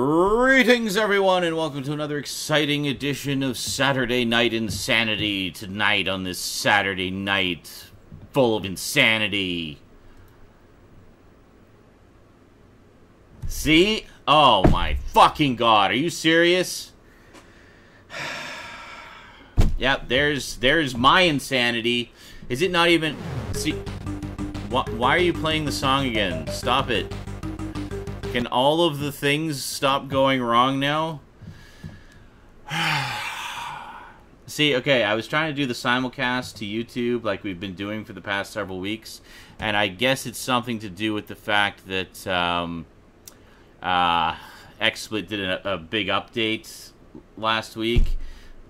Greetings everyone and welcome to another exciting edition of Saturday Night Insanity. Tonight on this Saturday night full of insanity. See? Oh my fucking god, are you serious? Yep, there's my insanity. Is it not even... See, why are you playing the song again? Stop it. Can all of the things stop going wrong now? See, okay, I was trying to do the simulcast to YouTube like we've been doing for the past several weeks, and I guess it's something to do with the fact that XSplit did a big update last week,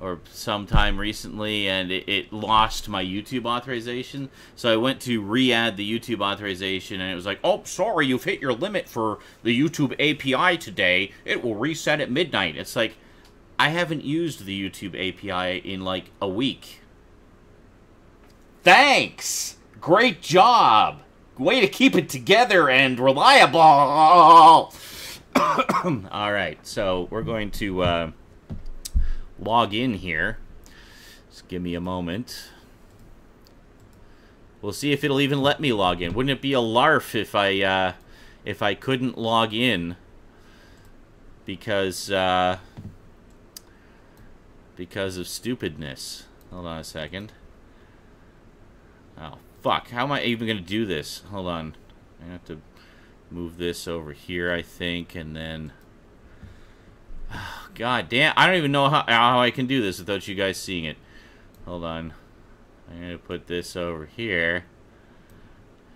or sometime recently, and it lost my YouTube authorization. So I went to re-add the YouTube authorization, and it was like, oh, sorry, you've hit your limit for the YouTube API today. It will reset at midnight. It's like, I haven't used the YouTube API in like a week. Thanks! Great job! Way to keep it together and reliable! Alright, so we're going to log in here. Just give me a moment. We'll see if it'll even let me log in. Wouldn't it be a larf if I couldn't log in because of stupidness? Hold on a second. Oh fuck! How am I even gonna do this? Hold on. I have to move this over here, I think, and then. God damn, I don't even know how I can do this without you guys seeing it. Hold on. I'm going to put this over here.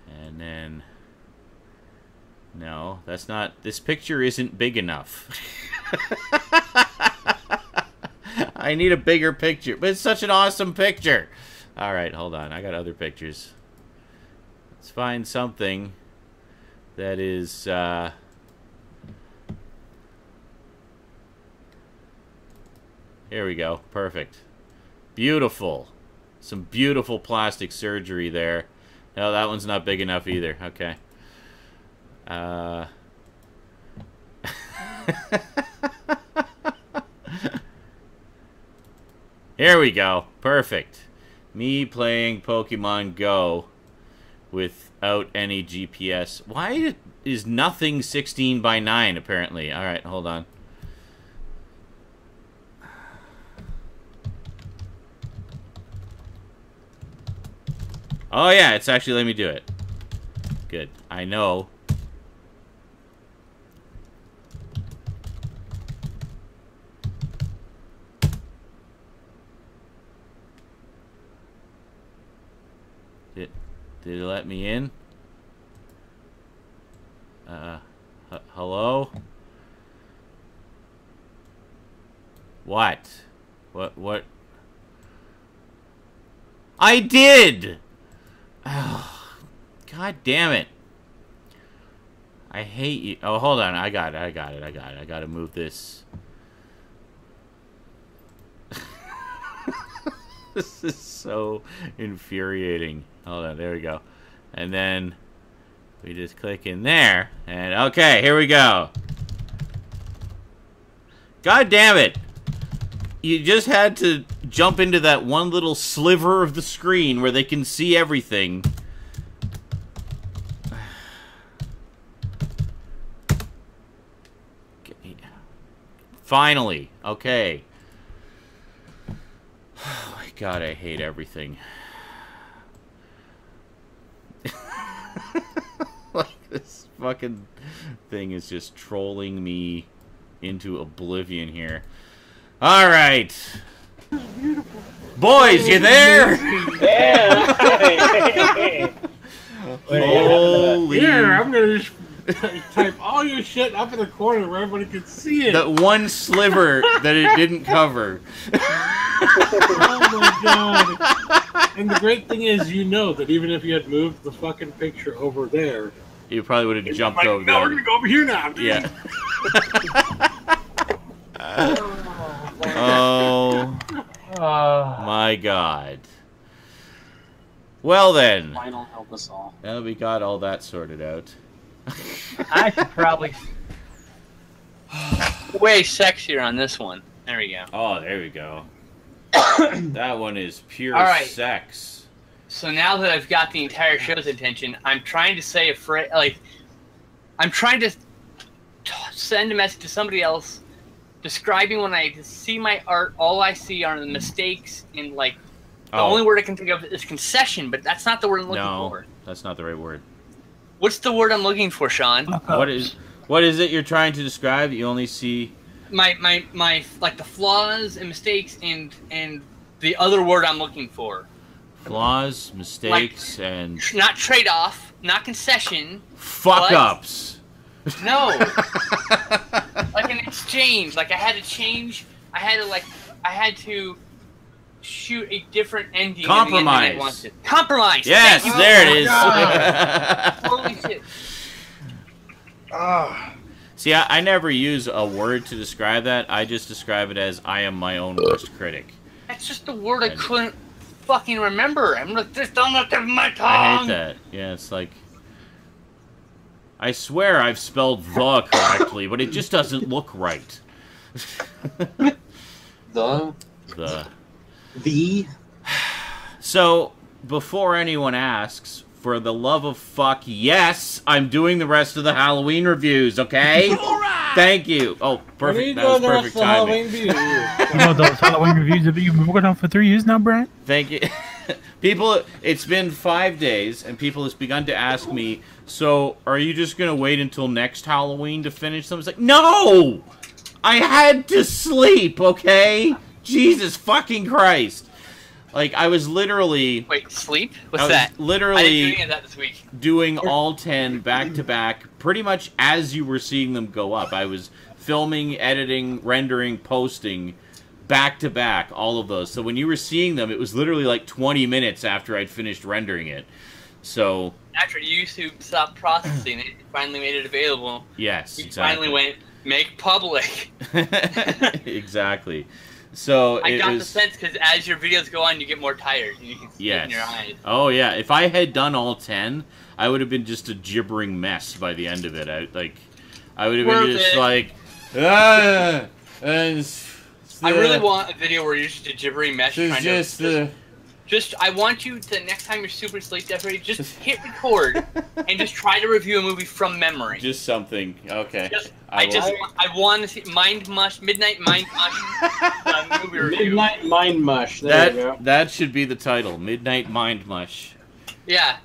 And then... No, that's not... This picture isn't big enough. I need a bigger picture. But it's such an awesome picture. Alright, hold on. I got other pictures. Let's find something that is... Here we go. Perfect. Beautiful. Some beautiful plastic surgery there. No, that one's not big enough either. Okay. Here we go. Perfect. Me playing Pokemon Go without any GPS. Why is nothing 16 by 9 apparently? Alright, hold on. Oh yeah, it's actually letting me do it. Good. I know. Did it let me in? Hello? What? What? I did! Oh, God damn it. I hate you. Oh, hold on. I got it. I gotta move this. This is so infuriating. Hold on. There we go. And then we just click in there. And okay, here we go. God damn it. You just had to jump into that one little sliver of the screen where they can see everything. Okay. Finally. Okay. Oh my god, I hate everything. Like, this fucking thing is just trolling me into oblivion here. Alright. Boys, you there? Yeah. Holy. Here, I'm gonna just type all your shit up in the corner where everybody can see it. That one sliver that it didn't cover. Oh my god. And the great thing is, you know that even if you had moved the fucking picture over there, You probably would have jumped like, over no, there. we're gonna go over here now, dude. Yeah. Oh my god. Well then. Final help us all. Now we got all that sorted out. I should probably Way sexier on this one. There we go. Oh, there we go. That one is pure sex. So now that I've got the entire show's attention, I'm trying to say I'm trying to send a message to somebody else describing when I see my art, all I see are the mistakes in, like, the only word I can think of is concession, but that's not the word I'm looking for. No, that's not the right word. What's the word I'm looking for, Sean? What is it you're trying to describe? You only see my like the flaws and mistakes and the other word I'm looking for. Flaws, mistakes, like, and not trade-off, not concession. Fuck-ups. No. Like an exchange. Like I had to change. I had to shoot a different ending. Compromise. Than the ending I wanted. Compromise. Yes, there it is. Holy shit. See, I never use a word to describe that. I just describe it as I am my own worst critic. That's just the word I couldn't fucking remember. I'm like, this don't look at my tongue. I hate that. Yeah, it's like, I swear I've spelled the correctly, but it just doesn't look right. The. So, before anyone asks, for the love of fuck, yes, I'm doing the rest of the Halloween reviews, okay? Alright! Thank you. Oh, perfect. That was perfect timing. Those Halloween reviews that you've been working on for 3 years now, Brian? Thank you. People, it's been 5 days, and people have begun to ask me, so, are you just going to wait until next Halloween to finish them? It's like, no! I had to sleep, okay? Jesus fucking Christ. Like, I was literally... Wait, sleep? What's that? Literally I that this week. Doing all 10 back-to-back, pretty much as you were seeing them go up. I was filming, editing, rendering, posting, back-to-back, all of those. So when you were seeing them, it was literally like 20 minutes after I'd finished rendering it. So... After YouTube stopped processing it, finally made it available. Yes, you exactly. finally went, make public. Exactly. So I got the sense because as your videos go on, you get more tired and you can see it in your eyes. Oh yeah, if I had done all 10, I would have been just a gibbering mess by the end of it. I would have been just like, I really want a video where you're just a gibbering mess. I want you to, next time you're super sleep deprived, just hit record and just try to review a movie from memory. Just something, okay. I want to see Midnight Mind Mush movie review. Midnight Mind Mush. There you go. That should be the title, Midnight Mind Mush. Yeah,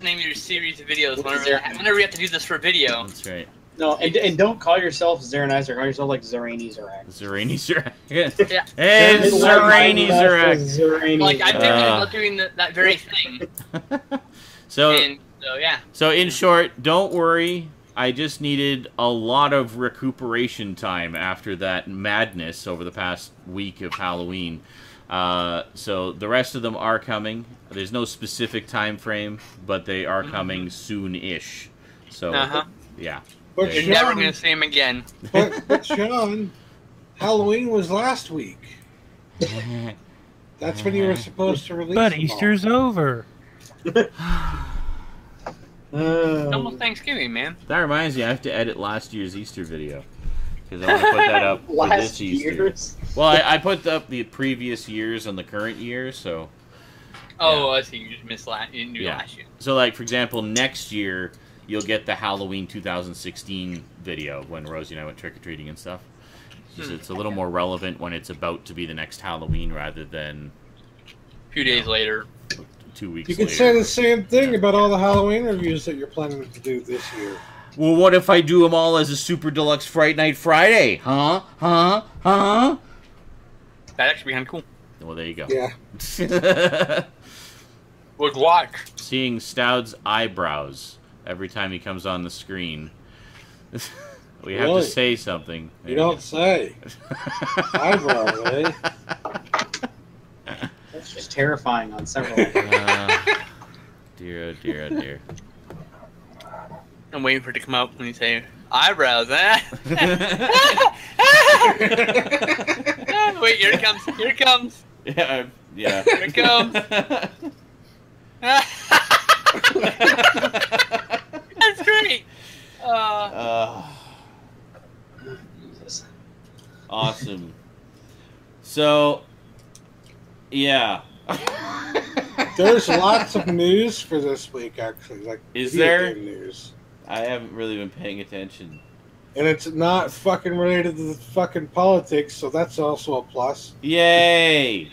name your series of videos whenever you have to do this for video. That's right. No, and don't call yourself InSaNiTy, call yourself like InSaNiTy. InSaNiTy. Yeah. Hey, InSaNiTy. Like, I'm thinking about doing that very thing. So yeah. So in short, don't worry. I just needed a lot of recuperation time after that madness over the past week of Halloween. So the rest of them are coming. There's no specific time frame, but they are coming soon-ish. So, yeah. But You're never going to see him again. But Sean, Halloween was last week. That's when you were supposed to release But Easter's over. Almost Thanksgiving, man. That reminds me, I have to edit last year's Easter video. Because I want to put that up for this Easter. Well, I put up the previous years and the current year, so... Oh, I see. You just missed last year. So, like, for example, next year... You'll get the Halloween 2016 video when Rosie and I went trick-or-treating and stuff. It's a little more relevant when it's about to be the next Halloween rather than... A few days later. 2 weeks later. You can say the same thing about all the Halloween reviews that you're planning to do this year. Well, what if I do them all as a Super Deluxe Fright Night Friday? Huh? That'd actually be kind of cool. Well, there you go. Yeah. Would watch. Seeing Stoud's eyebrows... Every time he comes on the screen, we have to say something. You don't say. Eyebrows, eh? That's just terrifying on several levels. Dear, oh dear, oh dear. I'm waiting for it to come out when you say eyebrows, eh? Wait, here it comes. Here it comes. Yeah. Here it comes. That's great. So, yeah. There's lots of news for this week, actually. Like, Is video there? game news. I haven't really been paying attention. And it's not fucking related to the fucking politics, so that's also a plus. Yay!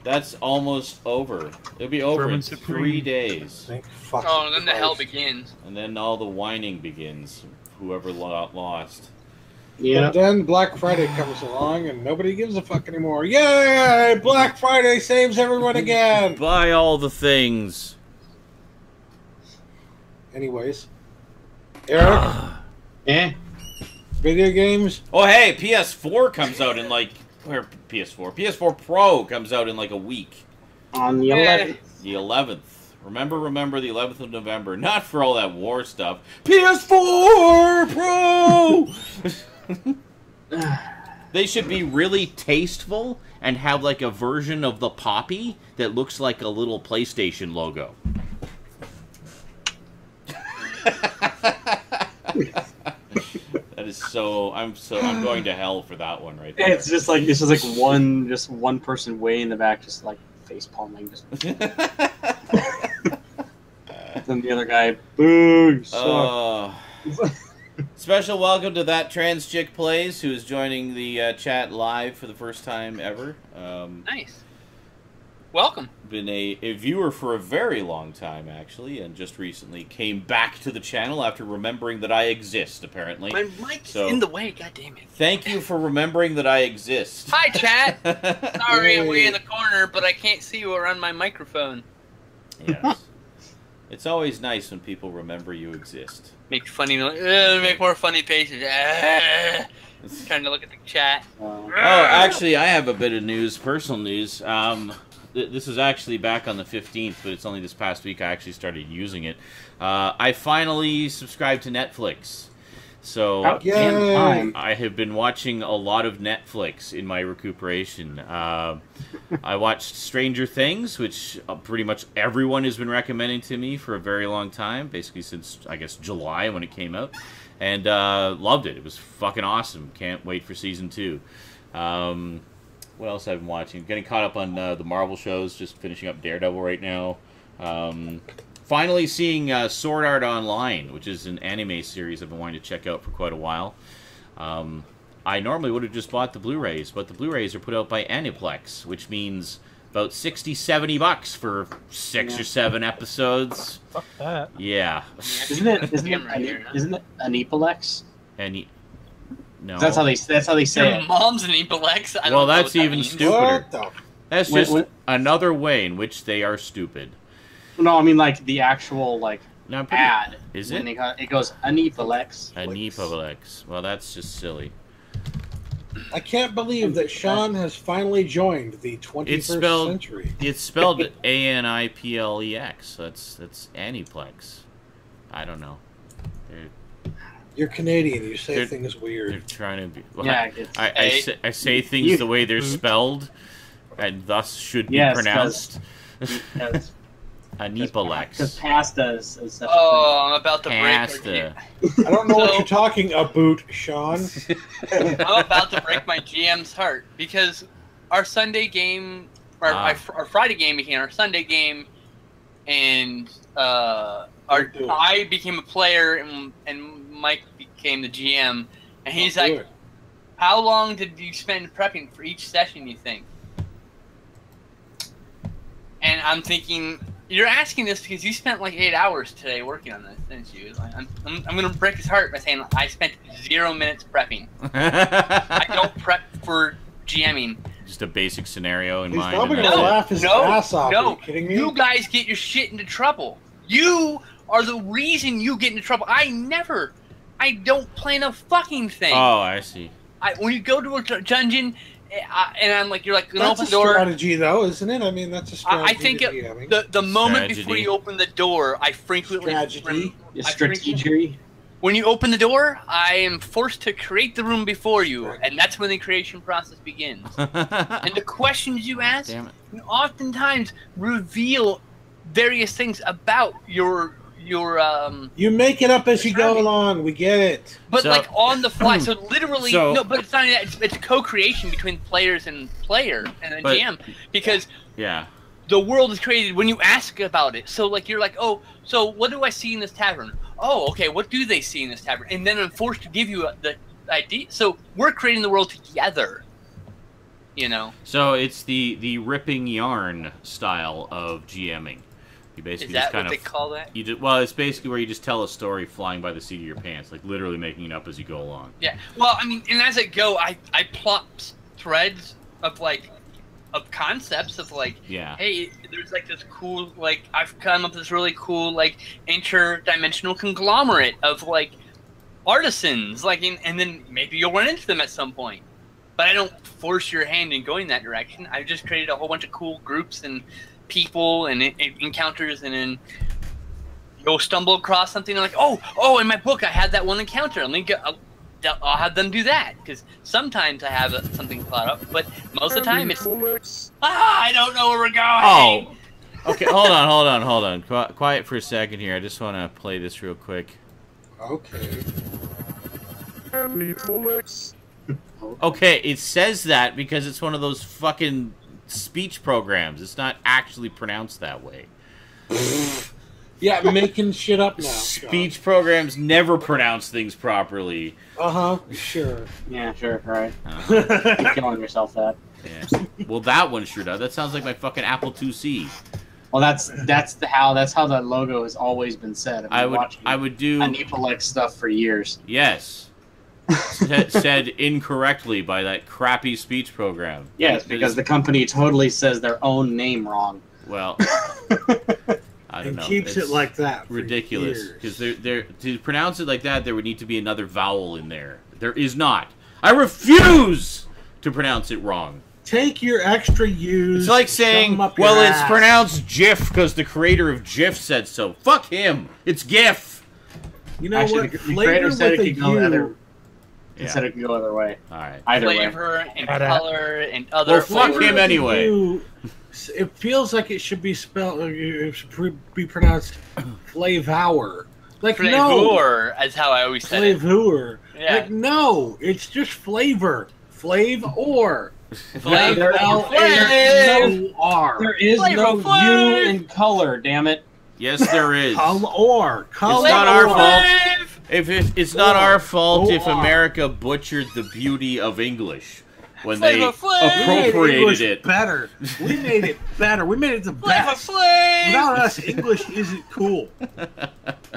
That's almost over. It'll be over in Vermin 3 Supreme. days. Thank fucking Oh, and then the hell Christ. begins. And then all the whining begins. Whoever lost. Yeah. But then Black Friday comes along and nobody gives a fuck anymore. Yay! Black Friday saves everyone again! Buy all the things. Anyways. Eric, Eh? video games? Oh, hey, PS4 comes out in like... Where PS4? PS4 Pro comes out in like a week. On the 11th. The 11th. Remember the 11th of November. Not for all that war stuff. PS4 Pro! They should be really tasteful and have like a version of the Poppy that looks like a little PlayStation logo. That is so... I'm going to hell for that one right there. It's just like one person way in the back, just like face palming. Just... then the other guy, boo! You suck." Special welcome to That Trans Chick Plays, who is joining the chat live for the first time ever. Nice. Welcome. Been a viewer for a very long time, actually, and just recently came back to the channel after remembering that I exist, apparently. My mic's So- in the way, god damn it. Thank you for remembering that I exist. Hi, chat. Sorry, I'm way in the corner, but I can't see you around my microphone. Yes. It's always nice when people remember you exist. Make funny, make more funny faces. Trying to look at the chat. Oh, actually, I have a bit of news, personal news. This is actually back on the 15th, but it's only this past week I actually started using it. I finally subscribed to Netflix. So I have been watching a lot of Netflix in my recuperation. I watched Stranger Things, which pretty much everyone has been recommending to me for a very long time, basically since, I guess, July when it came out. And loved it. It was fucking awesome. Can't wait for season 2. What else I've been watching? Getting caught up on the Marvel shows, just finishing up Daredevil right now. Finally seeing Sword Art Online, which is an anime series I've been wanting to check out for quite a while. I normally would have just bought the Blu-rays, but the Blu-rays are put out by Aniplex, which means about $60-$70 for 6 or 7 episodes. Fuck that. Yeah. Isn't it Anipolex? No. That's how they say Your it. mom's an Epilex. I don't Well, know that's what that even means. stupider. What the? That's When- just when- another way in which they are stupid. No, I mean like the actual like No, I'm pretty- ad. Is when it? it goes Anipolex. Anipolex. Well, that's just silly. I can't believe that Sean has finally joined the 21st It's spelled- century. It's spelled Aniplex. That's Aniplex. I don't know. You're Canadian. You say They're- things They're weird. trying to be. Well, Yeah, it's, I say things the way they're spelled, and thus should be Yes, pronounced. because Anipolex. pasta is such Oh, I'm about to break. Pasta. I don't know what So- you're talking about, Sean. I'm about to break my GM's heart because our Sunday game, our Friday game became our Sunday game, and I became a player, and Mike became the GM, and he's Don't do like, it. "How long did you spend prepping for each session? You think?" And I'm thinking, you're asking this because you spent like 8 hours today working on this, didn't you? Like, I'm gonna break his heart by saying I spent 0 minutes prepping. I don't prep for GMing. Just a basic scenario in He's mind. probably and gonna that's it. laugh his ass off. Are you kidding me? You guys get your shit into trouble. You are the reason you get into trouble. I don't plan a fucking thing. Oh, I see. When you go to a dungeon, and I'm like, you're like, gonna That's open a the door. strategy, though, isn't it? I mean, that's a strategy. I think to DMing. the moment Strategy. before you open the door, I frequently Strategy. strategy. When you open the door, I am forced to create the room before you, and that's when the creation process begins. And the questions you ask Damn it. oftentimes reveal various things about your You make it up as you go along. We get it. But So- like on the fly, so literally So- no. But it's not that. It's a co-creation between players and player and the But- GM because Yeah. the world is created when you ask about it. So like you're like, oh, so what do I see in this tavern? Oh, okay, what do they see in this tavern? And then I'm forced to give you the idea. So we're creating the world together. You know. So it's the ripping yarn style of GMing. You basically Is that just kind what of they call that? you just, well, it's basically where you just tell a story flying by the seat of your pants, like literally making it up as you go along. Yeah. Well, I mean, and as I go, I plot threads of concepts of like, Yeah. hey, there's like this cool, like I've come up with this really cool like interdimensional conglomerate of like artisans, like, and then maybe you'll run into them at some point. But I don't force your hand in going that direction. I just created a whole bunch of cool groups and people and encounters, and then you'll stumble across something and like, oh, in my book I had that one encounter. I'll have them do that because sometimes I have something plot up, but most of the time it's I don't know where we're going. Oh. Okay, hold on. Quiet for a second here. I just want to play this real quick. Okay. Okay, it says that because it's one of those fucking speech programs. It's not actually pronounced that way. Yeah, making shit up now. Speech programs never pronounce things properly. Sure. Yeah, sure, right. Uh, Keep killing yourself that. yeah. Well, that one sure does. That sounds like my fucking Apple IIc. Well, that's how that logo has always been said. I would do Aniplex stuff for years. yes. Said incorrectly by that crappy speech program. Yes, because the company totally says their own name wrong. Well, I don't And know. keeps It's it like that. For ridiculous years. because they're to pronounce it like that, there would need to be another vowel in there. There is not. I refuse to pronounce it wrong. Take your extra U's. It's like shove saying, 'em up your well, it's ass. pronounced GIF because the creator of GIF said so. Fuck him. It's GIF. You know Actually, what? the Flavor creator said with it a could go the other. U. He said it can go other way. All right. Either way. Flavor and Got it. color and other. Well, fuck flavors. him anyway. U, it feels like it should be spelled. It should be pronounced flavor. Like no, Flavor, as how I always said it. flavor. Yeah. Like no, it's just flavor. Flavor. Flavor. F-L-A-V-O-R. There is Flavor no Flav! U in color, damn it. Yes, there is. Color. It's not our fault. It's not Or. our fault if Or. America butchered the beauty of English when they Flavor Flav! appropriated it. better. We made it better. We made it the Flavor best. Flav! Without us, English isn't cool.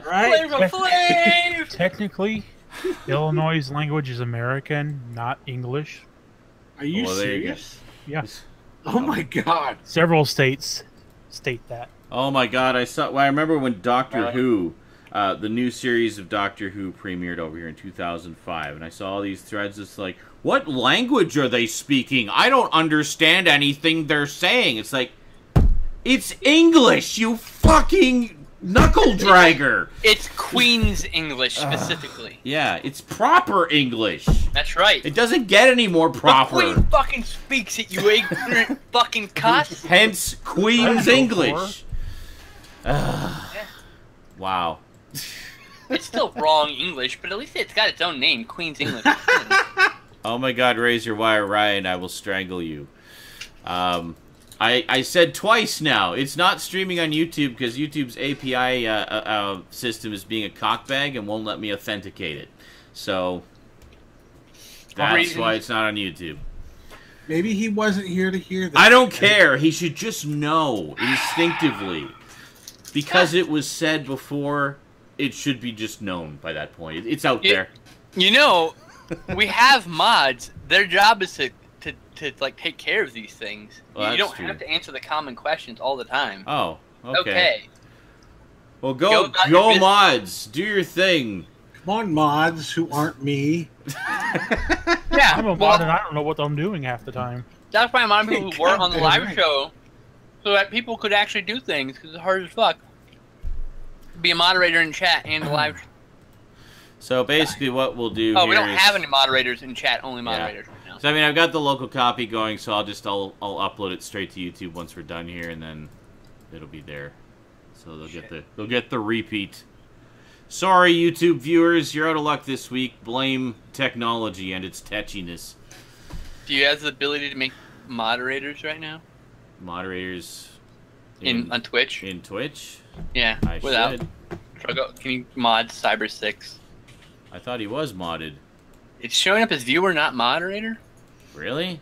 Right? Flavor Flav! Technically, Illinois' language is American, not English. Are you Well, there you go. serious? Yes. Oh my god. Several states state that. Oh my god, I remember when Doctor Really? Who, the new series of Doctor Who premiered over here in 2005, and I saw all these threads. It's like, what language are they speaking? I don't understand anything they're saying. It's like, it's English, you fucking knuckle dragger. It's Queen's English specifically. Yeah, it's proper English. That's right. It doesn't get any more The proper. Queen fucking speaks it, you ignorant fucking cuss. Hence, Queen's Go English. Yeah. Wow. It's still wrong English, but at least it's got its own name, Queen's English. Oh my god, raise your wire, Ryan, I will strangle you. I said twice now, it's not streaming on YouTube because YouTube's API system is being a cockbag and won't let me authenticate it. So, that's why it's not on YouTube. Maybe he wasn't here to hear that. I don't care, he should just know, instinctively. Because it was said before, it should be just known by that point. It's out there. You know, we have mods. Their job is to like take care of these things. Well, you that's don't true. have to answer the common questions all the time. Oh, okay. Okay. Well, Go about your business. mods, do your thing. Come on, mods who aren't me. Yeah. I'm a well, mod and I don't know what I'm doing half the time. that's why a lot of people who work on the live Right. show, so that people could actually do things, because it's hard as fuck. Be a moderator in chat and the live. So basically, what we'll do Oh, here we don't is- have any moderators in chat. Only moderators right now. So I mean, I've got the local copy going, so I'll upload it straight to YouTube once we're done here, and then it'll be there. So they'll get the repeat. Sorry, YouTube viewers, you're out of luck this week. Blame technology and its tetchiness. Do you have the ability to make moderators right now? Moderators On Twitch? In Twitch? Yeah, I should. Can you mod Cyber 6? I thought he was modded. It's showing up as viewer, not moderator? Really?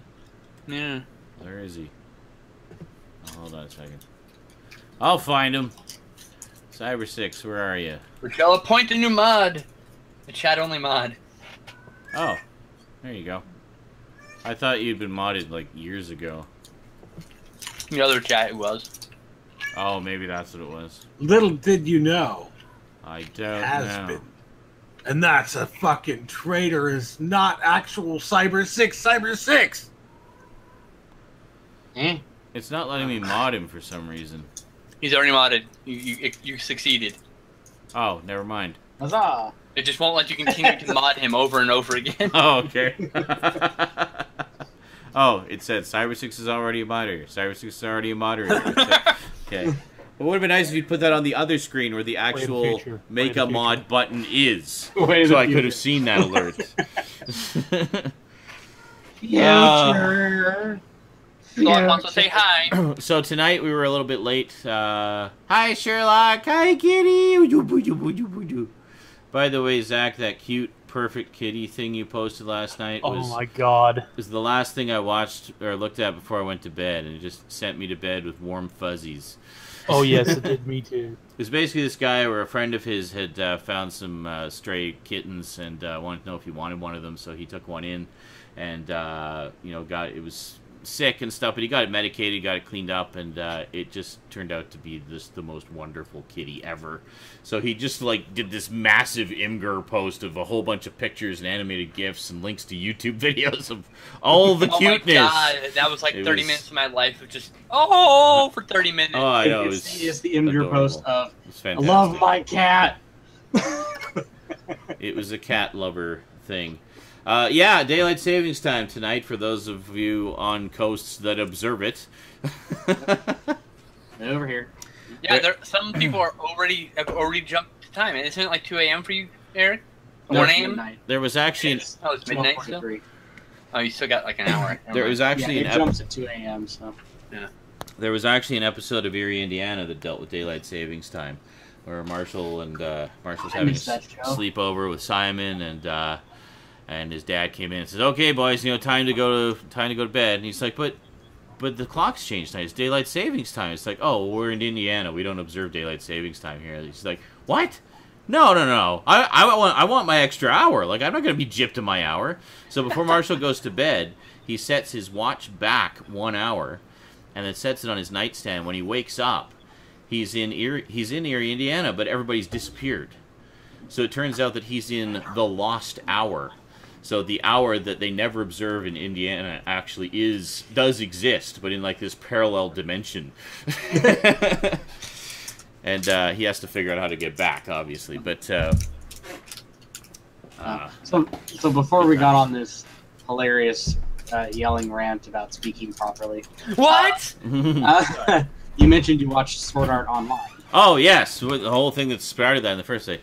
Yeah. Where is he? Oh, hold on a second. I'll find him. Cyber 6, where are you? We shall appoint a new mod. A chat-only mod. Oh, there you go. I thought you'd been modded like years ago. The other chat it was. Oh, maybe that's what it was. Little did you know. I don't Has know. been. And that's a fucking traitor. Is not actual Cyber 6. Cyber 6. Eh? It's not letting me mod him for some reason. He's already modded. You succeeded. Oh, never mind. Huzzah! It just won't let you continue to mod him over and over again. Oh, okay. Oh, it said Cyber 6 is already a moderator. Cyber 6 is already a moderator. Okay. Well, it would have been nice if you'd put that on the other screen where the actual make a mod button is. So I could have seen that alert. Yeah. So I'll also say hi. So tonight we were a little bit late. Hi, Sherlock. Hi, kitty. By the way, Zach, that cute, perfect kitty thing you posted last night Oh my god. was the last thing I watched or looked at before I went to bed, and it just sent me to bed with warm fuzzies. Oh yes, it did me too. It was basically this guy where a friend of his had found some stray kittens and wanted to know if he wanted one of them, so he took one in and, it was sick and stuff, but he got it medicated, got it cleaned up, and it just turned out to be the most wonderful kitty ever. So he just did this massive Imgur post of a whole bunch of pictures and animated GIFs and links to YouTube videos of all the cuteness. Oh my god, that was like 30 minutes of my life of just for 30 minutes. Oh, I know. It's the Imgur post of I fantastic. love my cat. It was a cat lover thing. Daylight savings time tonight for those of you on coasts that observe it. Over here. Yeah, some people have already jumped to time. Isn't it like 2 a.m. for you, Eric? No, 1 it's a.m.? midnight. There was actually It's midnight still? 12:43. Oh, you still got like an hour. there was actually It an jumps at 2 a.m. So. there was actually an episode of Erie, Indiana that dealt with daylight savings time, where Marshall's having a missed that show. sleepover with Simon, and his dad came in and says, "Okay, boys, time to go to bed." And he's like, "But the clock's changed tonight. It's daylight savings time." It's like, "Oh, we're in Indiana. We don't observe daylight savings time here." He's like, "What? No. I want my extra hour. Like, I'm not going to be gypped to my hour." So before Marshall goes to bed, he sets his watch back 1 hour, and then sets it on his nightstand. When he wakes up, he's in Erie, Indiana, but everybody's disappeared. So it turns out that he's in the lost hour. So the hour that they never observe in Indiana actually does exist, but in this parallel dimension. And he has to figure out how to get back, obviously. But So before we got on this hilarious yelling rant about speaking properly, What? you mentioned you watched Sword Art Online. oh yes, the whole thing that started that in the first day.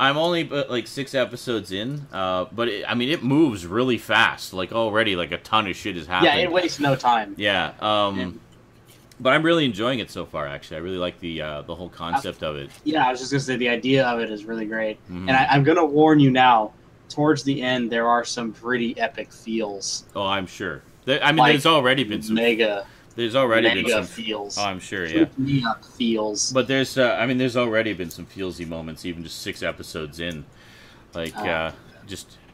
I'm only 6 episodes in, but it moves really fast. Already, a ton of shit is happening. Yeah, it wastes no time. Yeah. But I'm really enjoying it so far. Actually, I really like the whole concept of it. Yeah, I was just gonna say the idea of it is really great, Mhm. and I'm gonna warn you now. Towards the end, there are some pretty epic feels. Oh, I'm sure. There's already been some. Mega There's already been some feels. Oh, I'm sure. Yeah. Me up feels. But there's already been some feelsy moments, even just 6 episodes in.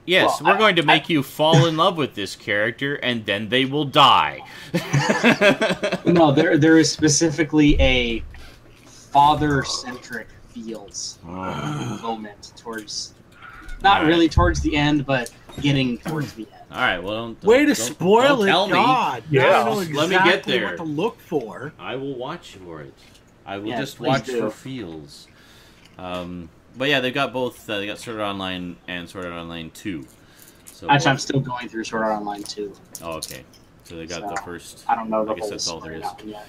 Yes, Well, we're going to make you fall in love with this character, and then they will die. No, there is specifically a father-centric feels moment towards, not Alright. really towards the end, but getting towards the end. All right, well, don't Way to don't- spoil don't it, tell me. God. Yeah. Now I know Let exactly me get there. what to look for. I will watch for it. I will Yes, just please watch do. for feels. But yeah, they've got both. They got Sword Art Online and Sword Art Online 2. So Actually, I'm still going through Sword Art Online too. Oh, okay. So they got the first. I don't know the I guess whole that's all there story is. out yet.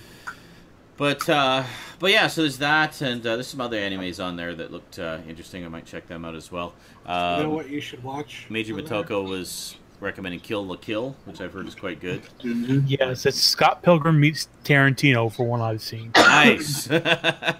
But yeah, so there's that, and there's some other animes on there that looked interesting. I might check them out as well. You know what you should watch? Major Motoko was recommending Kill la Kill, which I've heard is quite good. Mm-hmm. Yes, it's Scott Pilgrim meets Tarantino for one I've seen. Nice. I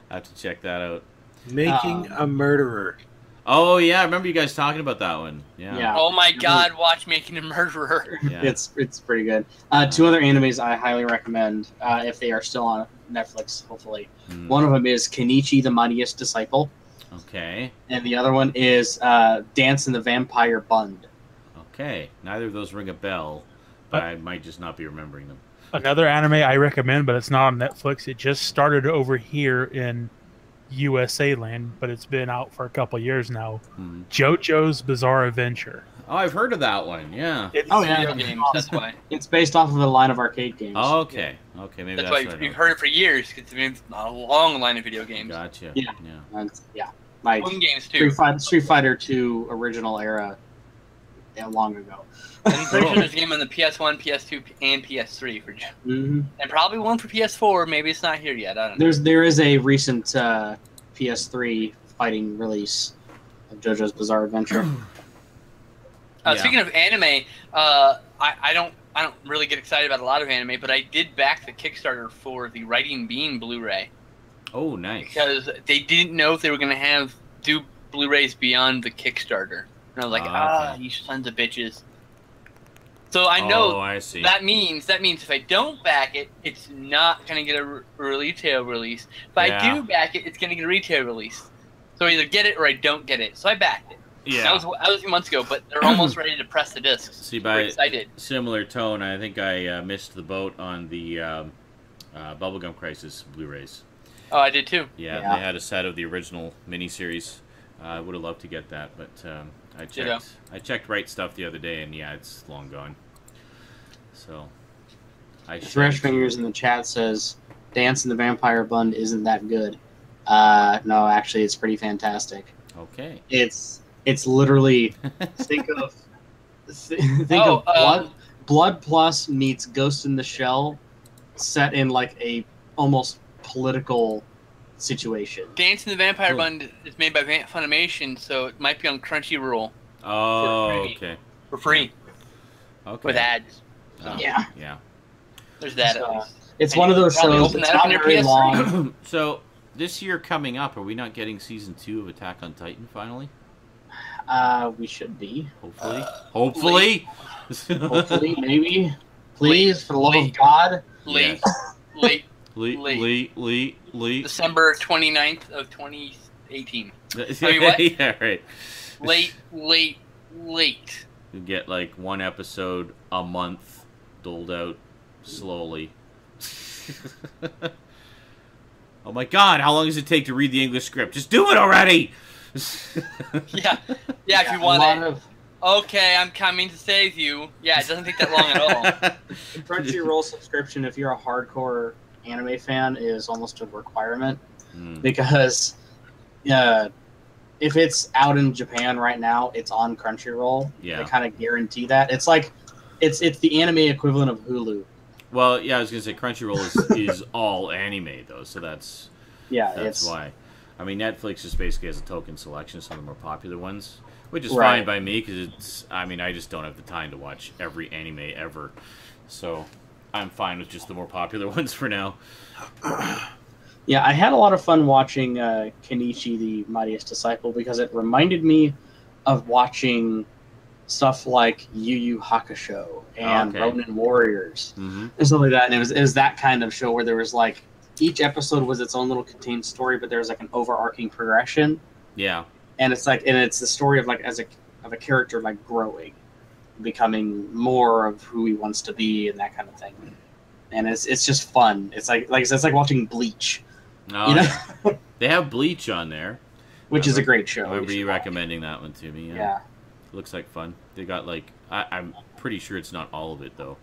have to check that out. Making a Murderer. Oh yeah, I remember you guys talking about that one. Yeah. Oh my God! Watch Making a Murderer. Yeah. It's pretty good. Two other animes I highly recommend if they are still on Netflix, hopefully. One of them is Kenichi the Mightiest Disciple. Okay. And the other one is Dance in the Vampire Bund. Okay. Neither of those ring a bell, but I might just not be remembering them. Another anime I recommend, but it's not on Netflix. It just started over here in USA land, but it's been out for a couple years now. JoJo's Bizarre Adventure. Oh, I've heard of that one. Yeah. It's, Video games. That's why. It's based off of a line of arcade games. Oh, okay. Okay, maybe That's that's why what I you've know. heard it for years. Because it's not a long line of video games. Gotcha. Yeah. Yeah. And, yeah, like Home games too. Street Fighter 2 original era, long ago. I'm pretty sure there's a game on the PS1, PS2, and PS3 for, Mm-hmm. and probably one for PS4. Maybe it's not here yet. I don't know. There is a recent PS3 fighting release of JoJo's Bizarre Adventure. Yeah. Speaking of anime, I don't really get excited about a lot of anime, but I did back the Kickstarter for the Writing Bean Blu-ray Oh, nice. because they didn't know if they were going to do Blu-rays beyond the Kickstarter, and I was like, Okay. you sons of bitches. So I know Oh, I see. that means if I don't back it, it's not going to get a retail release. If I Yeah. do back it, it's going to get a retail release. So I either get it or I don't get it. So I backed it. Yeah. That was a few months ago, but they're almost ready to press the discs. See, We're excited. similar tone, I think I missed the boat on the Bubblegum Crisis Blu-rays. Oh, I did too. Yeah, Yeah. they had a set of the original miniseries. I would have loved to get that, but Ditto. I checked Right Stuff the other day, and yeah, it's long gone. So, Thresh Fingers in the chat says, Dance in the Vampire Bund isn't that good. No, actually, it's pretty fantastic. Okay. It's literally think of Blood Plus meets Ghost in the Shell, set in like a almost political situation. Dance in the Vampire Cool. Bund is made by Funimation, so it might be on Crunchyroll Oh, For free. okay. for free Okay. with ads. Oh, Yeah. Yeah. There's that So, at least. It's And one you of those can probably shows open that's that up not in your very PS3. long. So, this year coming up, are we not getting season 2 of Attack on Titan finally? We should be. Hopefully. Hopefully. Hopefully, maybe. Please, for the love Late. of God. Late, Yes. late, Late. December 29th of 2018. I mean, what? Yeah, right. Late. You get like one episode a month doled out slowly. Oh my god, how long does it take to read the English script? Just do it already! Yeah, if you a want lot it. of Okay, I'm coming to save you. Yeah, it doesn't take that long at all. the Crunchyroll subscription, if you're a hardcore anime fan, is almost a requirement because if it's out in Japan right now, it's on Crunchyroll. Yeah. They kind of guarantee that. It's like it's the anime equivalent of Hulu. Well, yeah, I was gonna say Crunchyroll is all anime though, so that's It's why. I mean, Netflix just basically has a token selection of some of the more popular ones, which is Right. fine by me because I just don't have the time to watch every anime ever, so I'm fine with just the more popular ones for now. Yeah, I had a lot of fun watching Kenichi the Mightiest Disciple because it reminded me of watching stuff like Yu Yu Hakusho and Okay. Ronin Warriors Mm-hmm. and stuff like that. And it was that kind of show where there was like each episode was its own little contained story, but there was like an overarching progression. Yeah. And it's the story of like of a character like growing, becoming more of who he wants to be and that kind of thing. And it's just fun. It's like I said, it's like watching Bleach, No, you know, they have Bleach on there. which is a great show. I remember should you watch. recommending that one to me. Yeah. Looks like fun. They got like I'm pretty sure it's not all of it though.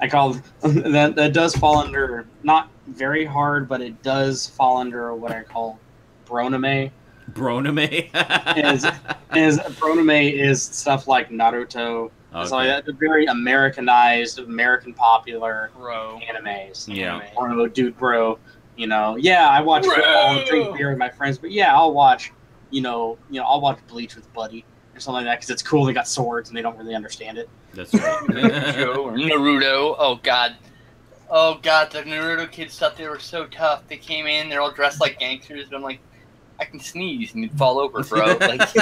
I call that does fall under not very hard, but it does fall under what I call broname. Broname. Is broname is stuff like Naruto, Okay. So like, they're very Americanized, American popular Bro. animes. Yeah. Bro, dude, bro. You know, yeah, I watch football and drink beer with my friends, but yeah, I'll watch, I'll watch Bleach with Buddy or something like that because it's cool. They got swords and they don't really understand it. That's right. Naruto. Oh god, the Naruto kids thought they were so tough. They came in, they're all dressed like gangsters, but I'm like, I can sneeze and you'd fall over, bro. Like,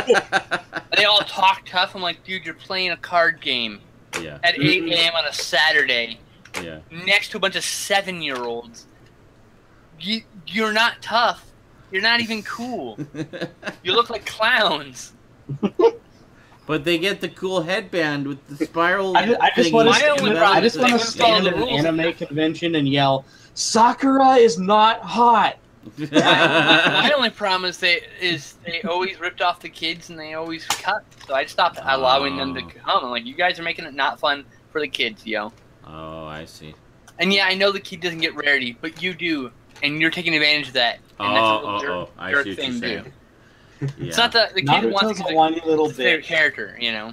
they all talk tough. I'm like, dude, you're playing a card game at 8 a.m. on a Saturday next to a bunch of 7-year-olds. You're not tough. You're not even cool. You look like clowns. But they get the cool headband with the spiral. I just want to stand at an anime convention and yell, "Sakura is not hot." My only problem is they always ripped off the kids and they always cut. So I stopped allowing them to come. I'm like, you guys are making it not fun for the kids, yo. Oh, I see. And yeah, I know the kid doesn't get rarity, but you do. And you're taking advantage of that. And that's a I jerk see what thing you're to saying. do. It's not that the kid Naruto's wants to a whiny little favorite bitch. character, you know.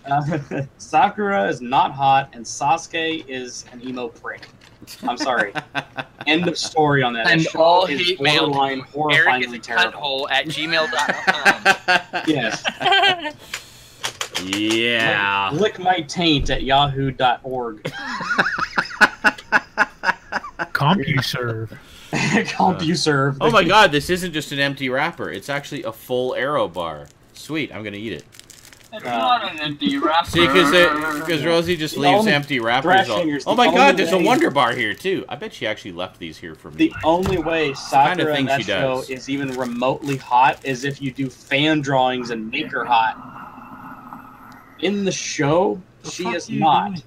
Sakura is not hot, and Sasuke is an emo prick. I'm sorry. End of story on that. And that all is hate mail borderline to Eric is horrifyingly a terrible. cutthole at gmail.com. Yes. Yeah. Lick my taint at yahoo.org. CompuServe. CompuServe. Oh my god, this isn't just an empty wrapper. It's actually a full Arrow bar. Sweet, I'm gonna eat it. It's not an empty wrapper. See, because Rosie just leaves empty wrappers. Oh my god, there's a Wonder Bar here too. I bet she actually left these here for me. The only way Sakura in that show does. is even remotely hot is if you do fan drawings and make her hot. In the show, she is not.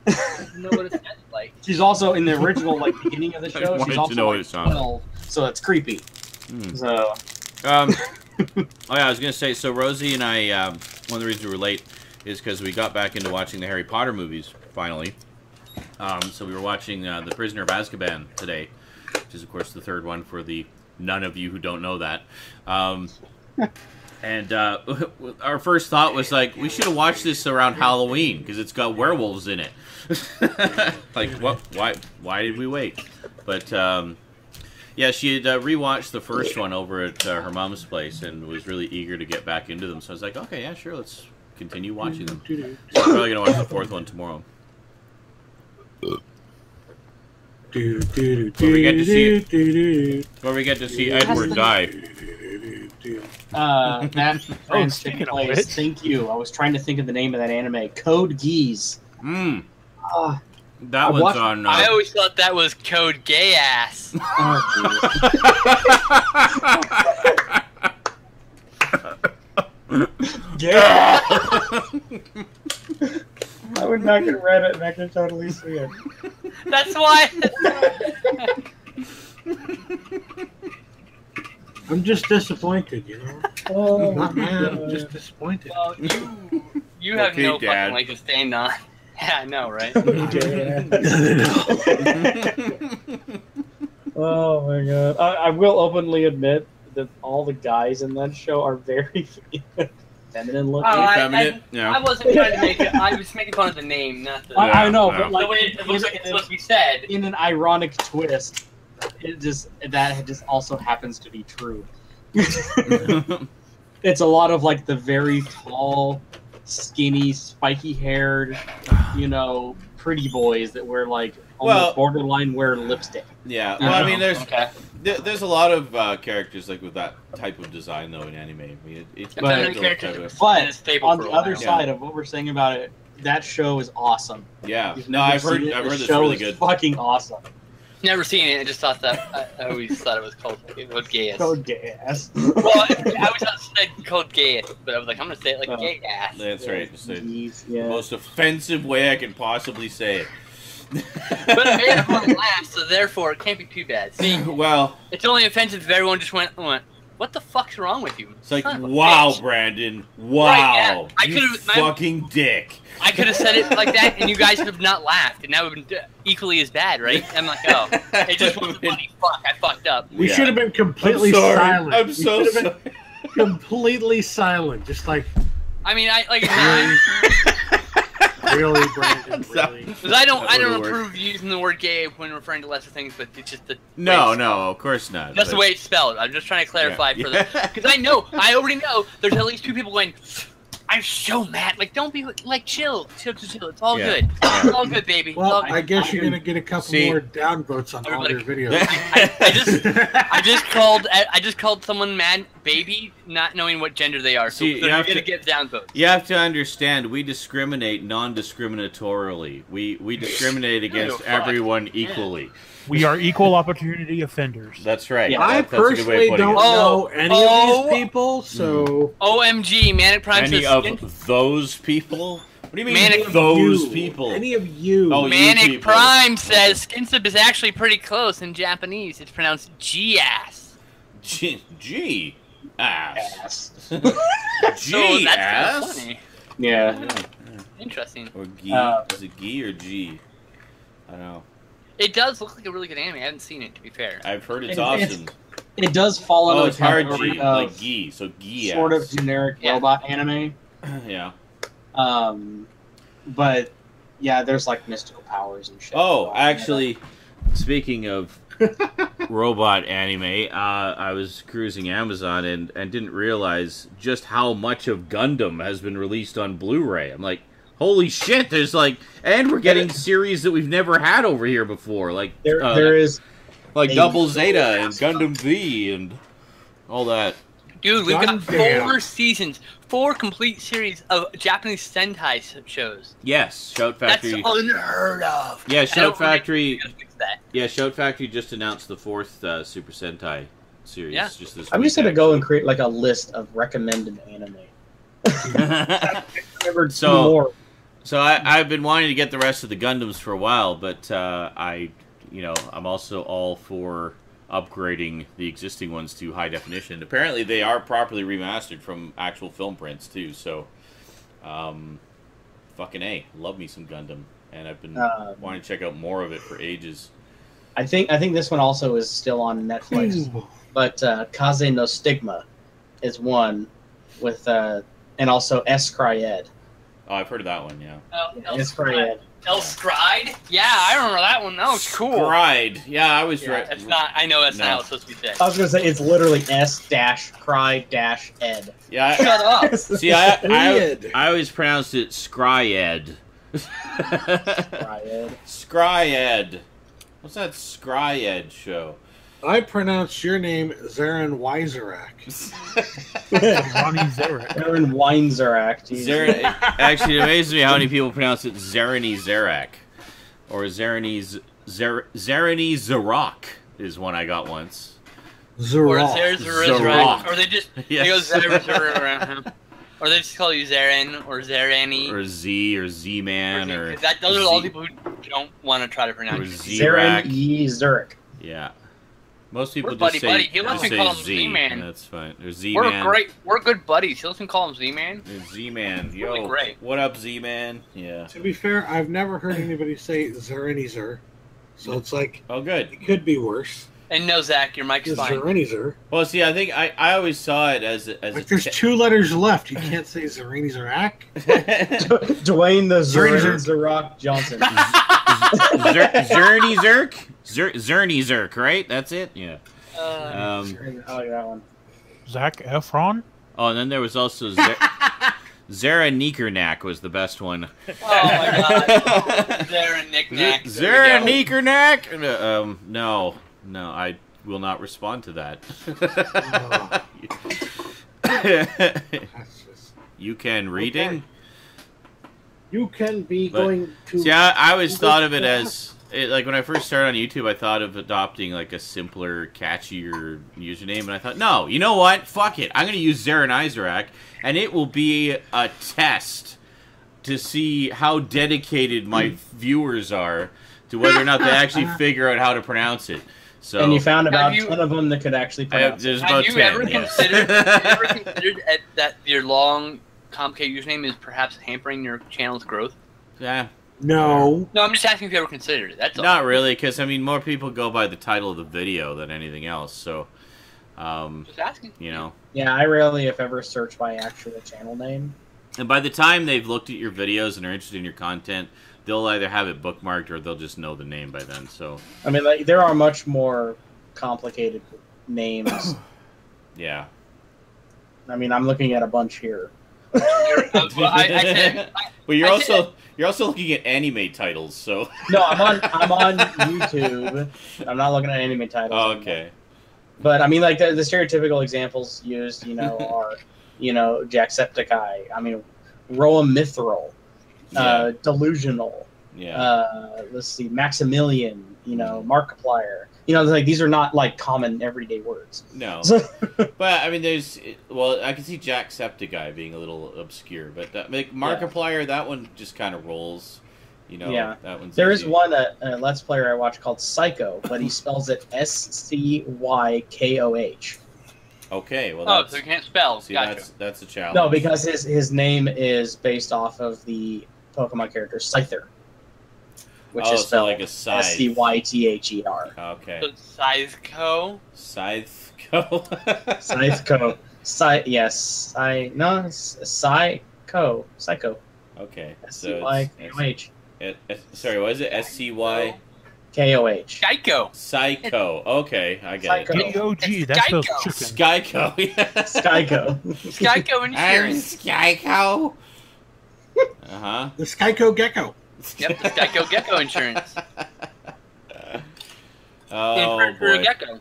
I don't know what it sounds like. She's also in the original beginning of the show. She's also know what it sounds 12, so it's creepy. So, oh yeah, I was gonna say. So Rosie and I, one of the reasons we were late is because we got back into watching the Harry Potter movies finally. So we were watching The Prisoner of Azkaban today, which is of course the third one for the none of you who don't know that. And our first thought was like, we should have watched this around Halloween because it's got werewolves in it. Like, what? Why did we wait? But yeah, she had rewatched the first one over at her mom's place and was really eager to get back into them. So I was like, okay, yeah, sure, let's continue watching them. So I'm probably gonna watch the fourth one tomorrow. Where we get to see Edward die. That speaking of place. which. Thank you. I was trying to think of the name of that anime. Code Geass. That one's on. I always thought that was Code Gay Ass. Yeah. I would not get Reddit and I can totally see it. That's why. I'm just disappointed, you know. Oh, Not mad, I'm just disappointed. Well, you have Okay, no Dad. fucking leg to stand on. Yeah, I know, right? Oh my god. I will openly admit that all the guys in that show are very feminine looking. I wasn't trying to make it. I was making fun of the name, not the. I know, Yeah. but like the way it looks like it's supposed to be said. in an ironic twist, that just also happens to be true. It's a lot of like the very tall, skinny, spiky-haired, pretty boys that wear like almost borderline wear lipstick. Yeah, well, I mean, Okay. there's a lot of characters like with that type of design though in anime. I mean, it's Feminine type characters. of- But It's stable on for the a while. other side of what we're saying about it, that show is awesome. Yeah, You've no, never I've heard seen it? The this show really is good. fucking awesome. Never seen it. I just thought that. I always thought it was called Gay Ass. Code gay ass. Well, I always thought it said called Gay Ass, but I was like, I'm gonna say it like Gay Ass. That's right. It's the Yeah. most offensive way I can possibly say it. But it made everyone laugh, so therefore it can't be too bad. See, Well, it's only offensive if everyone just went, what the fuck's wrong with you? it's like, Son of a wow, bitch. Brandon, wow, Right, yeah. I you could've- fucking dick. I could have said it like that, and you guys would have not laughed, and that would have been equally as bad, right? I'm like, oh, it just wasn't funny. Fuck, I fucked up. We Yeah. should have been completely I'm sorry. silent. I'm We so should have sorry. been completely silent, just like I mean, I like I said, Really, Brandon, really. Because I don't would've worked. approve using the word gay when referring to lesser things, but it's just the No, way it's no, spelled. of course not. That's the but- way it's spelled. I'm just trying to clarify Yeah. for the because I already know there's at least 2 people going. I'm so mad. Like, don't be like, chill. It's all Yeah. good. It's all good, baby. It's all Well, good. I guess you're gonna get a couple See- more downvotes on all Everybody- your videos. I just called someone mad baby, not knowing what gender they are. So See, you they're have gonna to- get down votes. You have to understand, we discriminate non-discriminatorily. We discriminate against fuck. everyone equally. We are equal opportunity offenders. That's right. Yeah, I That's a good way personally of putting don't it. know any of these people, so OMG, Manic Prime Any says of those people? What do you mean, Manic- those you, people? any of you. Oh, you Manic people. Prime says Skinsub is actually pretty close in Japanese. It's pronounced G-ass. G ass. Ass. So G that's ass. funny. Yeah. Interesting. Or G? Is it G or G? I don't know. It does look like a really good anime. I haven't seen it, to be fair. I've heard it's It's- awesome. It does fall Oh, under it's the hard category G, of like G. So G sort of ass. generic Yeah. robot anime. Yeah. But yeah, there's like mystical powers and shit. Oh, actually, speaking of robot anime, I was cruising Amazon and didn't realize just how much of Gundam has been released on Blu-ray. I'm like, holy shit! There's like, and we're getting series that we've never had over here before, like there is like a- Double Zeta and Gundam V and all that. Dude, we've got Gundam. 4 seasons, 4 complete series of Japanese Sentai shows. Yes, Shout That's Factory. unheard of. Yeah, I Shout don't really Factory. think we gotta fix that. Yeah, Shout Factory just announced the 4th Super Sentai series. Yeah. Just this I'm week, just gonna go and actually. create like a list of recommended anime. Remember So- two more. So I've been wanting to get the rest of the Gundams for a while, but I'm also all for upgrading the existing ones to high definition. Apparently, they are properly remastered from actual film prints too. So, fucking A, love me some Gundam, and I've been wanting to check out more of it for ages. I think this one also is still on Netflix, but Kaze no Stigma is one with and also S. Cryed. Oh, I've heard of that one. Yeah. S. Cryed. El Scride? Yeah, I remember that one. That was cool. Scried. Yeah, I was Yeah, right. it's not. I know that's No. not how it's supposed to be said. I was gonna say it's literally S-Cry-Ed. Yeah. Shut up. See, I Weird. always pronounced it Scryed. Cryed. Scryed. What's that Scryed show? I pronounced your name Zarin Weiserak. Ronnie Zarek. Aaron Weinzerak. It actually amazes me how many people pronounce it Zarani Zarak. Or Zarani Zarak is one I got once. Or Zarak. Zarok. Or they just Yes. they go or they just call you Zaren or Zarani. Or Z or Z-Man or Those are all people who don't want to try to pronounce or it. Zarin Z-Rack. E. Zurich. Yeah. Most people We're just buddy. say, He lets just me say call him Z. Z-Man. And that's fine. Or We're Z-Man. great. We're good buddies. He lets me call him Z-Man. Z-Man. Yo, Really great. what up, Z-Man? Yeah. To be fair, I've never heard anybody say Zarenizer, so it's like Oh, good. it could be worse. And no, Zach, your mic's fine. Zarenizer. Well, see, I think I always saw it as Like there's 2 letters left. You can't say Zarenizerak. Dwayne the Zerny Zurich Zurok Johnson. Zerny Zerk? Zerny Zerk, right? That's it? Yeah. I like that one. Zac Efron. Oh, and then there was also Zara Nikernak was the best one. Oh my god. Zara Knick-Knack. Zara Nikernak? No, I will not respond to that. That's just, You can reading? Okay. you can be But- going to. See, I always thought of it as like when I first started on YouTube, I thought of adopting like a simpler, catchier username, and I thought, no, you know what? Fuck it. I'm going to use Zarin Izarak, and it will be a test to see how dedicated my viewers are to whether or not they actually figure out how to pronounce it. So And you found about Have you- 10 of them that could actually pronounce it. there's Have about you 10. ever yes. considered that your long, complicated username is perhaps hampering your channel's growth? Yeah, No. No, I'm just asking if you ever considered it. That's all. not really, because I mean, more people go by the title of the video than anything else. So, Just asking. you know. Yeah, I rarely, if ever, search by actual channel name. And by the time they've looked at your videos and are interested in your content, they'll either have it bookmarked or they'll just know the name by then. So I mean, like, there are much more complicated names. yeah. I mean, I'm looking at a bunch here. Well, you're also looking at anime titles, so No, I'm on YouTube. I'm not looking at anime titles. Oh, okay. But I mean, like the stereotypical examples used, are, Jacksepticeye. I mean, Roa Mithril, Delusional. Yeah. Let's see, Maximilian. Markiplier. Like these are not like common everyday words. No. But I mean, I can see Jacksepticeye being a little obscure, but Markiplier, that one just kind of rolls. Yeah. That one's There easy. is one Let's Player I watch called Psycho, but he spells it SCYKOH. Okay, well, so you can't spell. See, Gotcha. that's a challenge. No, because his name is based off of the Pokemon character Scyther, which is spelled like a scythe. SCYTHER. Okay. So Scytheco. Scytheco. Psycho. Psycho. Okay. SCYKOH. Sorry, what is it? SCY. KOH. Geico. Psycho. Okay, I get Psycho. it. GOG, that spells Geico. chicken. Skyco. Skyco. Geico Insurance. Skyco. Uh-huh. The Skyco Gecko. Yep, the Geico Gecko Insurance. Oh, For a boy. gecko.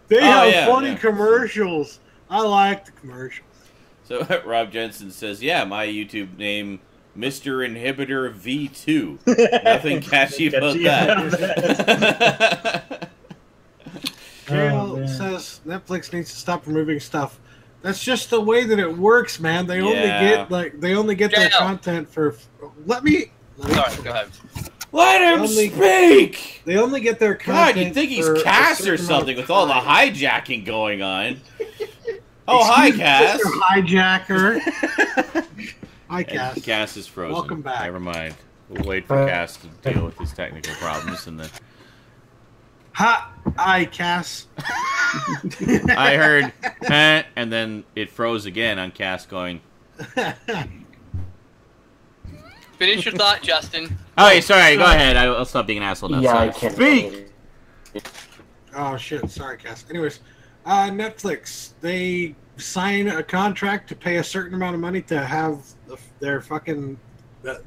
They have yeah, funny yeah. commercials. I like the commercials. So Rob Jensen says, yeah, my YouTube name, Mr. Inhibitor V2. Nothing catchy about that. Gail says Netflix needs to stop removing stuff. That's just the way that it works, man. They only get their Gail. content for. Let me. Sorry, go ahead. Let him Only- speak! They only get their God, content. you'd think he's for a Cass or certain amount something of with all the time. hijacking going on. Oh, hi, Cass. Mr. Hijacker. Hi, And Cass. Cass is frozen. Welcome back. Never mind. We'll wait for Cass to deal with his technical problems, and then Hi, Cass. I heard, huh, and then it froze again on Cass going. Finish your thought, Justin. Oh, yeah, sorry. Go ahead. I'll stop being an asshole now. Yeah, I Sorry. can't. Speak. Oh shit! Sorry, Cass. Anyways, Netflix, they sign a contract to pay a certain amount of money to have their fucking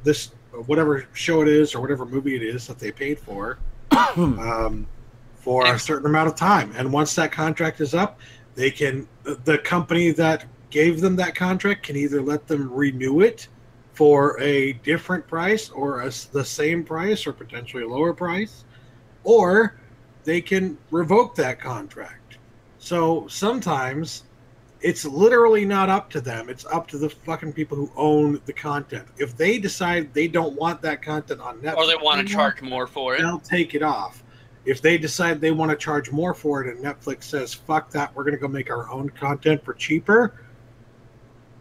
this whatever show it is or whatever movie it is that they paid for a certain amount of time. And once that contract is up, they can the company that gave them that contract can either let them renew it for a different price or the same price or potentially a lower price, or they can revoke that contract. So sometimes it's literally not up to them. It's up to the fucking people who own the content. If they decide they don't want that content on Netflix, Or they want to charge more for it. they'll take it off. If they decide they want to charge more for it and Netflix says, fuck that, we're going to go make our own content for cheaper,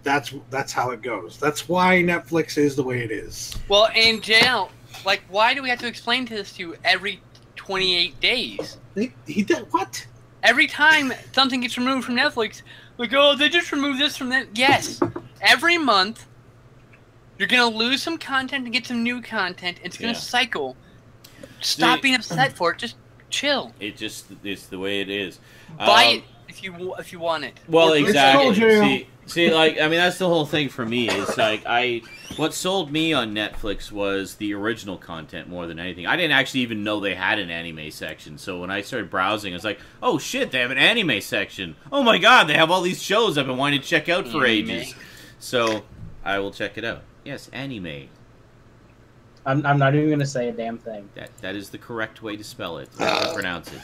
that's how it goes. That's why Netflix is the way it is. Well, and JL, like, why do we have to explain this to you every 28 days? He did what? Every time something gets removed from Netflix, like, oh, they just removed this from that. Yes, every month you're gonna lose some content and get some new content. It's gonna cycle. Stop being upset for it. Just chill. It's the way it is. Buy it if you want it. Well, Or- exactly. See, like, I mean, that's the whole thing for me. Is like what sold me on Netflix was the original content more than anything. I didn't actually even know they had an anime section. So when I started browsing, I was like, oh shit, they have an anime section. Oh my god, they have all these shows I've been wanting to check out for ages. So I will check it out. Yes, anime. I'm not even going to say a damn thing. That is the correct way to spell it. To pronounce it.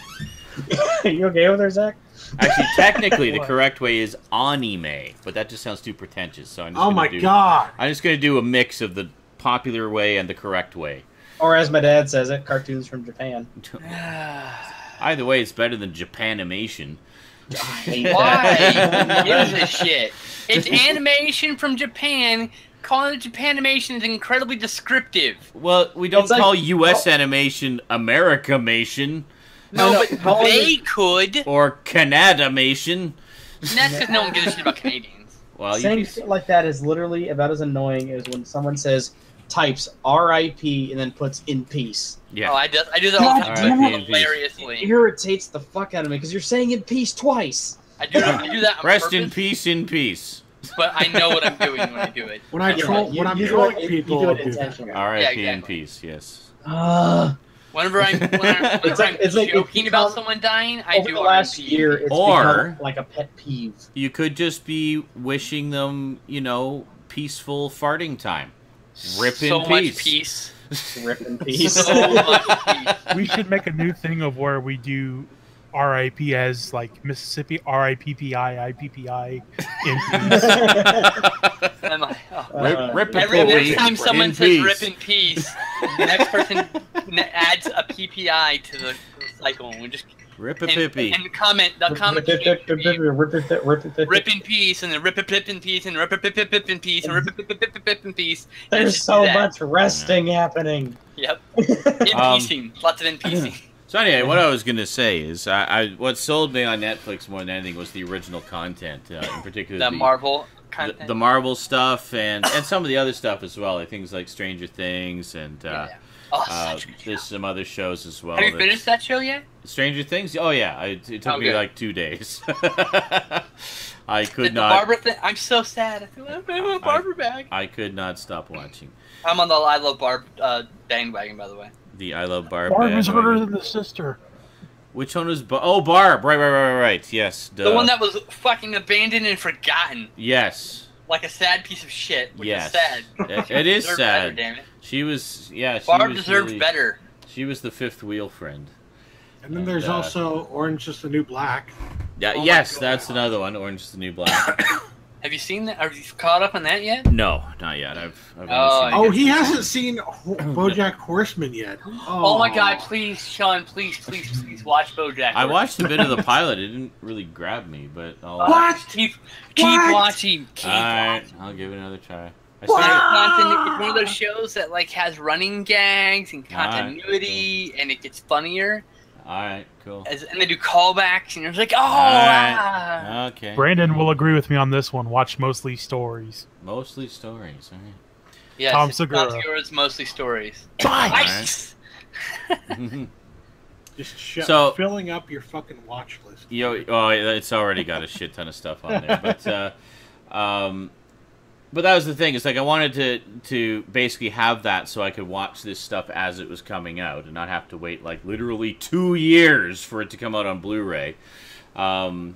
You okay over there, Zach? Actually, technically, the correct way is anime, but that just sounds too pretentious. So I'm just Oh gonna my do, god. I'm just going to do a mix of the popular way and the correct way. Or as my dad says it, cartoons from Japan. Either way, it's better than Japanimation. Why? Who gives a shit? It's animation from Japan. Calling it Japanimation is incredibly descriptive. Well, we don't It's like- call U.S. animation Americamation No, no, but they could. or Canadamation. And that's because no one gives a shit about Canadians. Well, saying shit like that is literally about as annoying as when someone types R.I.P. and then puts in peace. Yeah. Oh, I do that all the time. R.I.P. Hilariously. It irritates the fuck out of me because you're saying in peace twice. I do that on Rest purpose, in pease. but I know what I'm doing when I do it. When I troll, when I'm trolling people, you do I'll it do that. intentionally. R.I.P. Yeah, in exactly. peace. Yes. Whenever I'm It's like joking about someone dying, I Over do the last RIP. year, it's Or- become like a pet peeve. You could just be wishing them, peaceful farting time. Rip in so peace. much peace. Rip in peace. So much peace. We should make a new thing of where we do RIP as like Mississippi RIPPI IPPI in peace. I'm like, oh. Rip Every in next time someone in says peace. "rip in peace," the next person adds a PPI to the cycle. And we just Rip a pippy. and comment. They'll comment "rip in peace" and then "rip in peace" and "rip in peace" and "rip in peace." And There's just so do that. much resting happening. Yep. In-piecing. Lots of in-piecing. So anyway, what I was going to say is, what sold me on Netflix more than anything was the original content, in particular The Marvel content. the Marvel stuff and some of the other stuff as well, like things like Stranger Things and Oh, such a good show. there's some other shows as well. Have you finished that show yet? Stranger Things? Oh yeah, it took me good. like 2 days. I could The not. Barbara thing. I'm so sad. I want Barbara back. I could not stop watching I'm on the I Love Barb bandwagon, by the way. the I Love Barb. Barb is bandwagon. harder than the sister. Which one was? Barb. Right. Yes. Duh. The one that was fucking abandoned and forgotten, Yes. like a sad piece of shit. Which Yes. is sad. It is Deserved sad. Better, damn it. She was. Yeah. She Barb was deserved really- better. She was the fifth wheel friend. And then there's also Orange is the New Black. Yeah. Oh my yes, God. that's another one. Orange is the New Black. Have you seen that? Have you caught up on that yet? No, not yet. I've only Oh, seen Oh, it. he hasn't seen BoJack Horseman yet. Oh my God! Please, Sean, please watch BoJack. I watched a bit of the pilot. It didn't really grab me, but I'll. What? Keep What? watching. Keep Alright, watching. I'll give it another try. I It's started- one of those shows that like has running gags and Alright, continuity, and it gets funnier. Alright, cool. And they do callbacks, and it's like, oh, Alright. ah. Okay. Brandon will agree with me on this one. Watch mostly stories. Mostly stories. Alright. Yes, Tom it's Segura. Tom Segura's mostly stories. Alright. Nice. Just So- filling up your fucking watch list. It's already got a shit ton of stuff on there, but that was the thing. It's like I wanted to basically have that so I could watch this stuff as it was coming out and not have to wait like literally 2 years for it to come out on Blu-ray. And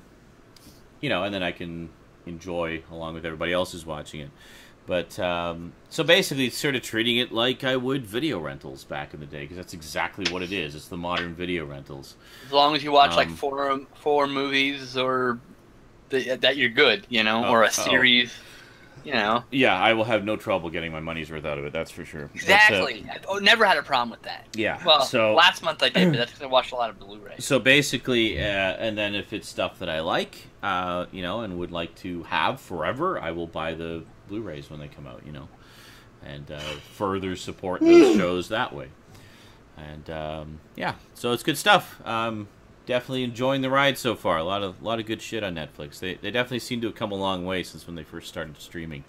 then I can enjoy along with everybody else who's watching it. But so basically, it's sort of treating it like I would video rentals back in the day, because that's exactly what it is. It's the modern video rentals. As long as you watch like four movies or that you're good, or a series, Yeah, I will have no trouble getting my money's worth out of it. That's for sure. Exactly. I've never had a problem with that. Yeah. Well, so last month I did, but that's because I watched a lot of Blu-ray. So basically, and then if it's stuff that I like, and would like to have forever, I will buy the Blu-rays when they come out, and further support those shows that way. And so it's good stuff. Definitely enjoying the ride so far. A lot of good shit on Netflix. They definitely seem to have come a long way since when they first started streaming.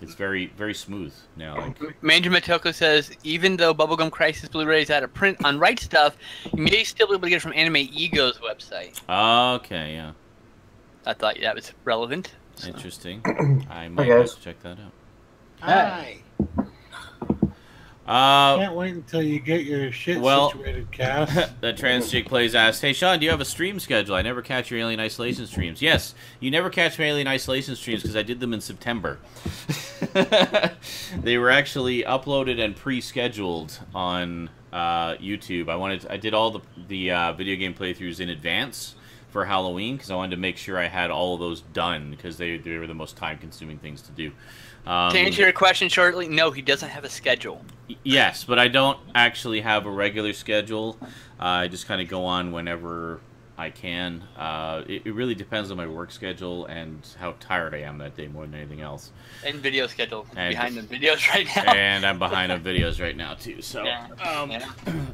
It's very, very smooth now. Like, Manager Matoko says, even though Bubblegum Crisis Blu-ray is out of print on Right Stuff, you may still be able to get it from Anime Ego's website. okay, yeah, I thought that was relevant. So. interesting. I might guys. also check that out. Hi. Can't wait until you get your shit situated, Cass. That trans chick plays asked, "Hey Sean, do you have a stream schedule? I never catch your Alien Isolation streams." Yes, you never catch my Alien Isolation streams because I did them in September. They were actually uploaded and pre-scheduled on YouTube. I did all the video game playthroughs in advance for Halloween because I wanted to make sure I had all of those done because they were the most time-consuming things to do. To answer your question shortly, no, he doesn't have a schedule. Yes, but I don't actually have a regular schedule. I just kind of go on whenever I can. It really depends on my work schedule and how tired I am that day more than anything else. And video schedule. And, behind the videos right now. And I'm behind on videos right now too. So,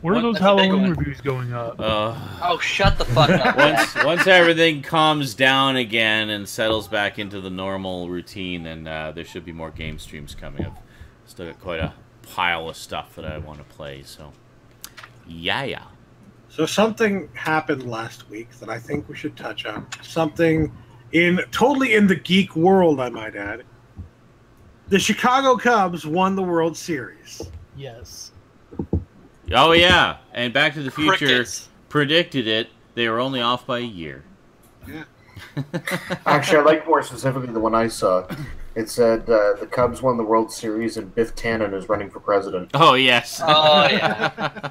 where are those Halloween reviews going up? Oh, shut the fuck up. once everything calms down again and settles back into the normal routine, then there should be more game streams coming. I've still got quite a pile of stuff that I want to play. So, yeah. So something happened last week that I think we should touch on. Something totally in the geek world, I might add. The Chicago Cubs won the World Series. Yes. Oh yeah, and Back to the Future Crickets. predicted it. They were only off by a year. Yeah. Actually, I like more specifically the one I saw. It said the Cubs won the World Series and Biff Tannen is running for president. Oh yes. Oh, yeah.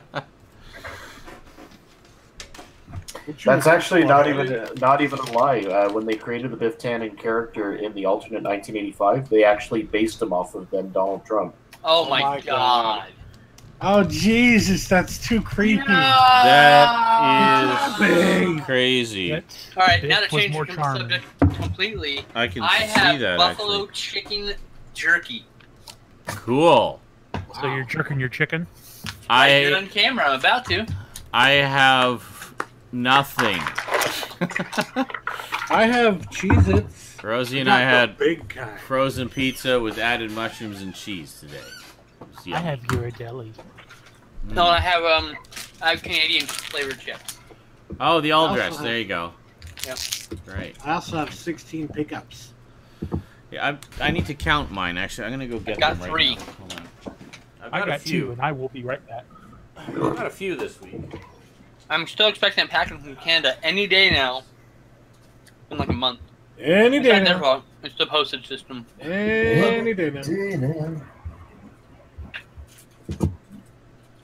That's actually not even a lie. When they created the Biff Tannen character in the alternate 1985, they actually based him off of then Donald Trump. Oh, my God. Oh, Jesus, that's too creepy. That is crazy. All right, now to Biff was change more the charming. subject completely, I can I see have that buffalo actually. chicken jerky. Cool. So you're jerking your chicken? I did it on camera. I'm about to. I have nothing. I have Cheez-Its. Rosie and Not I the had big kind. frozen pizza with added mushrooms and cheese today. It was I yummy. have Ghirardelli. No, I have Canadian flavored chips. Oh, the all I dress. also There you go. Yep. Right. I also have 16 pickups. Yeah, I need to count mine. Actually, I'm gonna go get got them right 3. now. Hold on. I've I got a few. 2, and I will be right back. I've got a few this week. I'm still expecting a package from Canada any day now. In like a month. Any It's day not their now. fault. It's the postage system. Any day now.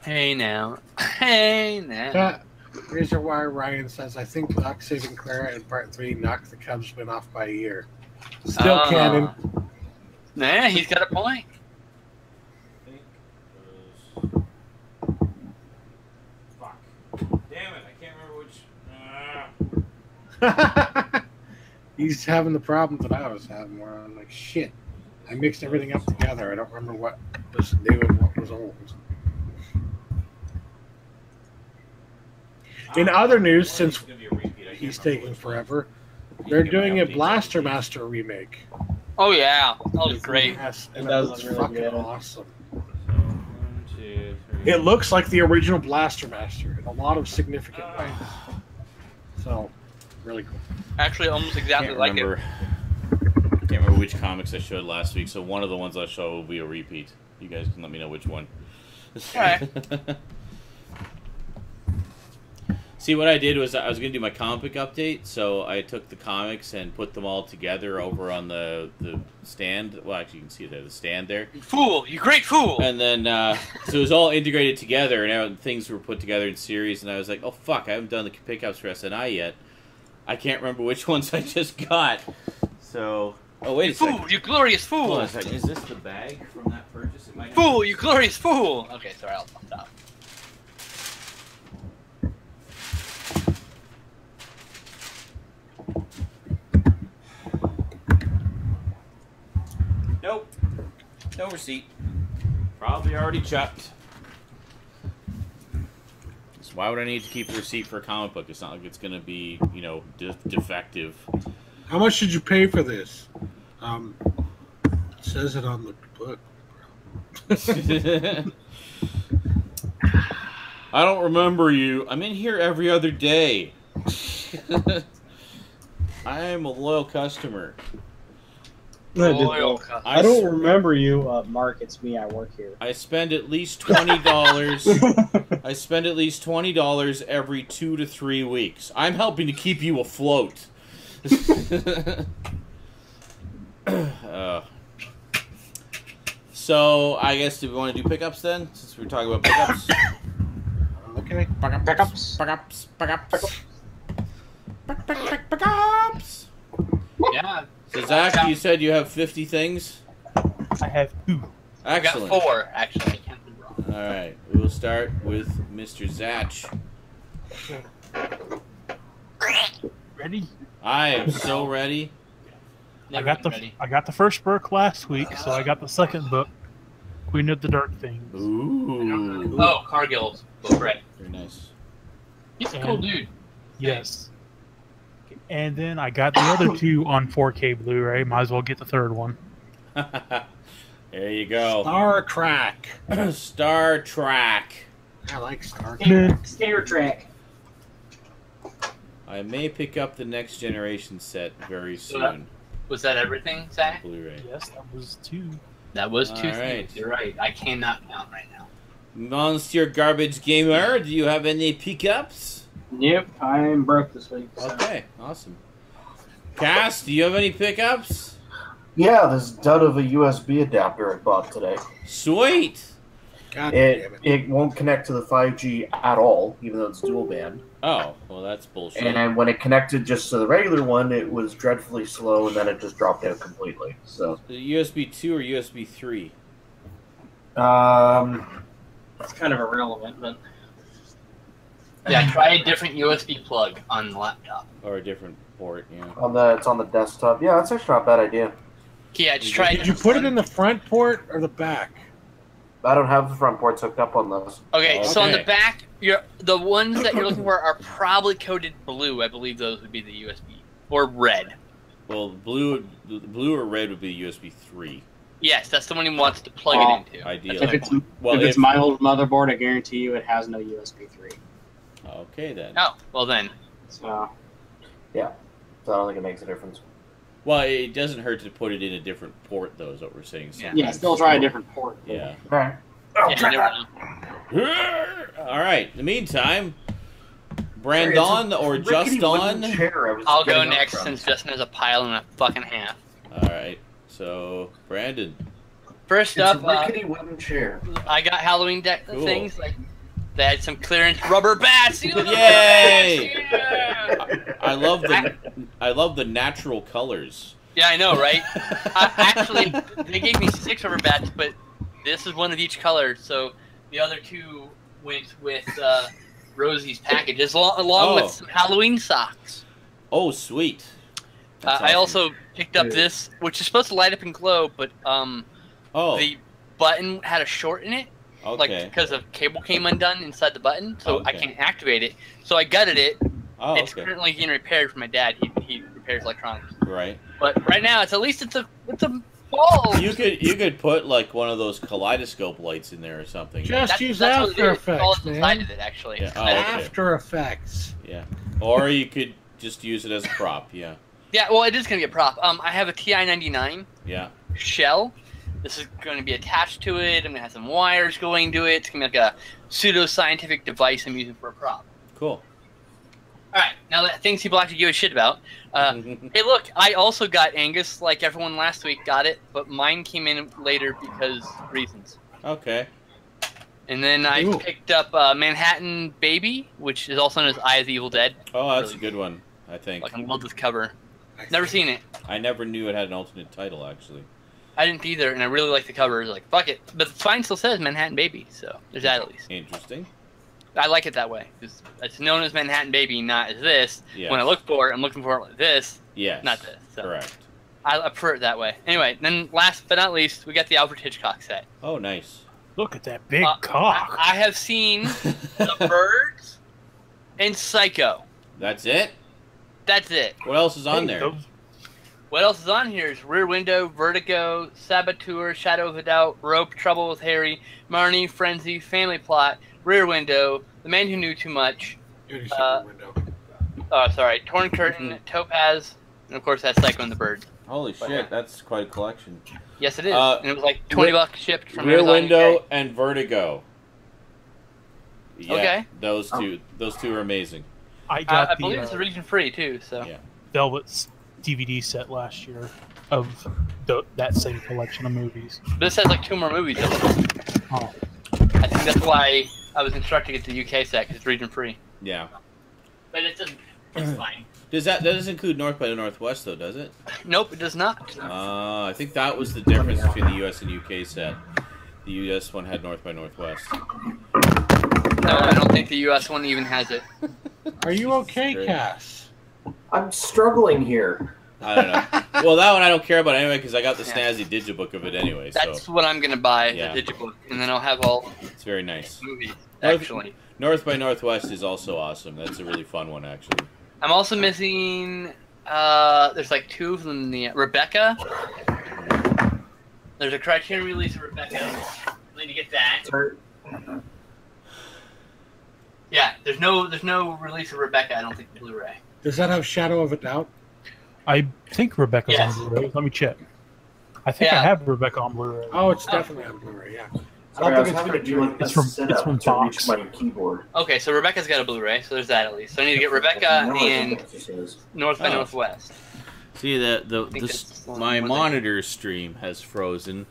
Hey now. Hey now. Reason why Ryan says, I think Doc saving Clara in part 3 knocked the Cubs win off by a year. Still canon. Nah, he's got a point. Fuck. Damn it! I can't remember which. He's having the problem that I was having where I'm like, shit. I mixed everything up together. I don't remember what was new and what was old. In other news, since he's taking forever, they're doing a Blaster Master remake. Oh yeah, that was great. Yes, and It that does looks look really fucking good. awesome. 1, 2, 3. It looks like the original Blaster Master in a lot of significant ways. So, really cool. Actually, almost exactly Can't like remember. Can't remember which comics I showed last week. So one of the ones I show will be a repeat. You guys can let me know which one. Alright. See, what I did was I was going to do my comic book update, so I took the comics and put them all together over on the stand. Well, actually, you can see there, the stand there. it. Fool, you great fool. And then, so it was all integrated together, and things were put together in series, and I was like, oh, fuck, I haven't done the pickups for SNI yet. I can't remember which ones I just got. So, oh, wait a Fool, second. you glorious Hold fool. on a second. Is this the bag from that purchase? It might Fool, you glorious fool. Okay, sorry, I'll stop. Nope. No receipt. Probably already checked. So why would I need to keep a receipt for a comic book? It's not like it's going to be, you know, defective. How much did you pay for this? It says it on the book. I don't remember you. I'm in here every other day. I am a loyal customer. Loyal I don't remember you, Mark. It's me. I work here. I spend at least $20. I spend at least $20 every 2 to 3 weeks. I'm helping to keep you afloat. So I guess do we want to do pickups then? Since we were talking about pickups. Okay. Pickups. Pickups. Yeah, So Zach, you said you have 50 things. I have 2. I got Excellent. 4 actually. I can't be wrong. All right, we will start with Mr. Zach. Ready? I am so ready. I got the first book last week, so I got the second book, Queen of the Dark Things. Ooh. Oh, Cargill's book, right? Very nice. He's a cool dude. Yes. And then I got the other two on 4K Blu-ray. Might as well get the third one. There you go. Star Trek. Star Trek. I like Star Trek. Star Trek. I may pick up the Next Generation set very soon. Was that everything, Zach? Blu-ray. Yes, that was two. That was two All right. things. You're right. I cannot count right now. Monster Garbage Gamer, do you have any pickups? Yep, I'm broke this week. So. Okay, awesome. Cass, do you have any pickups? Yeah, this dud of a USB adapter I bought today. Sweet. God damn it. It won't connect to the 5G at all, even though it's dual band. Oh, well, that's bullshit. And then when it connected just to the regular one, it was dreadfully slow, and then it just dropped out completely. So, USB 2 or USB 3? It's kind of irrelevant, but Yeah, try a different USB plug on the laptop. Or a different port, yeah. it's on the desktop. Yeah, that's actually not a bad idea. Yeah, just try. Did you put it in the front port or the back? I don't have the front ports hooked up on those. Okay, so on the Okay. back, the ones that you're looking for are probably coded blue. I believe those would be the USB or red. Well, blue or red would be USB 3, Yes, that's the one he wants to plug it into. ideally. if it's Well, if it's my old motherboard, I guarantee you it has no USB 3. Okay, then. Oh, well then. So So I don't think it makes a difference. Well, it doesn't hurt to put it in a different port, though, is what we're saying. So yeah, still try a different port. Yeah. All right. Yeah, you never know. All right. In the meantime, Brandon or Justin? I'll go next since Justin has a pile and a fucking half. All right. So, Brandon. First It's up, a rickety wooden chair. I got Halloween Cool. things like they had some clearance rubber bats. You know, Yay! yeah. I love the natural colors. Yeah, I know, right? Actually, they gave me 6 rubber bats, but this is one of each color, so the other 2 went with Rosie's package, along with some Halloween socks. Oh, sweet. That's I awesome. also picked up this, which is supposed to light up and glow, but the button had a short in it, like okay. because the cable came undone inside the button, so I Okay. can't activate it. So I gutted it. Oh, It's okay. currently getting repaired for my dad. He repairs electronics. Right. But right now, it's a ball. You could put like one of those kaleidoscope lights in there or something. Just use that's what After it is. It's all Effects, inside man. of it, actually. Yeah. Oh, okay. After Effects. Yeah. Or you could just use it as a prop. Yeah. Yeah, well, it is going to be a prop. I have a TI-99 Yeah. shell. This is going to be attached to it. I'm going to have some wires going to it. It's going to be like a pseudo-scientific device I'm using for a prop. Cool. All right, now that things people actually give a shit about. Hey, look, I also got Angus, like everyone last week got it, but mine came in later because reasons. Okay. And then I Ooh. picked up Manhattan Baby, which is also known as Eye of the Evil Dead. Oh, that's Really a good one. I think. Like, I love this cover. Never seen it. I never knew it had an alternate title, actually. I didn't either, and I really like the cover. It's like, fuck it. But the sign still says Manhattan Baby, so there's that at least. Interesting. I like it that way. It's known as Manhattan Baby, not as this. Yes. When I look for it, I'm looking for it like this, Yes. not this. So Correct. I prefer it that way. Anyway, then last but not least, we got the Alfred Hitchcock set. Oh, nice. Look at that big cock. I have seen The Birds and Psycho. That's it? That's it. What else is on there? What else is on here is Rear Window, Vertigo, Saboteur, Shadow of a Doubt, Rope, Trouble with Harry, Marnie, Frenzy, Family Plot, Rear Window, The Man Who Knew Too Much, Torn Curtain, Topaz, and of course that's Psycho and the Bird. Holy shit, that's quite a collection. Yes, it is. Uh, and it was like $20 shipped from Rear Amazon Window UK. and Vertigo. Yeah, Okay. Those two are amazing. I got I believe it's region free too. So Yeah. Velvet's DVD set last year of that same collection of movies. this has like 2 more movies. Oh. I think that's why I was instructed to get the UK set because it's region free. Yeah. But it doesn't. It's fine. That doesn't include North by Northwest though, does it? Nope, it does not. I think that was the difference between the US and UK set. The US one had North by Northwest. No, I don't think the US one even has it. Are you okay, Great. Cass? I'm struggling here. I don't know. Well, that one I don't care about anyway because I got the snazzy digibook of it anyway. That's so. what I'm gonna buy, Yeah. the digibook, and then I'll have all It's very nice. movies. Actually, North by Northwest is also awesome. That's a really fun one, actually. I'm also missing. There's like 2 of them. The Rebecca. There's a Criterion release of Rebecca. I need to get that. Yeah, there's no release of Rebecca. I don't think Blu-ray. Does that have Shadow of a Doubt? I think Rebecca's Yes. on Blu-ray. Let me check. I think I have Rebecca on Blu-ray. Oh, it's definitely on Blu-ray. Yeah. Sorry, I was having to do like It's a from- sit it's up from to reach Fox. my keyboard. Okay, so Rebecca's got a Blu-ray, so there's that at least. So I need to get Rebecca No, I think and that's just his. North by Oh. Northwest. See, think that's the my one monitor stream has frozen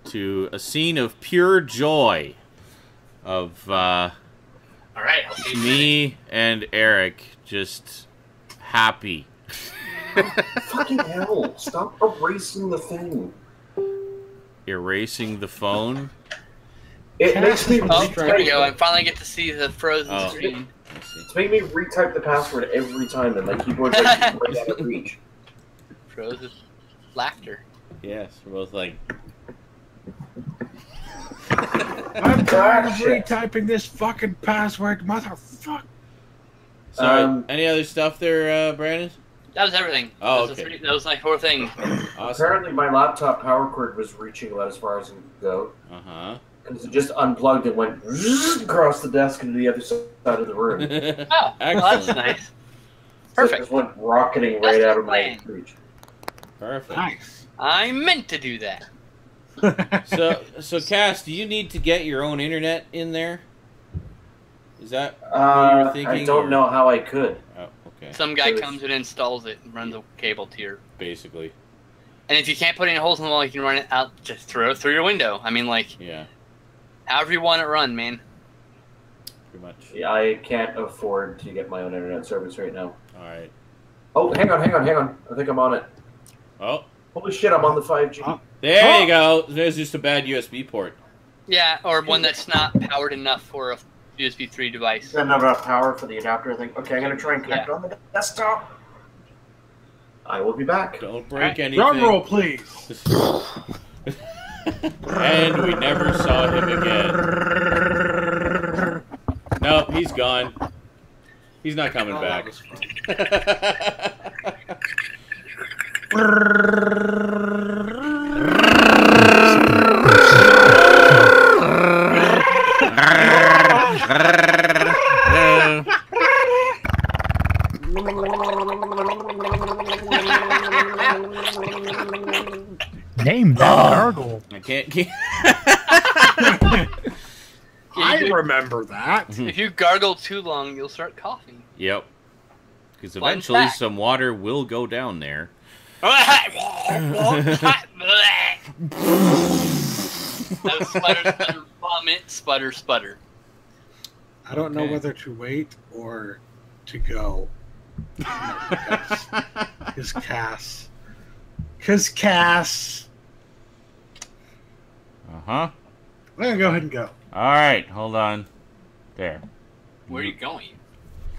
to a scene of pure joy of All right, I'll see you me and Eric just happy. Fucking hell! Stop erasing the thing. Erasing the phone. It makes me Oh, there we go. I retype. finally get to see the frozen Oh. screen. It's made me retype the password every time, and my keyboard's like right out of reach. Frozen laughter. Yes, we're both like, I'm tired of retyping this fucking password, motherfucker. sorry. Any other stuff there, Brandon? That was everything. Oh, that was okay. That was my 4 thing. Awesome. Apparently, my laptop power cord was reaching about as far as it could go, Uh because it just unplugged and went across the desk into the other side of the room. huh. Oh, well, that's nice. It Perfect. just went rocketing right That's out the of my plan. reach. Perfect. Nice. I meant to do that. So Cass, do you need to get your own internet in there? Is that what you were thinking? I don't know how I could. Oh, okay. Some guy There's- comes and installs it and runs a cable to your. Basically, And if you can't put any holes in the wall, you can run it out. Just throw it through your window. I mean, like, yeah, however you want it run, man. pretty much. Yeah, I can't afford to get my own internet service right now. All right. Oh, hang on. I think I'm on it. Oh, Holy shit, I'm on the 5G. there you go. There's just a bad USB port. Yeah, or one that's not powered enough for a USB 3 device. Got enough power for the adapter, I think. Okay, I'm going to try and connect on the desktop. I will be back. Don't break anything. Drum roll, please. And we never saw him again. Nope, he's gone. He's not coming back. Name that gargle. I can't keep. I remember that. If you gargle too long, you'll start coughing. Yep. Because Fun eventually fact. some water will go down there. That was sputter, sputter, vomit, sputter, sputter. I don't know Okay. whether to wait or to go. Because Cass. Uh-huh. I'm going to go ahead and go. All right, hold on. There. Where are you going?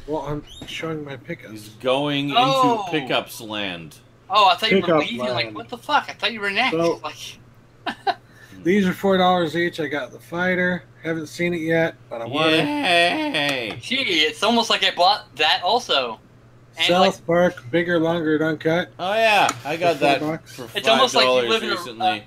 Well, I'm showing my pickups. He's going Oh. into pickups land. Oh, I thought you were Pickup leaving. Like, line. what the fuck? I thought you were next. So- Like, These are $4 each. I got the fighter. Haven't seen it yet, but I want it. Yay! gee, it's almost like I bought that also. And South Park, bigger, longer, and uncut. Oh yeah, I got For that $4. for It's almost like you $5 live in a- recently.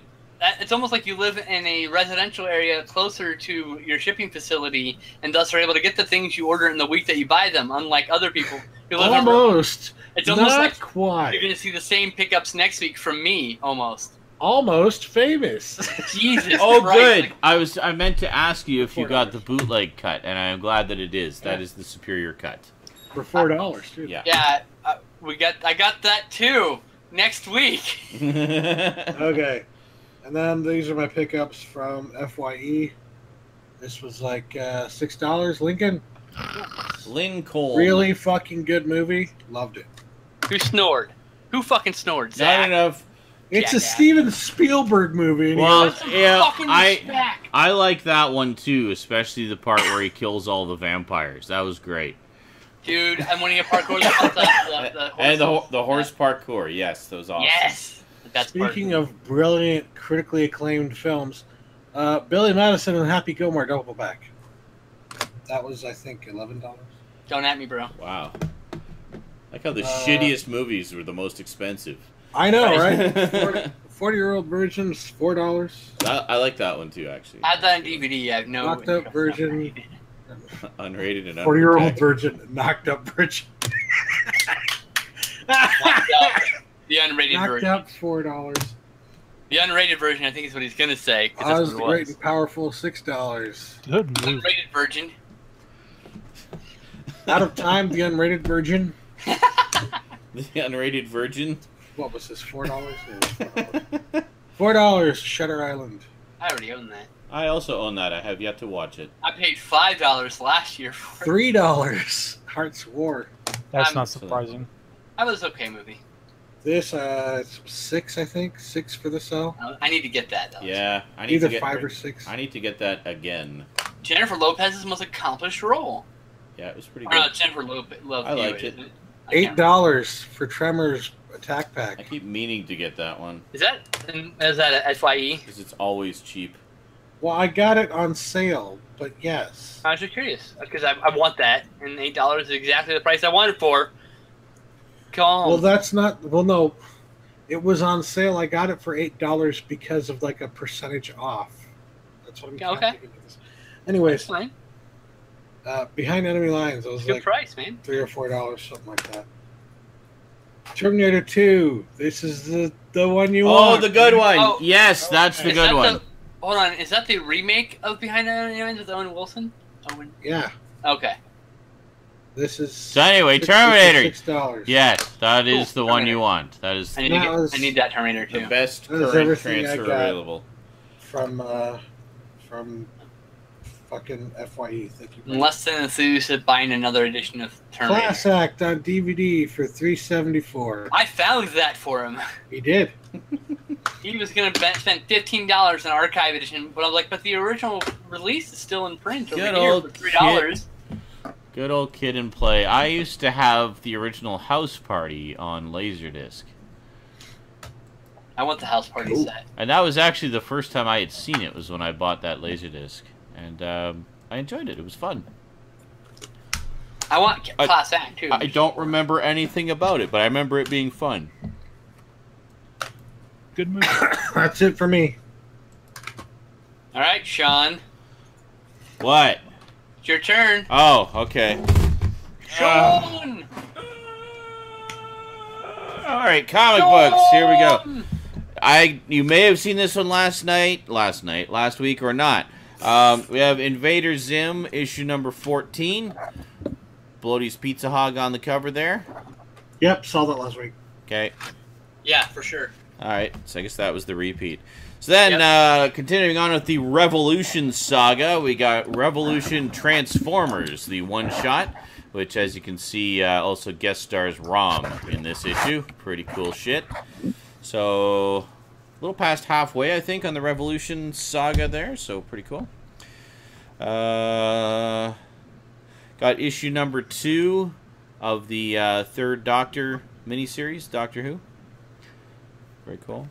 it's almost like you live in a residential area closer to your shipping facility, and thus are able to get the things you order in the week that you buy them. Unlike other people who live in. Almost. It's almost Not like quite. you're going to see the same pickups next week from me. Almost. Almost famous. Jesus. Oh, Christ. good. Like, I meant to ask you if you got the $4. bootleg cut, and I am glad that it is. That Yeah. is the superior cut. For $4, too. Yeah. yeah, I got that too next week. Okay. And then these are my pickups from FYE. This was like $6. Lincoln. Lincoln. Really fucking good movie. Loved it. Who snored? Who fucking snored? Not Zach. enough. It's a Jackass. Steven Spielberg movie. And he Well, goes, yeah, Fucking respect. I like that one too, especially the part where he kills all the vampires. That was great. Dude, I'm winning a parkour. The horse parkour. Yes, those awesome. Yes. Speaking of brilliant, critically acclaimed films, Billy Madison and Happy Gilmore double back. That was, I think, $11. Don't at me, bro. Wow. Like how the shittiest movies were the most expensive. I know, right? 40-year-old versions, $4. I like that one too, actually. I have that on DVD. I have no. Knocked up version. Unrated and 40-year-old virgin, knocked up virgin. The unrated knocked version. up $4. The unrated version, I think, is what he's gonna say. Oz the Great and Powerful, $6. Good move. Unrated version. Out of Time, the unrated virgin. The unrated virgin. What was this? $4? $4. $4. Shutter Island. I already own that. I also own that. I have yet to watch it. I paid $5 last year for it. $3. Hearts War. That's not surprising. That was an okay movie. This, it's 6, I think. 6 for the cell. I need to get that, though. Yeah, I need Either to get 5 or 6. I need to get that again. Jennifer Lopez's most accomplished role. Yeah, it was pretty Or good. not Jennifer Lopez. I liked it. $8 for Tremors Attack Pack. I keep meaning to get that one. Is that a FYE? Because it's always cheap. Well, I got it on sale, but yes. I was just curious because I want that, and $8 is exactly the price I want it for. Come on. Well, that's not. Well, no, it was on sale. I got it for $8 because of like a percentage off. That's what I'm. Okay. Anyways, fine. Behind Enemy Lines, it was Good like price, man. $3 or $4, something like that. Terminator 2. This is the one you want. Oh, the good one. Oh, yes, that's the good one. Hold on, is that the remake of Behind Enemy Lines with Owen Wilson? Yeah. Okay. This is. So anyway, Terminator. $6. Yes, that is the one Terminator. you want. That is I need that Terminator too. the best That was current everything I transfer got. available. From fucking FYE. Thank you. Less than enthused at buying another edition of Terminator. Class Act on DVD for $3.74. I found that for him. He did. He was gonna spend $15 on archive edition, but I'm like, but the original release is still in print over Good here old for $3. Good old Kid and Play. I used to have the original House Party on Laserdisc. I want the House Party set. And that was actually the first time I had seen it, was when I bought that Laserdisc. And I enjoyed it. It was fun. I want Class Act too. I don't remember anything about it, but I remember it being fun. Good move. That's it for me. All right, Sean. What? It's your turn. Oh, okay. Sean! Alright, comic books. Here we go. You may have seen this one last week or not. We have Invader Zim, issue number 14. Bloaty's Pizza Hog on the cover there. Yep, saw that last week. Okay. Yeah, for sure. Alright, so I guess that was the repeat. So then, continuing on with the Revolution saga, we got Revolution Transformers, the one-shot, which, as you can see, also guest stars Rom in this issue. Pretty cool shit. So, a little past halfway, I think, on the Revolution saga there, so pretty cool. Got issue number 2 of the third Doctor miniseries, Doctor Who. Very cool.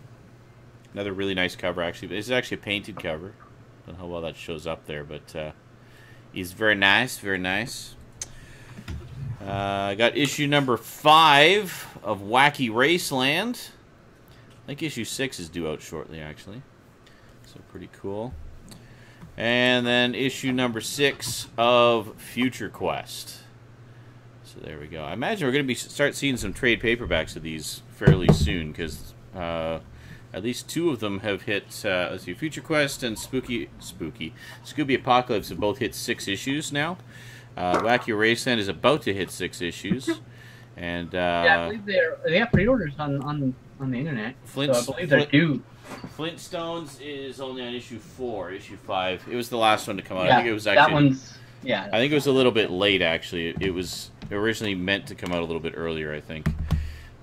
Another really nice cover, actually. But it's actually a painted cover. Don't know how well that shows up there, but it's very nice, very nice. I got issue number 5 of Wacky Raceland. I think issue 6 is due out shortly, actually. So pretty cool. And then issue number 6 of Future Quest. So there we go. I imagine we're going to start seeing some trade paperbacks of these fairly soon, because at least 2 of them have hit, let's see, Future Quest and Scooby Apocalypse have both hit 6 issues now. Wacky Raceland is about to hit 6 issues. And yeah, I believe they have pre-orders on the internet. So I believe they're due. Flintstones is only on issue 4, issue 5. It was the last one to come out. Yeah, I think it was actually. That one's, yeah. I think it was a little bit late, actually. It was originally meant to come out a little bit earlier, I think,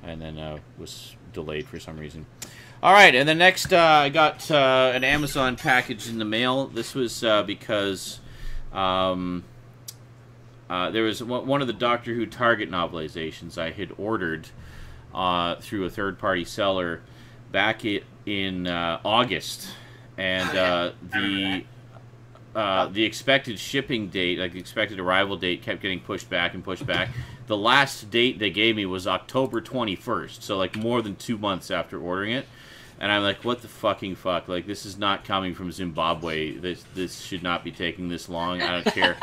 and then was delayed for some reason. All right, and then next I got an Amazon package in the mail. This was because there was one of the Doctor Who Target novelizations I had ordered through a third-party seller back in August, and the expected shipping date, like the expected arrival date, kept getting pushed back and pushed back. The last date they gave me was October 21st, so like more than 2 months after ordering it. And I'm like, what the fucking fuck? Like, this is not coming from Zimbabwe. This should not be taking this long. I don't care.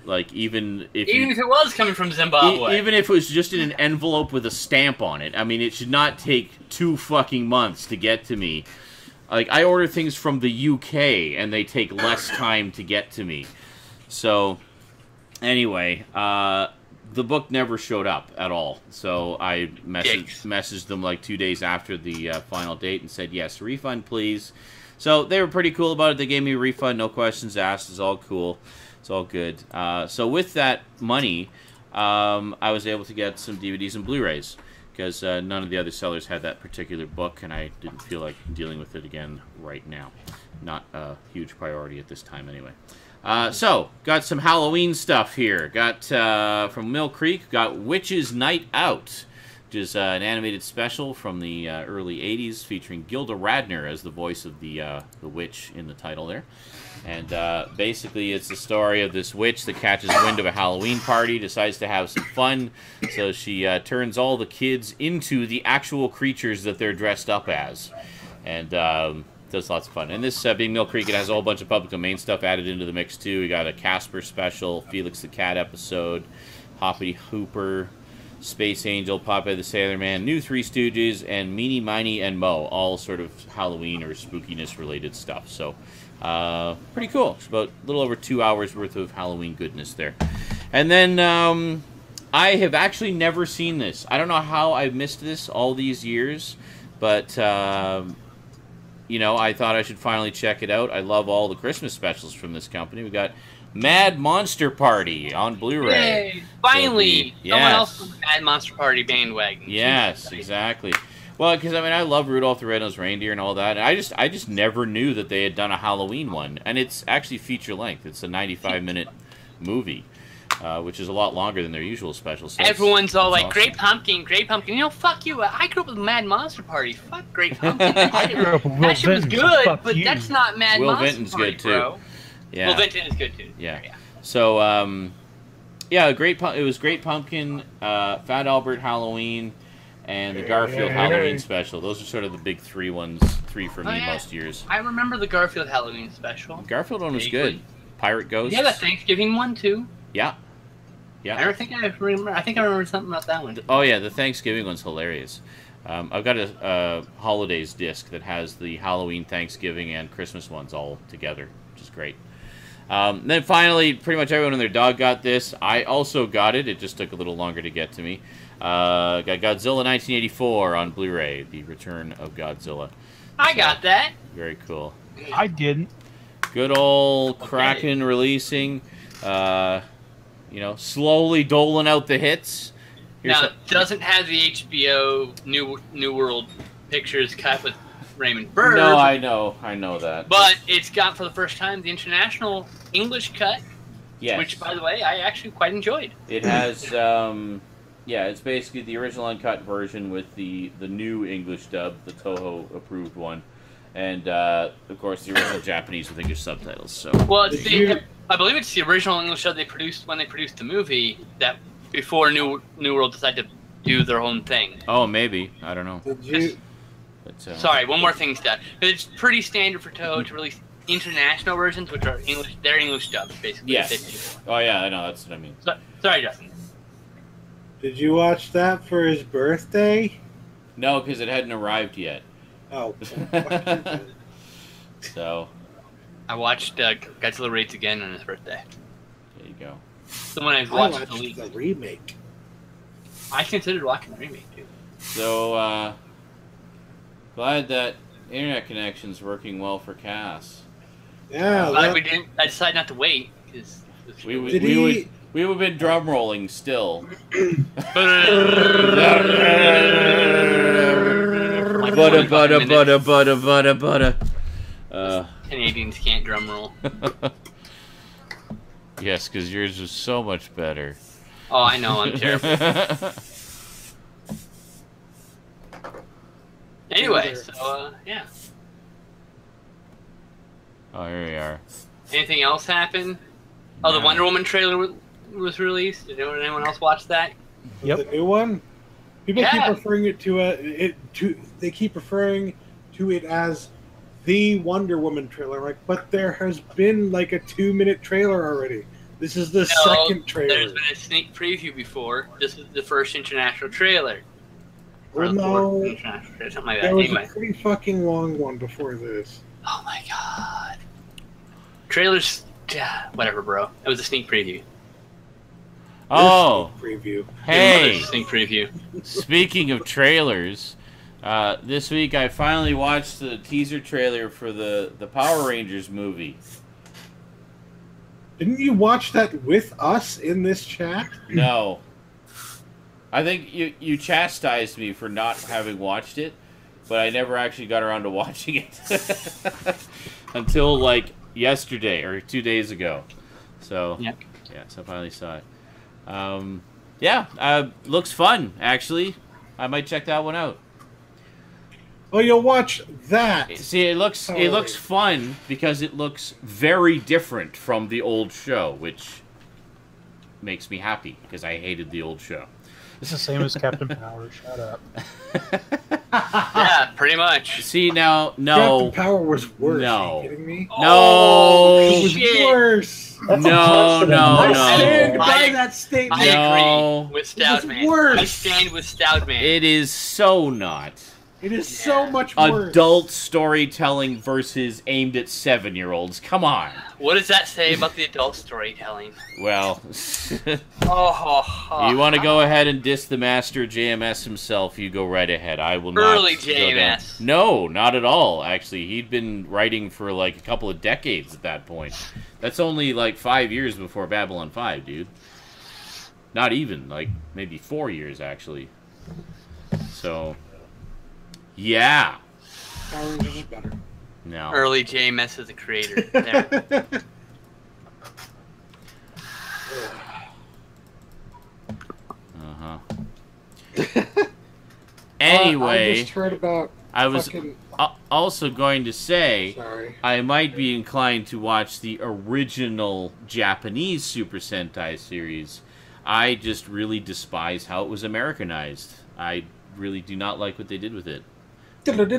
Like, even if it was coming from Zimbabwe. Even if it was just in an envelope with a stamp on it. I mean, it should not take 2 fucking months to get to me. Like, I order things from the UK, and they take less time to get to me. So, anyway, the book never showed up at all. So I messaged them like 2 days after the final date and said, yes, refund, please. So they were pretty cool about it. They gave me a refund, no questions asked. It's all cool. It's all good. So with that money, I was able to get some DVDs and Blu-rays, because none of the other sellers had that particular book, and I didn't feel like dealing with it again right now. Not a huge priority at this time anyway. So, got some Halloween stuff here. Got, from Mill Creek, got Witch's Night Out, which is an animated special from the early 80s featuring Gilda Radner as the voice of the witch in the title there. And basically it's the story of this witch that catches wind of a Halloween party, decides to have some fun, so she turns all the kids into the actual creatures that they're dressed up as. And does lots of fun. And this, being Mill Creek, it has a whole bunch of public domain stuff added into the mix too. We got a Casper special, Felix the Cat episode, Hoppity Hooper, Space Angel, Popeye the Sailor Man, New Three Stooges, and Meanie, Miny, and Mo, all sort of Halloween or spookiness related stuff. So, pretty cool. It's about a little over 2 hours worth of Halloween goodness there. And then, I have actually never seen this. I don't know how I've missed this all these years, but, you know, I thought I should finally check it out. I love all the Christmas specials from this company. We got Mad Monster Party on Blu-ray. Yay! Finally! So Someone else on the Mad Monster Party bandwagon. Yes, exactly. Well, because, I mean, I love Rudolph the Red-Nosed Reindeer and all that. And I just never knew that they had done a Halloween one. And it's actually feature-length. It's a 95-minute movie, which is a lot longer than their usual specials. So everyone's all like, awesome. Great Pumpkin, Great Pumpkin. You know, fuck you. I grew up with Mad Monster Party. Fuck Great Pumpkin. That shit was good, but that's not Mad Monster Vinton's Party, good, too. bro. Yeah. Will Vinton is good, too. Yeah. So, yeah, it was Great Pumpkin, Fat Albert Halloween, and the Garfield Halloween special. Those are sort of the big three for me most years. I remember the Garfield Halloween special. The Garfield one was good. Pirate Ghosts. Yeah, the Thanksgiving one, too. Yeah. Yeah. I think I remember something about that one. Oh, yeah, the Thanksgiving one's hilarious. I've got a holidays disc that has the Halloween, Thanksgiving, and Christmas ones all together, which is great. Then finally, pretty much everyone and their dog got this. I also got it. It just took a little longer to get to me. Got Godzilla 1984 on Blu-ray, The Return of Godzilla. I got that. Very cool. I didn't. Good old Kraken releasing. You know, slowly doling out the hits. Now, it doesn't have the HBO New World Pictures cut with Raymond Burr. No, I know that. But it's got, for the first time, the international English cut. Yes. Which, by the way, I actually quite enjoyed. It has, yeah, it's basically the original uncut version with the new English dub, the Toho approved one, and of course the original Japanese with English subtitles. So. Well, I believe it's the original English dub they produced when they produced the movie, that before New World decided to do their own thing. Oh, maybe. I don't know. Sorry, one more thing, Stat. It's pretty standard for Toho to release international versions, which are English. They're English dubs, basically. Yes. Oh yeah, I know. That's what I mean. Sorry, Justin. Did you watch that for his birthday? No, because it hadn't arrived yet. Oh. So. I watched Godzilla Raids again on his birthday. There you go. The one I watched the remake. I considered watching the remake too. So glad that internet connection's working well for Cass. Yeah. I decided not to wait because we would have been drum rolling still. Butter. Canadians can't drum roll. Yes, because yours was so much better. Oh, I know, I'm terrible. Anyway, so, yeah. Oh, here we are. Anything else happen? Oh, the Wonder Woman trailer was released. Did anyone else watch that? Yep. The new one? People keep referring it to they keep referring to it as the Wonder Woman trailer. Like, but there has been like a 2-minute trailer already. This is the second trailer. There's been a sneak preview before. This is the first international trailer. Well, no, something like that. There was anyway. a pretty fucking long one before this. Oh my god. Trailers, whatever, bro. It was a sneak preview. Oh, preview. Hey, sneak preview. Speaking of trailers, this week I finally watched the teaser trailer for the Power Rangers movie. Didn't you watch that with us in this chat? No. I think you chastised me for not having watched it, but I never actually got around to watching it until like yesterday or 2 days ago. So yeah, so I finally saw it. Looks fun actually. I might check that one out. Oh, you'll watch that. See, it looks fun because it looks very different from the old show, which makes me happy because I hated the old show. It's the same as Captain Power. Shut up. Yeah, pretty much. See, now, no. Captain Power was worse. No. Are you kidding me? No. It was worse. No. I stand by that statement. I agree with Stoutman. Worse. I stand with Stoutman. It is so not. It is so much worse. Adult storytelling versus aimed at 7-year-olds. Come on. What does that say about the adult storytelling? Well, you want to go ahead and diss the master JMS himself, you go right ahead. I will not. Early JMS. No, not at all, actually. He'd been writing for like a couple of decades at that point. That's only like 5 years before Babylon 5, dude. Not even, like maybe 4 years, actually. So... yeah. Power Rangers is better. No. Early JMS is the creator. There. Anyway, I just heard about. I was also going to say, sorry. I might be inclined to watch the original Japanese Super Sentai series. I just really despise how it was Americanized. I really do not like what they did with it. I think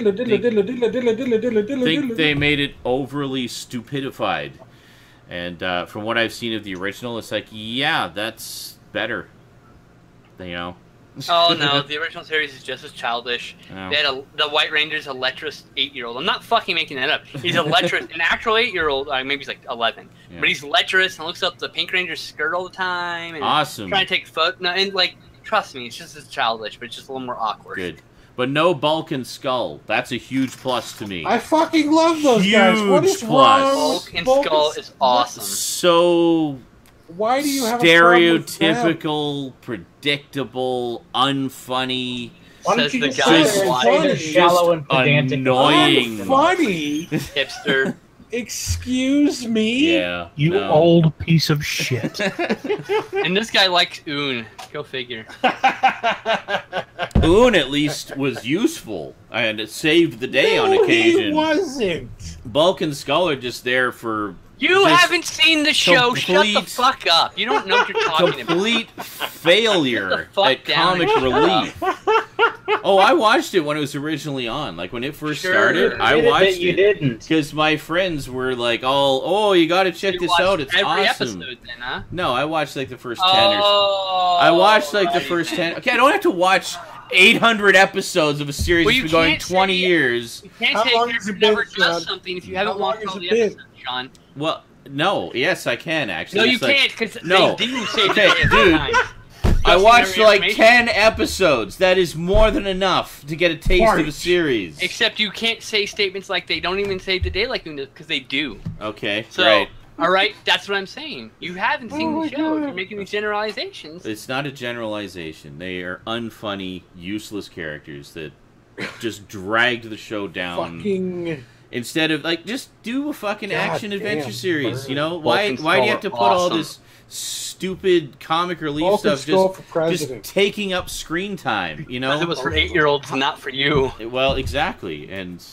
they made it overly stupidified. And from what I've seen of the original, it's like, yeah, that's better. You know? Oh no, the original series is just as childish. Oh. They had the White Ranger's a lecherous 8-year-old. I'm not fucking making that up. He's a lecherous, an actual 8-year-old. Maybe he's like 11, but he's lecherous and looks up the Pink Ranger's skirt all the time. And awesome. Trying to take photos. No, and like, trust me, it's just as childish, but it's just a little more awkward. Good. But no Bulk and Skull. That's a huge plus to me. I fucking love those guys. What is plus. Bulk and Skull is awesome. So why do you have stereotypical, predictable, unfunny. Says the guy shallow and pedantic. Annoying. Unfunny. Hipster. Excuse me? Yeah. You old piece of shit. And this guy likes Un. Go figure. Un at least was useful and it saved the day on occasion. He wasn't. Bulk and Skull are just there for. You haven't seen the show. Shut the fuck up. You don't know what you're talking about. Complete failure at comic relief. Oh, I watched it when it was originally on. Like, when it first started, I watched it. You didn't. Because my friends were like, oh, you gotta check this out. It's every awesome. episode then, huh? No, I watched like the first 10 or so. I watched like the first 10. Okay, I don't have to watch 800 episodes of a series that's been going 20 years. You can't say a character never does something if you haven't watched all the episodes, Sean. Well, no, yes, I can actually. No, you it's like, can't, because no. they do say okay, dude. I watched like 10 episodes. That is more than enough to get a taste of a series. Except you can't say statements like they don't even save the day like doing this, because they do. Okay, so, right. Alright, that's what I'm saying. You haven't seen the show if you're making these generalizations. It's not a generalization. They are unfunny, useless characters that just dragged the show down. Fucking Instead of like just do a fucking action adventure series, you know? Vulcan Why do you have to put all awesome. this stupid comic relief Vulcan stuff Skull for just president. taking up screen time, you know? It was for 8-year-olds, not for you. Well, exactly, and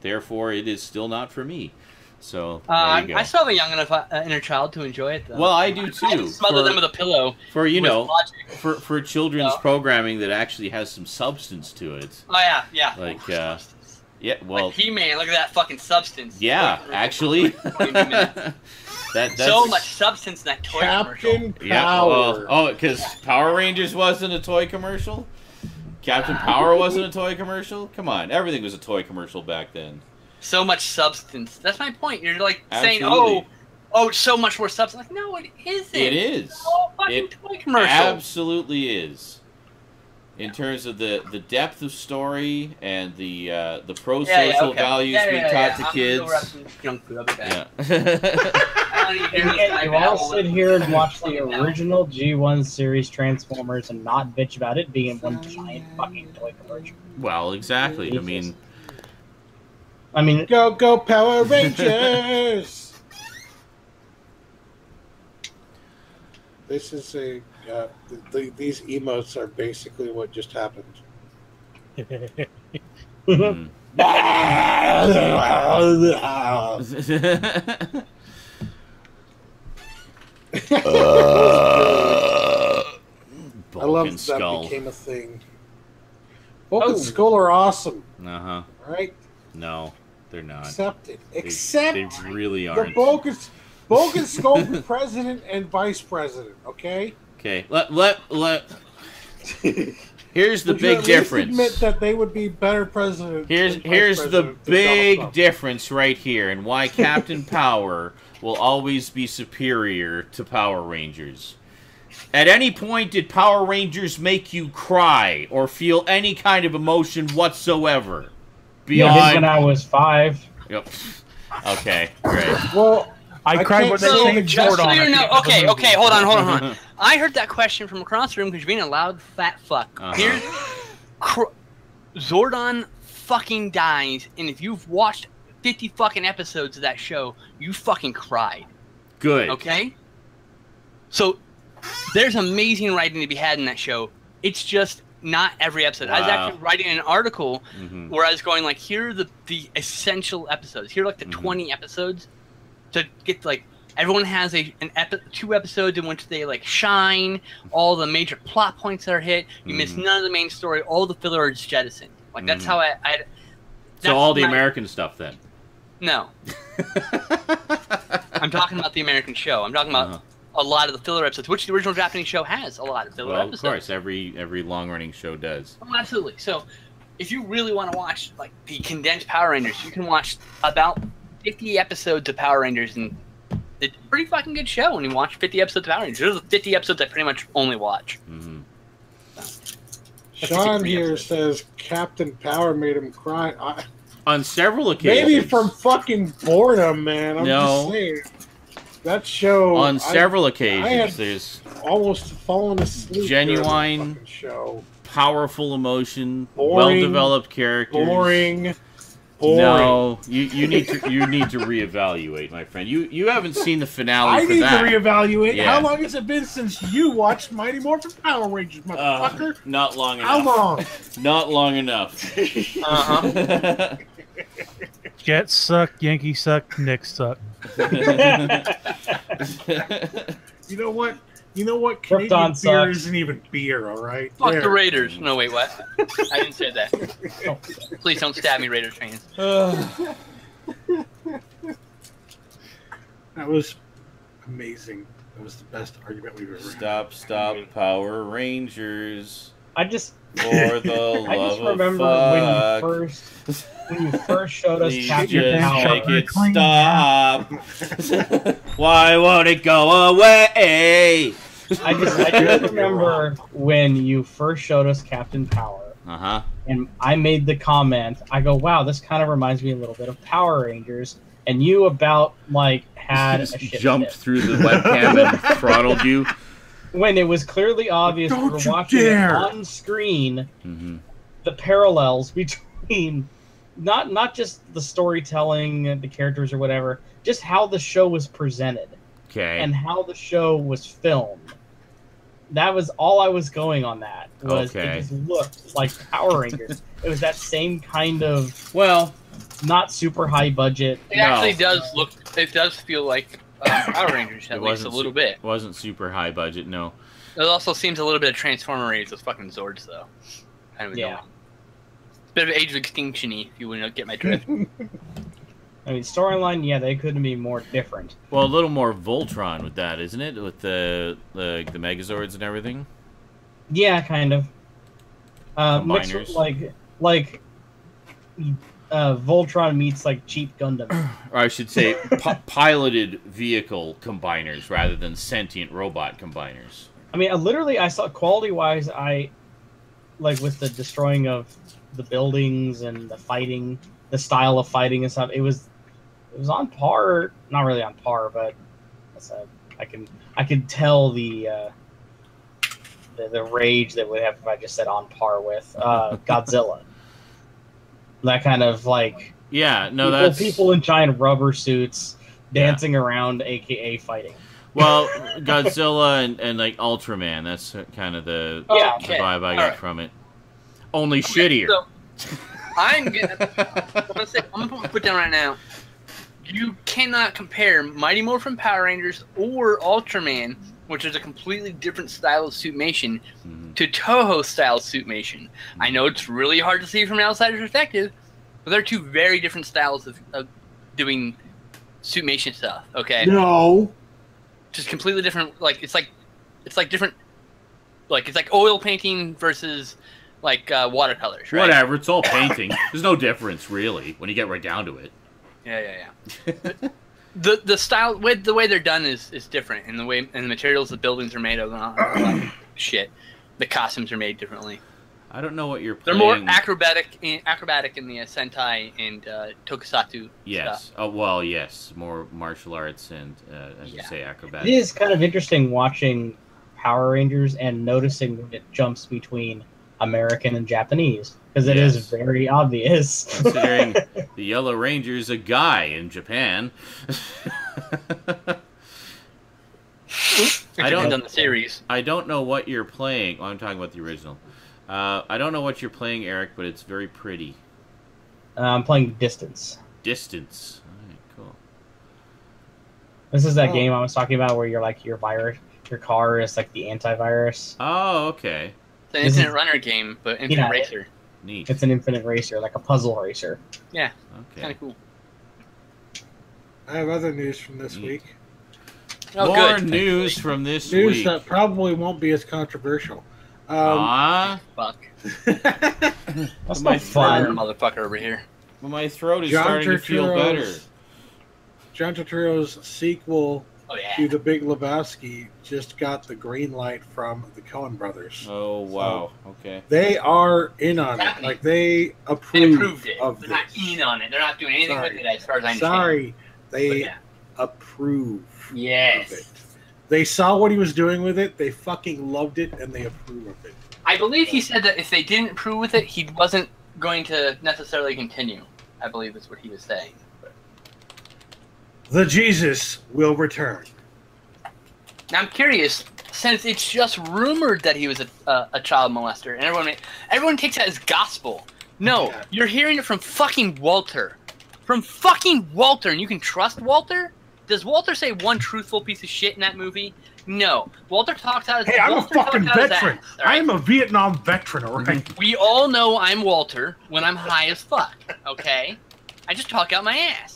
therefore it is still not for me. So there you go. I still have a young enough inner child to enjoy it, though. Well, I do I too. smother them with a pillow. For you with know, logic. for children's No. programming that actually has some substance to it. Oh yeah. Like, yeah, well, like He-Man, look at that fucking substance. yeah, Toy commercial actually, for 20 minutes. that's So much substance in that toy commercial. Captain Yeah, Power. well, because Power Rangers wasn't a toy commercial. Captain Power wasn't a toy commercial. Come on, everything was a toy commercial back then. So much substance. That's my point. You're like saying, Absolutely. oh, it's so much more substance. Like, no, it isn't. It is. It's all fucking It toy commercial. Absolutely is. In terms of the depth of story and the pro-social values being taught to kids. Junk food. I'll be back. Yeah. And yet you all sit here and watch the original G1 series Transformers and not bitch about it being one giant fucking toy commercial. Well, exactly. I mean, Go Power Rangers! This is a these emotes are basically what just happened. Mm. I love Vulcan that Skull. became a thing. Vulcan Skull are awesome, Uh-huh. right? No, they're not. Accept it. They Accept really the aren't. Vulcan Skull for president and vice president. Okay. Okay, let. Here's the Would you at big least difference. Admit that they would be better president. Here's than vice here's the president than Donald big Trump. difference right here, and why Captain Power will always be superior to Power Rangers. At any point, did Power Rangers make you cry or feel any kind of emotion whatsoever? Beyond. when I was 5. Yep. Okay, great. Well, I cried when they So, changed just so Zordon. you at the know, end of the movie. okay, hold on. I heard that question from across the room because you're being a loud fat fuck. Uh-huh. Here's Zordon fucking dies, and if you've watched 50 fucking episodes of that show, you fucking cried. Good. Okay? So, there's amazing writing to be had in that show. It's just not every episode. I was Wow. actually writing an article Mhm. where I was going like, here are the essential episodes. Here are like the 20 episodes to get like everyone has two episodes in which they like shine, all the major plot points that are hit. You miss none of the main story. All the filler is jettisoned. Like that's how I So all the American stuff then. No. I'm talking about the American show. I'm talking about a lot of the filler episodes, which the original Japanese show has a lot of filler Well, episodes. of course, every long-running show does. Oh, absolutely. So, if you really want to watch like the condensed Power Rangers, you can watch about 50 episodes of Power Rangers, and it's a pretty fucking good show when you watch 50 episodes of Power Rangers. There's 50 episodes I pretty much only watch. Mm-hmm. Sean here says Captain Power made him cry. On several occasions. Maybe from fucking boredom, man. I'm No. just saying. That show. On several I occasions, had there's almost fallen asleep. genuine, during that fucking show. powerful emotion, Boring. well-developed characters. Boring. No, you need to reevaluate, my friend. You haven't seen the finale I for need that. to reevaluate. Yeah. How long has it been since you watched Mighty Morphin Power Rangers, motherfucker? Not long enough. How long? Not long enough. Uh-huh. Jets suck, Yankees suck, Knicks suck. You know what? Canadian Krypton beer sucks. isn't even beer, all right? Fuck There. the Raiders. No, wait, what? I didn't say that. Please don't stab me, Raiders fans. That was amazing. That was the best argument we've ever had. Stop, Power Rangers. I just For the I love just of remember fuck. when you first showed us Please Captain just Power. make it stop. Why won't it go away? I just remember when you first showed us Captain Power, and I made the comment. I go, "Wow, this kind of reminds me a little bit of Power Rangers." And you about like had a Just shit jumped fit. through the webcam and throttled you. When it was clearly obvious we Don't were you watching it dare. on screen, the parallels between not just the storytelling, the characters or whatever, just how the show was presented. Okay. And how the show was filmed. That was all I was going on. That was It just looked like Power Rangers. It was that same kind of not super high budget. It actually does look. It does feel like Power Rangers at least a little bit. It wasn't super high budget, no. It also seems a little bit of Transformer Raids with fucking Zords though. Kind of annoying. Bit of Age of Extinction-y, if you wouldn't get my drift. I mean, storyline, yeah, they couldn't be more different. Well, a little more Voltron with that, isn't it? With the Megazords and everything. Yeah, kind of. Combiners. Mixed with, like Voltron meets like cheap Gundam. Or I should say, piloted vehicle combiners rather than sentient robot combiners. I mean, literally, I saw quality-wise, like with the destroying of the buildings and the fighting, the style of fighting and stuff. It was on par, not really on par, but I can tell the rage that would have if I just said on par with Godzilla. That kind of like that's people in giant rubber suits dancing around, aka fighting. Well, Godzilla and like Ultraman, that's kind of the vibe I got from it. Only shittier. So, I'm gonna put down right now. You cannot compare Mighty Morphin Power Rangers or Ultraman, which is a completely different style of suitmation, to Toho style suitmation. I know it's really hard to see from an outsider's perspective, but they're two very different styles of doing suitmation stuff. Okay. No. Just completely different. Like it's like different. Like it's like oil painting versus like watercolors. Right? Whatever. It's all painting. There's no difference really when you get right down to it. Yeah. the style, the way they're done is different, and the materials the buildings are made of, shit. The costumes are made differently. I don't know what you're playing. They're more acrobatic in the Sentai and Tokusatsu. Yes. stuff. Oh well, yes. More martial arts and as you say, acrobatic. It is kind of interesting watching Power Rangers and noticing when it jumps between American and Japanese, because it is very obvious. Considering the Yellow Ranger's a guy in Japan. I don't on the series. I don't know what you're playing. Well, I'm talking about the original. I don't know what you're playing, Eric, but it's very pretty. I'm playing Distance. Distance. All right, cool. This is that game I was talking about where you're like your car is like the antivirus. Oh, okay. It's an infinite runner game, but infinite racer. Neat. It's an infinite racer, like a puzzle racer. Yeah. Okay. Kind of cool. I have other news from this week. Oh, More good. news from this News week. that probably won't be as controversial. Fuck. That's My not fun. Motherfucker over here. Well, my throat is John starting to feel better. John Turturro's sequel Oh yeah. to The Big Lebowski just got the green light from the Coen brothers. Oh, wow. Okay. They are in on it. Like, they approved it. of They're this. not in on it. They're not doing anything with it as far as I understand. Sorry. They Yeah. approve Yes. of it. They saw what he was doing with it. They fucking loved it, and they approve of it. I believe he said that if they didn't approve with it, he wasn't going to necessarily continue. I believe is what he was saying. The Jesus will return. Now I'm curious, since it's just rumored that he was a child molester, and everyone takes that as gospel. No, Yeah. you're hearing it from fucking Walter. From fucking Walter, and you can trust Walter? Does Walter say one truthful piece of shit in that movie? No. Walter talks out his Hey, I'm a Walter talks fucking out his veteran. ass, all right? I am a Vietnam veteran, all right? We all know I'm Walter when I'm high as fuck, okay? I just talk out my ass.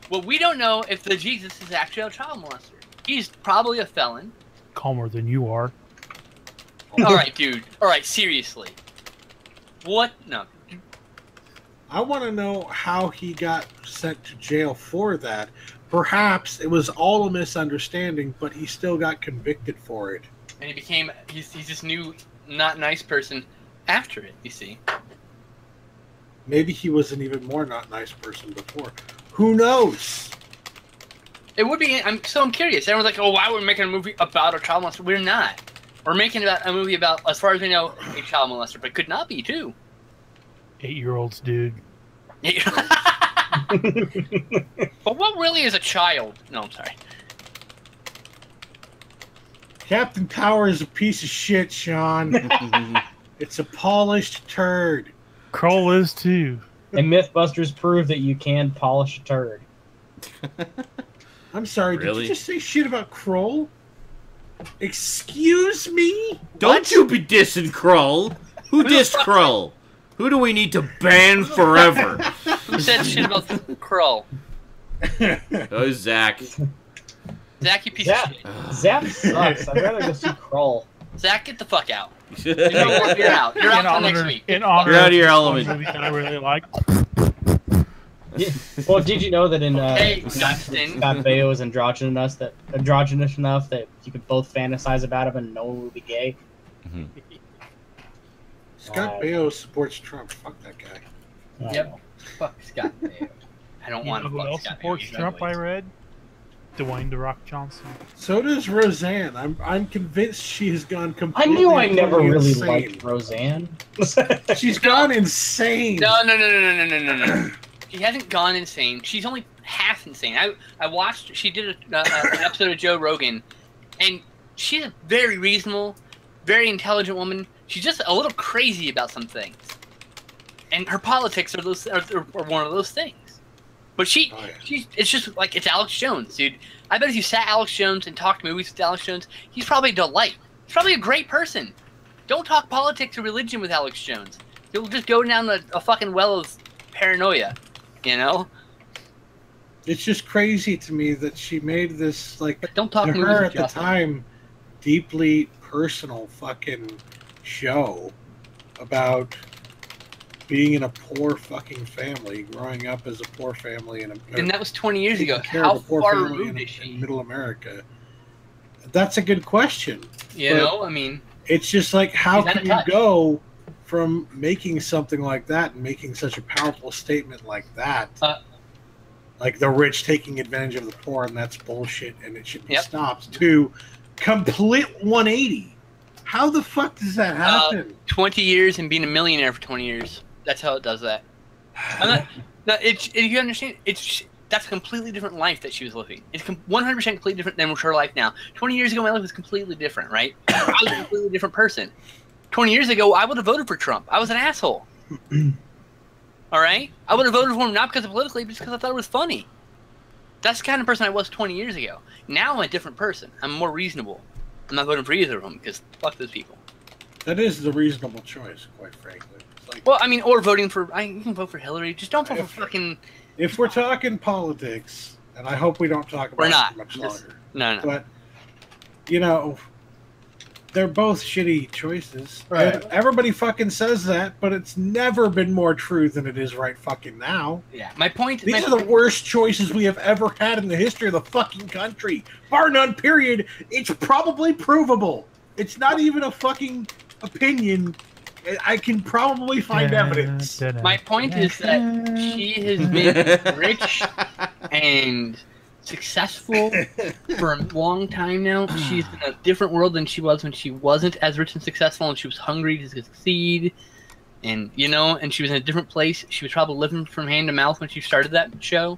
Well, we don't know if the Jesus is actually a child molester. He's probably a felon. Calmer than you are. All right, dude. All right, seriously. What? No. I want to know how he got sent to jail for that. Perhaps it was all a misunderstanding, but he still got convicted for it. And he became, he's this new, not nice person after it, you see. Maybe he was an even more not nice person before. Who knows? It would be, I'm curious. Everyone's like, oh, why are we making a movie about a child molester? We're not. We're making a movie about, as far as we know, a child molester, but it could not be, too. 8-year-olds, dude. But what really is a child? No, I'm sorry. Captain Power is a piece of shit, Sean. It's a polished turd. Kroll is too. And Mythbusters prove that you can polish a turd. I'm sorry, Really? did you just say shit about Kroll? Excuse me? Don't you be dissing Kroll. Who dissed Kroll? Who do we need to ban forever? Who said shit about Kroll? Oh, Zach. Zach, you piece of shit. Zap sucks. I'd rather go see Kroll. Zach, get the fuck out. You're out. You're out till next week. In honor You're out of of your this element. one movie that I really like. Yeah. Well, did you know that in Hey, Dustin. Scott Baio is androgynous enough that you could both fantasize about him and no one would be gay? Scott Baio supports Trump. Fuck that guy. Yep. Fuck Scott Baio. I don't You want know to who fuck else Scott supports Baio. He's Trump? ugly. I read Dwayne "The Rock" Johnson. So does Roseanne. I'm convinced she has gone I completely knew I never really insane. liked Roseanne. She's gone insane. No. She hasn't gone insane. She's only half insane. I watched. She did an episode of Joe Rogan, and she's a very reasonable, very intelligent woman. She's just a little crazy about some things, and her politics are one of those things. But it's just like it's Alex Jones, dude. I bet if you sat Alex Jones and talked movies with Alex Jones, he's probably a delight. He's probably a great person. Don't talk politics or religion with Alex Jones. He'll just go down a fucking well of paranoia, you know? It's just crazy to me that she made this, like, But don't talk to movies her with at the Justin. time, deeply personal fucking show about being in a poor fucking family, growing up as a poor family in And that was 20 years ago. taking care How of a poor far family removed in is she? Middle America. That's a good question. You but know, I mean, It's just like, how She's out can of you touch. go from making something like that and making such a powerful statement like that? Like the rich taking advantage of the poor, and that's bullshit, and it should be stopped, to complete 180. How the fuck does that happen? 20 years and being a millionaire for 20 years. That's how it does that. If you understand, that's a completely different life that she was living. It's 100% completely different than her life now. 20 years ago, my life was completely different, right? I was a completely different person. 20 years ago, I would have voted for Trump. I was an asshole. All right? I would have voted for him not because of politically, but just because I thought it was funny. That's the kind of person I was 20 years ago. Now I'm a different person. I'm more reasonable. I'm not voting for either of them because fuck those people. That is the reasonable choice, quite frankly. It's like, Well, I mean, or voting for... you can vote for Hillary. Just don't vote for fucking... if we're talking politics, and I hope we don't talk We're about not. it much Just- longer, No. but, you know, they're both shitty choices. Right. And everybody fucking says that, but it's never been more true than it is right fucking now. Yeah. My point... These are the worst choices we have ever had in the history of the fucking country. Bar none, period. It's probably provable. It's not even a fucking opinion. I can probably find evidence. My point is that she has been rich and successful for a long time now. She's in a different world than she was when she wasn't as rich and successful, and she was hungry to succeed. And, you know, and she was in a different place. She was probably living from hand to mouth when she started that show.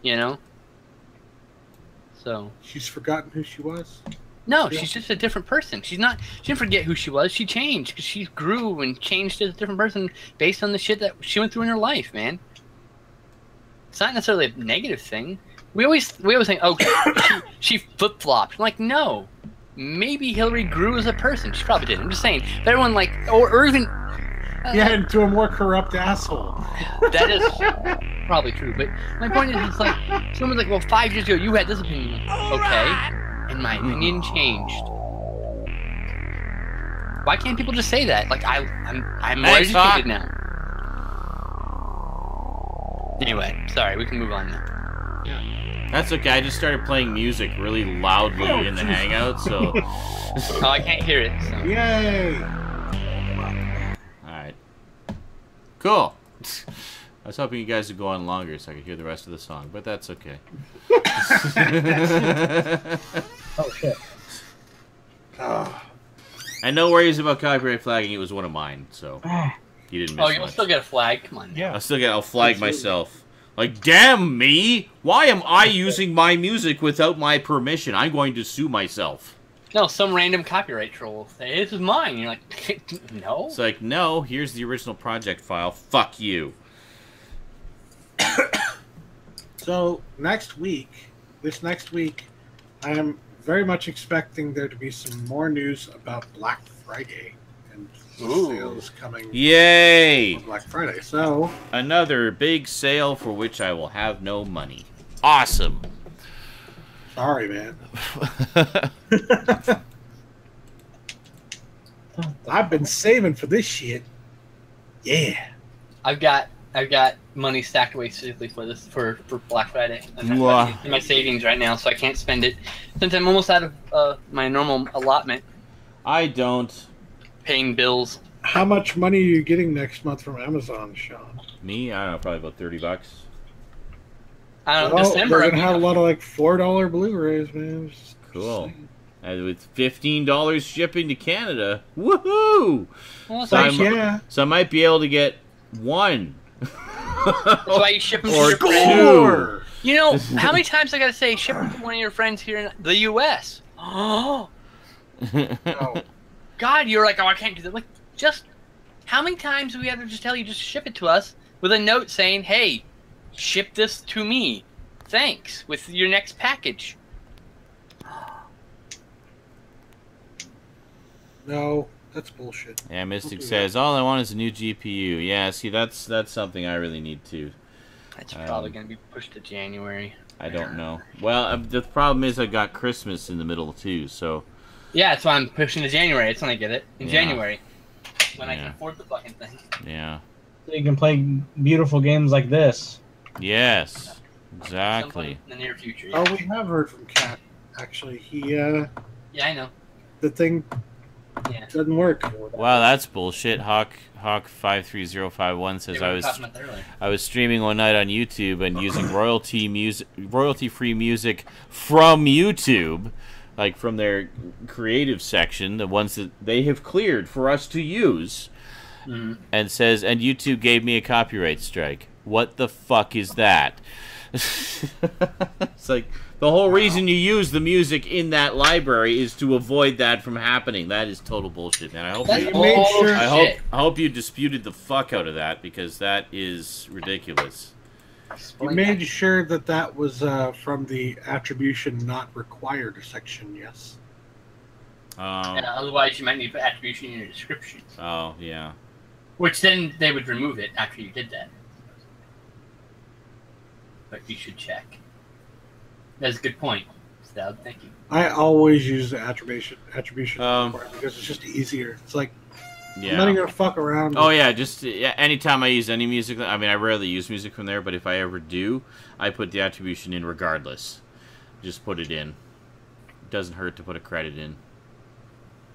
You know? So. She's forgotten who she was. No, she's just a different person. She didn't forget who she was. She changed because she grew and changed as a different person based on the shit that she went through in her life, man. It's not necessarily a negative thing. We always think, oh, she flip flopped. Like, no, maybe Hillary grew as a person. She probably did. I'm just saying. But everyone like, or even Yeah, into a more corrupt asshole. that is probably true. But my point is, it's like someone's like, well, 5 years ago you had this opinion, okay? And my opinion changed. Why can't people just say that? Like I'm more Thanks, Hawk. educated now. Anyway, sorry, we can move on now. That's okay. I just started playing music really loudly in the Hangout, so. Oh, I can't hear it. So. Yay! All right. Cool. I was hoping you guys would go on longer so I could hear the rest of the song, but that's okay. Oh shit. Oh, And no worries about copyright flagging. It was one of mine, so. You didn't miss you'll much. still get a flag. Come on. Yeah. I'll flag myself. Like, damn me! Why am I using my music without my permission? I'm going to sue myself. No, some random copyright troll will say, this is mine. You're like, no. It's like, no, here's the original project file. Fuck you. So, this next week, I am very much expecting there to be some more news about Black Friday and sales coming. Yay! On Black Friday. So, another big sale for which I will have no money. Awesome. Sorry, man. I've been saving for this shit. Yeah. I've got money stacked away specifically for this for Black Friday. I'm in my savings right now, so I can't spend it since I'm almost out of my normal allotment. I don't. Paying bills. How much money are you getting next month from Amazon, Sean? Me? I don't know, probably about $30. I don't know. December. They're gonna have a lot of like $4 Blu-rays, man. Cool. And with $15 shipping to Canada, woohoo! Well, so I might be able to get one. That's why you ship them to or your friends. You know how many times I gotta say ship them to one of your friends here in the U.S. Oh, No. God, you're like, oh, I can't do that. Like, just how many times do we have to just tell you just ship it to us with a note saying, hey, ship this to me, thanks, with your next package. No, that's bullshit. Yeah, Mystic says, all I want is a new GPU. Yeah, see, that's something I really need too. That's probably going to be pushed to January. I don't know. Well, the problem is I got Christmas in the middle too, so... Yeah, that's why I'm pushing to January. That's when I get it. In January. When I can afford the fucking thing. Yeah. So you can play beautiful games like this. Yes. Exactly. In the near future. Yeah. Oh, we have heard from Kat. Actually, Yeah, I know. The thing doesn't work. Wow, that's bullshit. Hawk53051 says I was streaming one night on YouTube and using royalty-free music from YouTube, like from their creative section, the ones that they have cleared for us to use, and says, and YouTube gave me a copyright strike. What the fuck is that? It's like, the whole reason you use the music in that library is to avoid that from happening. That is total bullshit, man. I hope you disputed the fuck out of that, because that is ridiculous. You made sure that was from the attribution not required section, yes? Otherwise, you might need to put attribution in your description. Oh, yeah. Which then they would remove it after you did that. But you should check. That's a good point, Stout. Thank you. I always use the attribution because it's just easier. It's like, I'm not even going to fuck around. Oh, yeah, just anytime I use any music, I mean, I rarely use music from there, but if I ever do, I put the attribution in regardless. Just put it in. It doesn't hurt to put a credit in.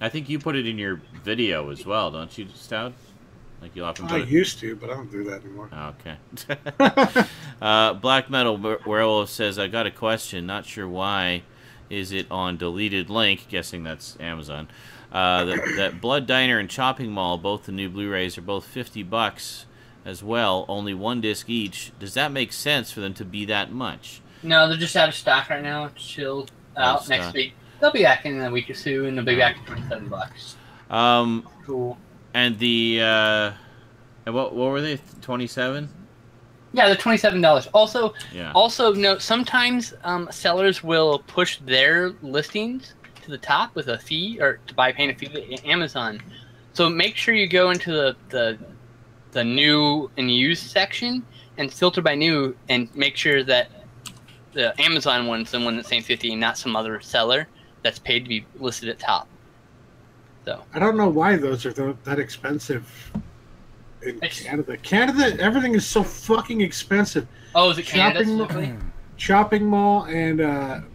I think you put it in your video as well, don't you, Stout? Like you'll often I used to, but I don't do that anymore. Oh, okay. Black Metal Werewolf says, I got a question. Not sure why. Is it on deleted link? Guessing that's Amazon. That Blood Diner and Chopping Mall, both the new Blu-rays, are both $50 as well. Only one disc each. Does that make sense for them to be that much? No, they're just out of stock right now. Chill out next week. They'll be back in a week or two, and they'll be back at $27. Cool. And the what were they? 27? Yeah, they're $27. Also note, sometimes sellers will push their listings to the top with a fee, or by paying a fee to Amazon. So make sure you go into the new and used section and filter by new, and make sure that the Amazon one's the one that's saying 50 and not some other seller that's paid to be listed at top. So I don't know why those are that expensive in Canada. Canada, everything is so fucking expensive. Oh, is it Canada? Chopping Mall and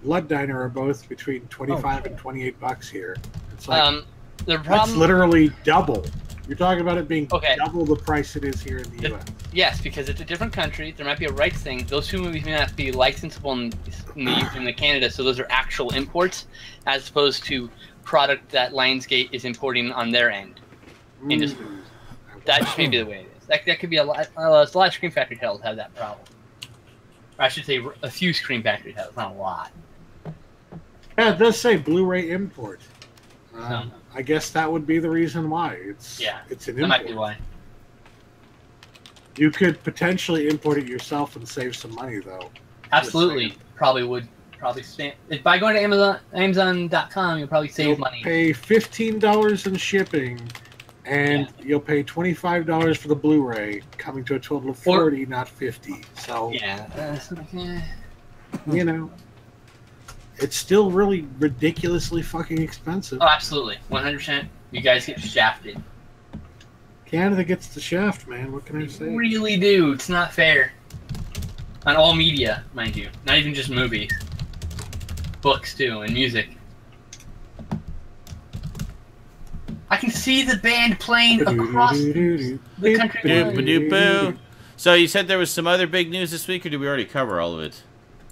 Blood Diner are both between $25 and $28 here. It's like that's literally double. You're talking about it being double the price it is here in the U.S. Yes, because it's a different country. There might be a rights thing. Those two movies may not be licensable in the Canada, so those are actual imports, as opposed to product that Lionsgate is importing on their end. I That just may be the way it is. That could be a lot. A lot of Scream Factory titles have that problem. Or I should say, a few Scream Factory titles, not a lot. Yeah, it does say Blu-ray import. I guess that would be the reason why. It's an import. That might be why. You could potentially import it yourself and save some money, though. Absolutely, probably would. Probably save. If by going to Amazon.com, you'll probably save money. Pay $15 in shipping, and you'll pay $25 for the Blu-ray, coming to a total of $40, not $50. So you know, it's still really ridiculously fucking expensive. Oh, absolutely, 100%. You guys get shafted. Canada gets the shaft, man. What can I say? You really do. It's not fair. On all media, mind you. Not even just movies. Books, too, and music. I can see the band playing across the country. So you said there was some other big news this week, or did we already cover all of it?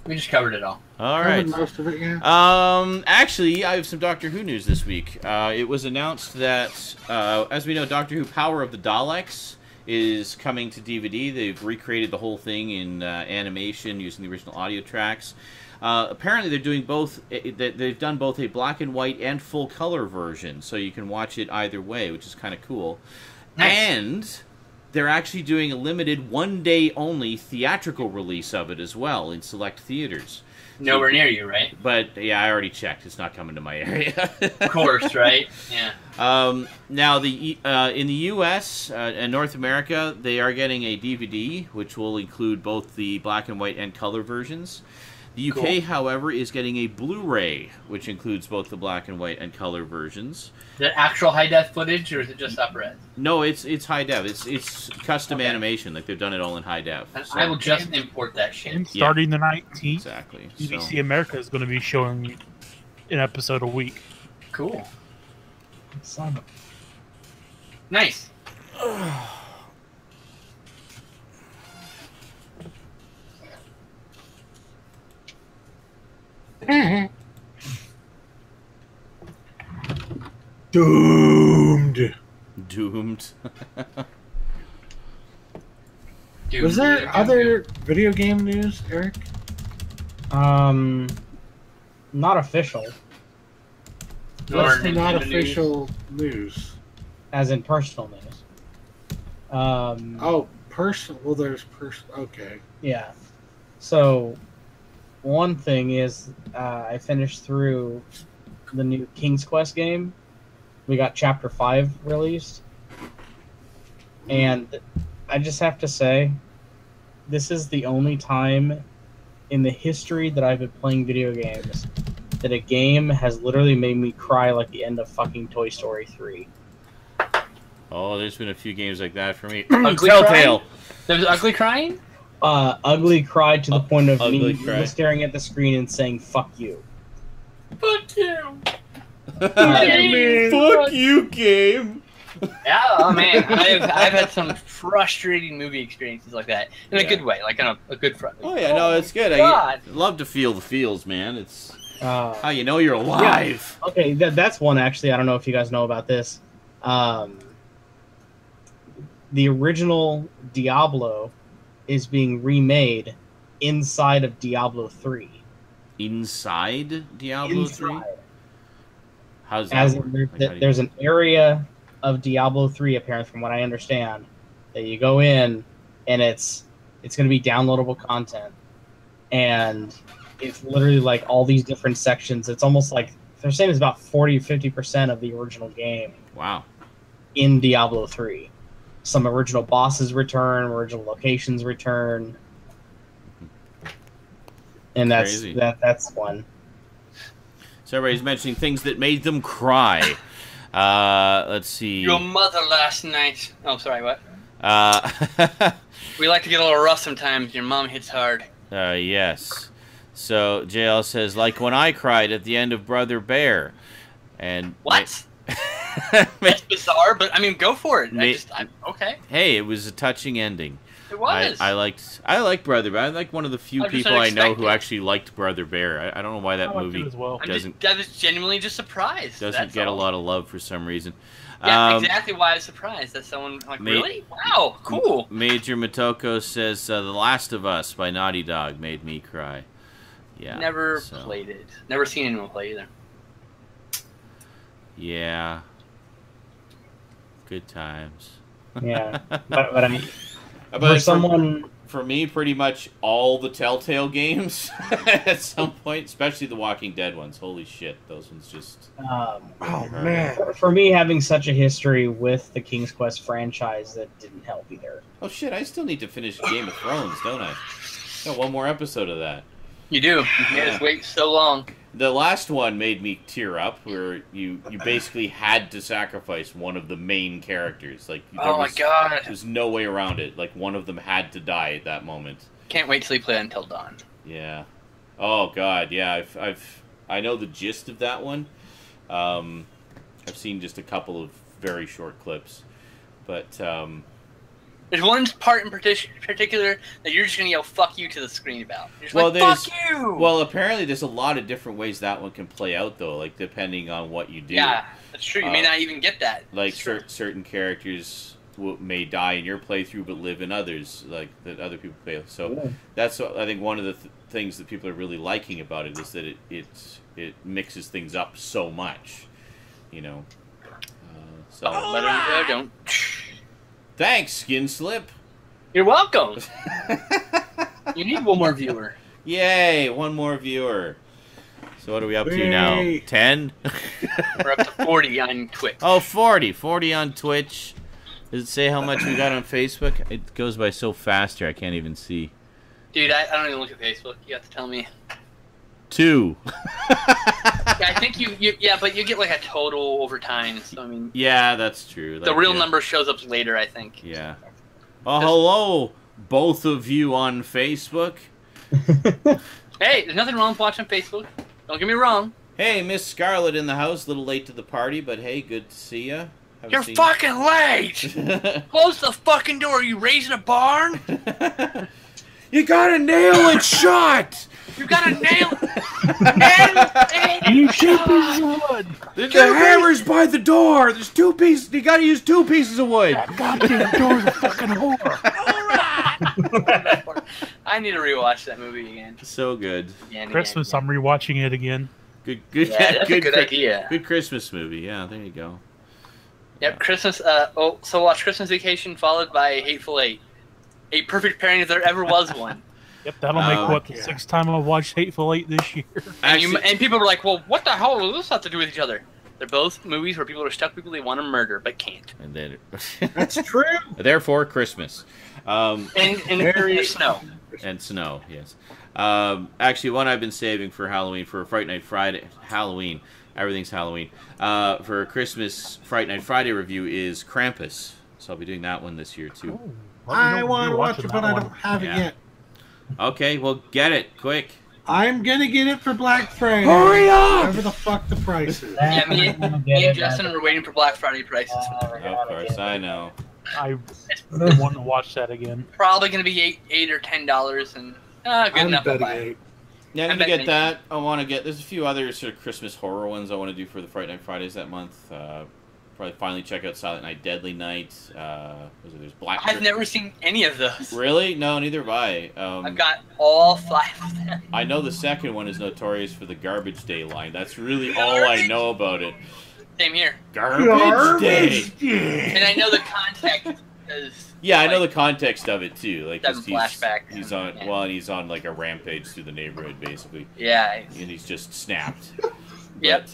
We just covered it all. All right. Most of it, yeah. Actually, I have some Doctor Who news this week. It was announced that, as we know, Doctor Who Power of the Daleks is coming to DVD. They've recreated the whole thing in animation using the original audio tracks. Apparently, they're doing both. They've done both a black and white and full color version, so you can watch it either way, which is kind of cool. Nice. And they're actually doing a limited one-day-only theatrical release of it as well in select theaters. Nowhere near you, right? But yeah, I already checked. It's not coming to my area. Of course, right? Yeah. Now, in the U.S. And North America, they are getting a DVD, which will include both the black and white and color versions. The UK, however, is getting a Blu-ray, which includes both the black and white and color versions. Is that actual high-def footage, or is it just up-res? No, it's high-def. It's custom animation. Like, they've done it all in high-def. So. I will just import that shit. And starting the 19th, exactly. BBC America is going to be showing an episode a week. Cool. Nice. Doomed. Was there other video game news, Eric? Not official. What's the not official news? As in personal news. Oh, personal. Well, there's personal. Okay. Yeah. So, one thing is, I finished through the new King's Quest game. We got Chapter 5 released. And I just have to say, this is the only time in the history that I've been playing video games that a game has literally made me cry like the end of fucking Toy Story 3. Oh, there's been a few games like that for me. Ugly Telltale. Crying? There's ugly crying? Ugly cried to the point of me cry. staring at the screen and saying, fuck you. Fuck you. Fuck you, game. Yeah, oh man, I've had some frustrating movie experiences like that in a good way, like in a good front. Oh yeah, no, it's good. I love to feel the feels, man. It's how you know you're alive. Yeah. Okay, that's one actually. I don't know if you guys know about this. The original Diablo is being remade inside of Diablo 3. Inside Diablo 3? How's that As work? There's an area of Diablo 3, apparently, from what I understand, that you go in, and it's going to be downloadable content. And it's literally like all these different sections. It's almost like, they're saying it's about 40-50% of the original game. Wow. In Diablo 3. Some original bosses return, original locations return. And that's one. So everybody's mentioning things that made them cry. Let's see. Your mother last night. Oh, sorry, what? We like to get a little rough sometimes. Your mom hits hard. Yes. So JL says, like when I cried at the end of Brother Bear. And what? That's bizarre, but I mean, go for it. Okay. Hey, it was a touching ending. It was. I liked Brother Bear. I like one of the few people I know who actually liked Brother Bear. I don't know why that movie doesn't. I was genuinely just surprised. Doesn't get a lot of love for some reason. Yeah, exactly why I was surprised that someone really? Wow, cool. Major Motoko says The Last of Us by Naughty Dog made me cry. Yeah. Never played it. Never seen anyone play either. Yeah. Good times. Yeah, but I mean, for someone. For me, pretty much all the Telltale games at some point, especially the Walking Dead ones. Holy shit, those ones just... oh, man. For me, having such a history with the King's Quest franchise, that didn't help either. Oh shit, I still need to finish Game of Thrones, don't I? Got one more episode of that. You do. You made us wait so long. The last one made me tear up, where you basically had to sacrifice one of the main characters. Like, my god, there's no way around it. Like, one of them had to die at that moment. Can't wait till you play Until Dawn. Yeah. Oh god, yeah. I know the gist of that one. I've seen just a couple of very short clips, but there's one part in particular that you're just gonna yell "fuck you" to the screen about. Fuck you! Well, apparently there's a lot of different ways that one can play out, though. Like depending on what you do. Yeah, that's true. You may not even get that. Like certain characters may die in your playthrough, but live in others, like that other people play. So that's I think one of the things that people are really liking about it is that it mixes things up so much, you know. Don't. Thanks, Skin Slip. You're welcome. You need one more viewer. Yay, one more viewer. So what are we up to now? 10? We're up to 40 on Twitch. Oh, 40. 40 on Twitch. Does it say how much we got on Facebook? It goes by so fast here, I can't even see. Dude, I don't even look at Facebook. You have to tell me. 2. Yeah, I think but you get like a total over time. So I mean. Yeah, that's true. The real number shows up later, I think. Yeah. Oh, hello, both of you on Facebook. Hey, there's nothing wrong with watching Facebook. Don't get me wrong. Hey, Miss Scarlett in the house. A little late to the party, but hey, good to see ya. You're fucking late. Close the fucking door. Are you raising a barn? You gotta nail it shut. You gotta nail You two pieces of wood. The hammer's by the door. There's 2 pieces. You gotta use 2 pieces of wood. That goddamn door's a fucking whore. Alright. I need to rewatch that movie again. So good. Christmas, I'm rewatching it again. Good. Yeah, that's a good idea. Good Christmas movie. Yeah, there you go. Yep, Christmas. So watch Christmas Vacation followed by Hateful Eight. A perfect pairing if there ever was one. Yep, that'll make the 6th time I've watched Hateful Eight this year. And people were like, "Well, what the hell does this have to do with each other?" They're both movies where people are stuck with people they want to murder but can't. And then that's true. Therefore, Christmas. And snow. And snow, yes. Actually, one I've been saving for Halloween, for Fright Night Friday. Halloween. Everything's Halloween. For Christmas Fright Night Friday review is Krampus. So I'll be doing that one this year, too. Ooh, I want to watch it, but I don't have it yet. Okay, well, get it, quick. I'm going to get it for Black Friday. Hurry up! Whatever the fuck the price is. Yeah, me and Justin are waiting for Black Friday prices. Of course, I know. I want to watch that again. Probably going to be $8 or $10, and good enough to buy. Yeah, I'm going to get that. I want to get... There's a few other sort of Christmas horror ones I want to do for the Fright Night Fridays that month. Probably finally check out Silent Night, Deadly Night. There's Black... I've never seen any of those. Really? No, neither have I. I've got all 5 of them. I know the second one is notorious for the Garbage Day line. That's really all I know about it. Same here. Garbage Day! And I know the context is... Yeah, I know the context of it, too. Like, flashback. He's on... Yeah. Well, he's on, like, a rampage through the neighborhood, basically. Yeah. And he's just snapped. Yep.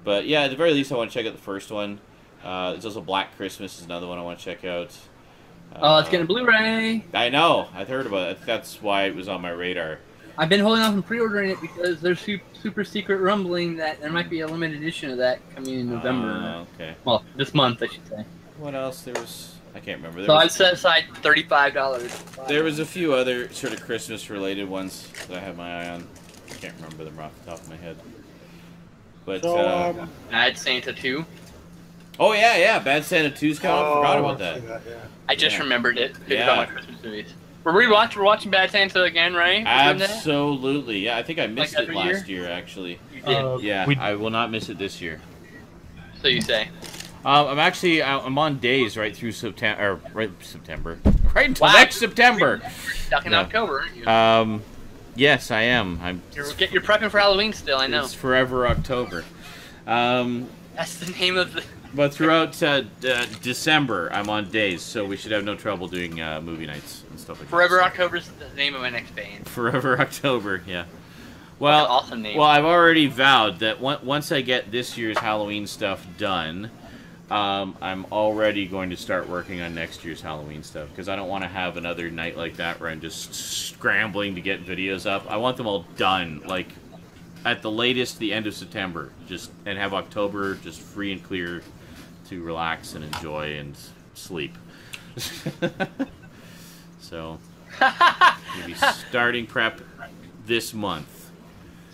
But yeah, at the very least, I want to check out the first one. There's also Black Christmas is another one I want to check out. It's getting a Blu-ray. I know. I've heard about it. That's why it was on my radar. I've been holding off on pre-ordering it because there's super secret rumbling that there might be a limited edition of that coming in November. Okay. Well, this month, I should say. What else? There was... I can't remember. I've set aside $35. There was a few other sort of Christmas-related ones that I had my eye on. I can't remember them off the top of my head. But So, Bad Santa 2. oh yeah, Bad Santa 2's coming up. Forgot about that. Yeah. I just Yeah. remembered it. Picked Yeah. on my Christmas movies. We're watching Bad Santa again, right? Absolutely. Yeah, I think I missed Like it every last year actually. You did. Yeah, We- I will not miss it this year. So you say. I'm on days right through September, right until Wow. next September. Stuck in No. October. Aren't you? Yes, I am. You're prepping for Halloween still, I know. It's forever October. That's the name of the... But throughout December, I'm on days, so we should have no trouble doing movie nights and stuff like Forever that. October is the name of my next band. Forever October, yeah. Well, Awesome name. well, I've already vowed that once I get this year's Halloween stuff done, I'm already going to start working on next year's Halloween stuff, because I don't want to have another night like that where I'm just scrambling to get videos up. I want them all done, like, at the latest, the end of September, and have October just free and clear to relax and enjoy and sleep. So, maybe starting prep this month.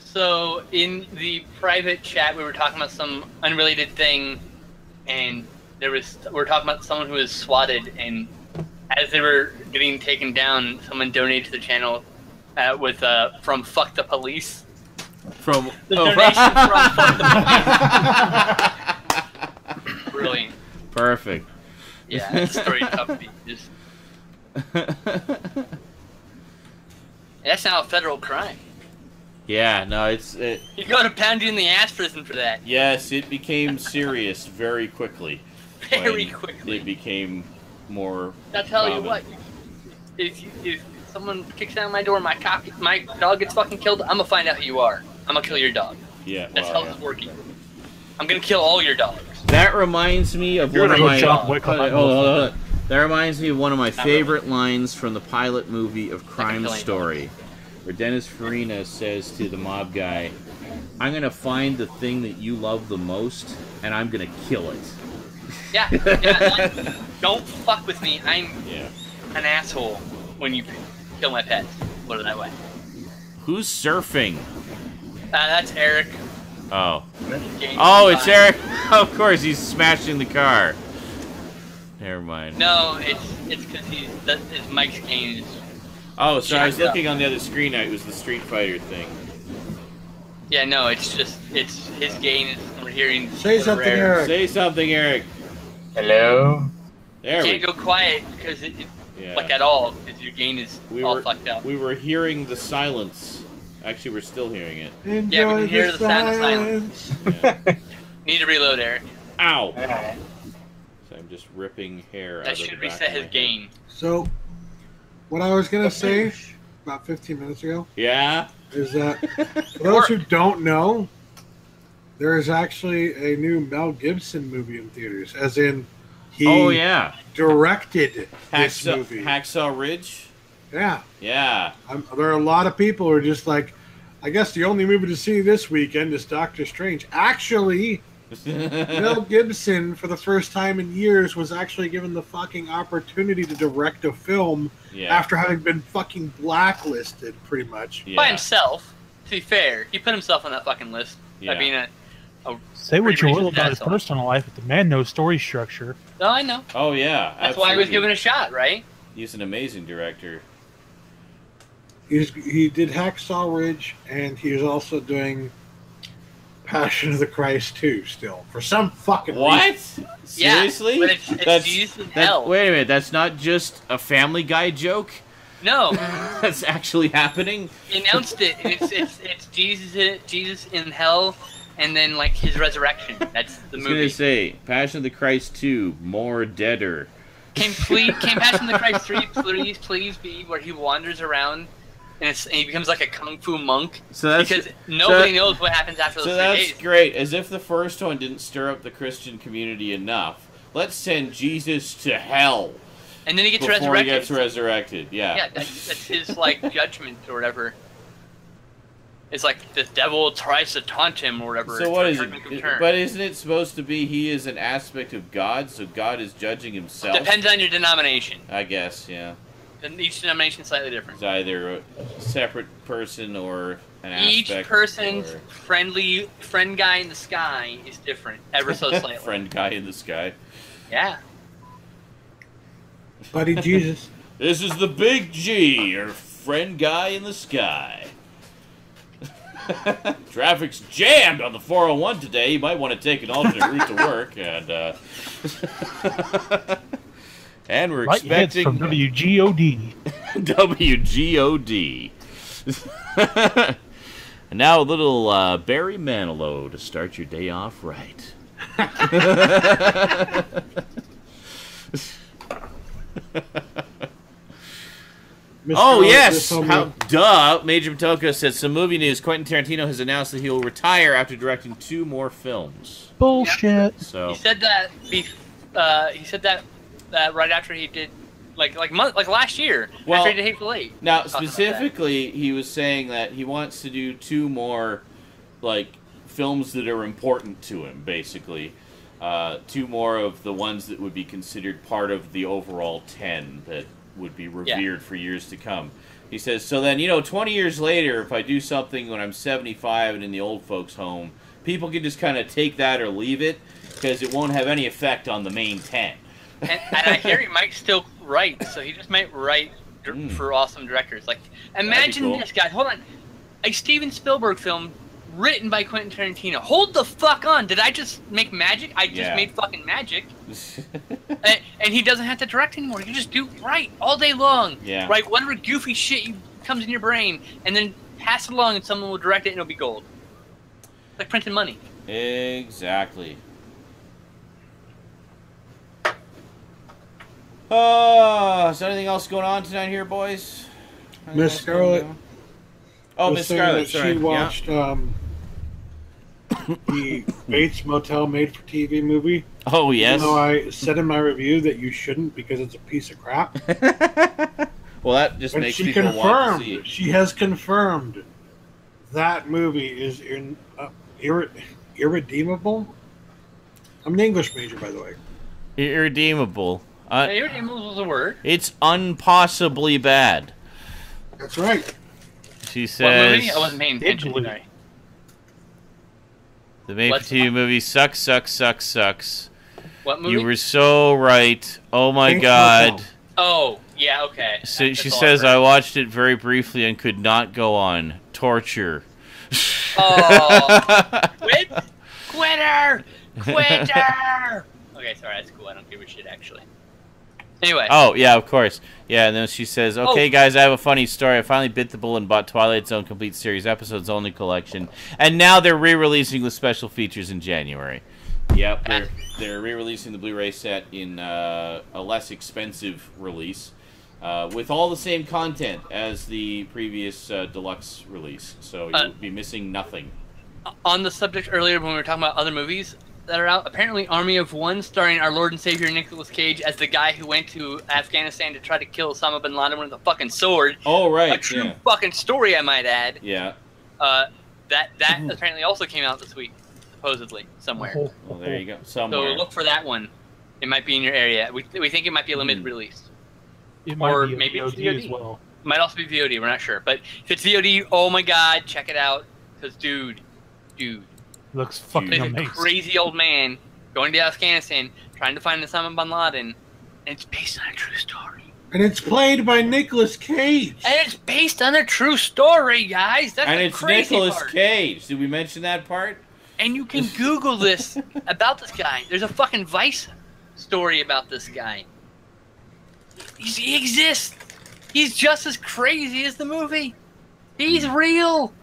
So, in the private chat, we were talking about some unrelated thing, and we were talking about someone who was swatted, and as they were getting taken down, someone donated to the channel from Fuck the Police. From The donation from Fuck the Police. Brilliant. Perfect. Yeah, that story tough to beat. Just... That's now a federal crime. Yeah, no, You go to pound you in the ass prison for that. yes, it became serious very quickly. Very when quickly. It became more. I'll tell you common. what. If someone kicks down my door, my dog gets fucking killed, I'm gonna find out who you are. I'm gonna kill your dog. Yeah, That's well, how it's working. I'm gonna kill all your dogs. That reminds me of You're one of gonna go my. John Wick on my hold on, motherfucker. hold on. That reminds me of one of my Not favorite lines from the pilot movie of Crime killing Story, where Dennis Farina says to the mob guy, "I'm gonna find the thing that you love the most, and I'm gonna kill it." Yeah. Don't fuck with me. I'm Yeah. an asshole when you kill my pets. Put it that way. Who's surfing? That's Eric. Oh. James Oh, it's Devine. Eric. Of course, he's smashing the car. Never mind. No, it's because his Mike's cane is. Oh, so I was jacked up. looking on the other screen. It was the Street Fighter thing. Yeah, no, it's his gain is we're hearing. Say something, Eric. Say something, Eric. Hello. There we Can't go quiet because Yeah. like at all because your gain is all fucked up. We were hearing the silence. Actually, we're still hearing it. Enjoy Yeah, we can hear the sound of silence. Yeah. Need to reload, Eric. Ow! Alright. So I'm just ripping hair out That of the should back reset of my his head. gain. So, what I was gonna say about 15 minutes ago Yeah? is that for those who don't know, there is actually a new Mel Gibson movie in theaters. As in, he Oh, yeah. directed this movie. Hacksaw Ridge? Yeah, Yeah. there are a lot of people who are just like, I guess the only movie to see this weekend is Doctor Strange. Actually, Mel Gibson, for the first time in years, was actually given the fucking opportunity to direct a film Yeah. after having been fucking blacklisted, pretty much. Yeah. By himself. To be fair, he put himself on that fucking list Yeah. by being a Say what you pretty will racist about his asshole. personal life, but the man knows story structure. No, I know. Oh, yeah. That's why he was absolutely. given a shot, right? He's an amazing director. He did Hacksaw Ridge, and he is also doing Passion of the Christ 2 still, for some fucking What? reason. Seriously? Yeah, but it's Jesus in hell. Wait a minute. That's not just a Family Guy joke? No, That's actually happening? he announced it. It's Jesus in hell, and then like his resurrection. That's the I was movie. going to say, Passion of the Christ 2, more deader. Can Passion of the Christ 3 please be where he wanders around and he becomes like a kung fu monk? So that's, Because nobody knows what happens after so those 3 that's days. great. As if the first one didn't stir up the Christian community enough. Let's send Jesus to hell And then he gets before resurrected. he gets resurrected. Yeah. Yeah, that's his like judgment or whatever. It's like the devil tries to taunt him or whatever. So what is Turn, it? make him turn. But isn't it supposed to be he is an aspect of God, so God is judging himself? Depends on your denomination. I guess, yeah. And each denomination is slightly different. It's either a separate person or Each aspect. person's Or... friend guy in the sky is different, ever so slightly. Friend guy in the sky. Yeah. Buddy Jesus. This is the Big G, your friend guy in the sky. Traffic's jammed on the 401 today. You might want to take an alternate route to work, and we're expecting from WGOD. WGOD. And now a little Barry Manilow to start your day off right. Oh, yes! Duh! Major Motoko said, some movie news. Quentin Tarantino has announced that he will retire after directing 2 more films. Bullshit. So he said that. Right after he did, like last year. Well, after he did Hateful Eight. Now, specifically, he was saying that he wants to do 2 more, films that are important to him. Basically, 2 more of the ones that would be considered part of the overall 10 that would be revered for years to come. He says, so then, 20 years later, if I do something when I'm 75 and in the old folks' home, people can just kind of take that or leave it, because it won't have any effect on the main 10. and I hear he might still write, so he just might write for awesome directors. Imagine this, guys. Hold on. A Steven Spielberg film written by Quentin Tarantino. Hold the fuck on. Did I just make magic? I just made fucking magic. and he doesn't have to direct anymore. He can just write all day long. Yeah. Write whatever goofy shit comes in your brain, and then pass it along, and someone will direct it, and it'll be gold. Like printing money. Exactly. Is there anything else going on tonight here, boys? Miss Scarlett. Oh, Miss Scarlett. She watched the Bates Motel made-for-TV movie. Oh, yes. Even though I said in my review that you shouldn't because it's a piece of crap. Well, that just makes she people want to see it. She has confirmed that movie is irredeemable. I'm an English major, by the way. Irredeemable. Irredeemable was a word. It's unpossibly bad. That's right. She says... What movie? I wasn't paying attention. Sorry. The made-for-TV movie sucks. What movie? You were so right. Oh my god. Oh, yeah, okay. So she says, I watched it very briefly and could not go on. Torture. Oh. Quitter! Okay, sorry, that's cool. I don't give a shit, actually. Anyway. Oh, yeah, of course. Yeah, and then she says, okay, guys, I have a funny story. I finally bit the bullet and bought Twilight Zone Complete Series Episodes Only Collection. And now they're re-releasing with special features in January. Yep, they're re-releasing the Blu-ray set in a less expensive release. With all the same content as the previous deluxe release. So you'll be missing nothing. On the subject earlier when we were talking about other movies that are out, apparently Army of One, starring our Lord and Savior Nicolas Cage as the guy who went to Afghanistan to try to kill Osama bin Laden with a fucking sword. Oh, right. A true fucking story, I might add. Yeah. That apparently also came out this week, supposedly, somewhere. Well, there you go. Somewhere. So look for that one. It might be in your area. We think it might be a limited release. It might be maybe VOD it's VOD as well. It might also be VOD. We're not sure. But if it's VOD, oh my god, check it out. Because, dude. Looks fucking amazing. A crazy old man going to Afghanistan, trying to find Osama bin Laden, and it's based on a true story. And it's played by Nicolas Cage. And it's based on a true story, guys. That's the crazy Nicolas part. Cage. Did we mention that part? And you can Google this about this guy. There's a fucking Vice story about this guy. He exists. He's just as crazy as the movie. He's real.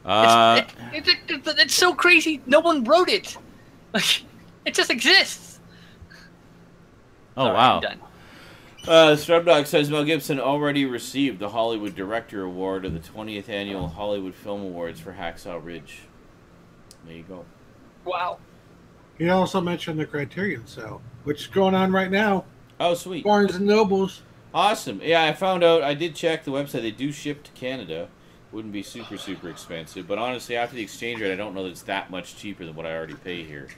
It's so crazy. No one wrote it. It just exists. Oh, Sorry, wow. I'm done. Strubdog says Mel Gibson already received the Hollywood Director Award of the 20th Annual Hollywood Film Awards for Hacksaw Ridge. There you go. Wow. He also mentioned the Criterion Cell, which is going on right now. Oh, sweet. Barnes and Nobles. Awesome. Yeah, I found out. I did check the website. They do ship to Canada. Wouldn't be super expensive. But honestly, after the exchange rate, I don't know that it's that much cheaper than what I already pay here.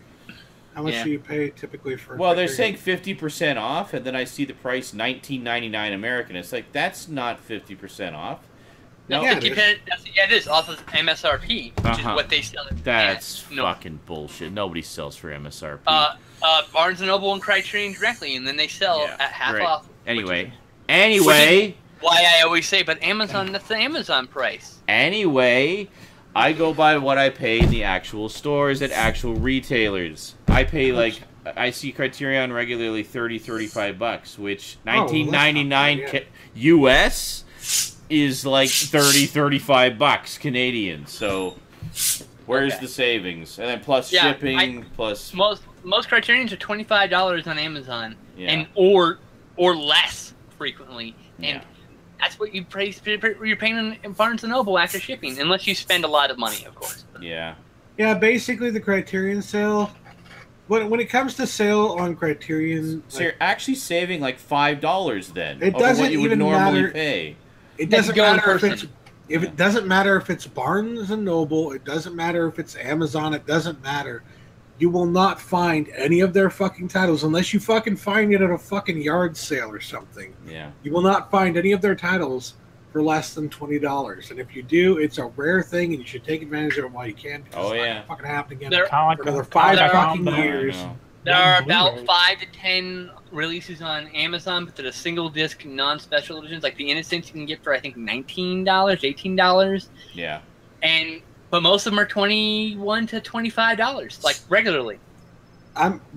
How much do you pay typically for? Well, they're saying 50% off, and then I see the price $19.99 American. It's like, that's not 50% off. No, Yeah, 50%. It is off of MSRP, which is what they sell it. That's fucking bullshit. Nobody sells for MSRP. Barnes and Noble and Criterion directly, and then they sell at half off. Anyway, why I always say, but Amazon, that's the Amazon price. Anyway, I go by what I pay in the actual stores at actual retailers. I pay I see Criterion regularly $30-$35, which $19.99 US is like $30-$35 Canadian. So where's the savings? And then plus shipping, plus most Criterions are $25 on Amazon, and or less frequently, and that's what you're paying in Barnes and Noble after shipping, unless you spend a lot of money, of course. Yeah. Yeah, basically the Criterion sale. When it comes to sale on Criterion, so you're actually saving like $5 then. It doesn't what you would even normally matter. pay. It doesn't matter if it doesn't matter if it's Barnes and Noble. It doesn't matter if it's Amazon. It doesn't matter. You will not find any of their fucking titles unless you fucking find it at a fucking yard sale or something. Yeah. You will not find any of their titles for less than $20. And if you do, it's a rare thing, and you should take advantage of it while you can. Oh it's yeah. not gonna fucking happen again There, for another 5 fucking years. There are about 5 to 10 releases on Amazon, but they're the single disc, non-special editions. Like the Innocents, you can get for I think $19, $18. Yeah. But most of them are $21 to $25, like regularly.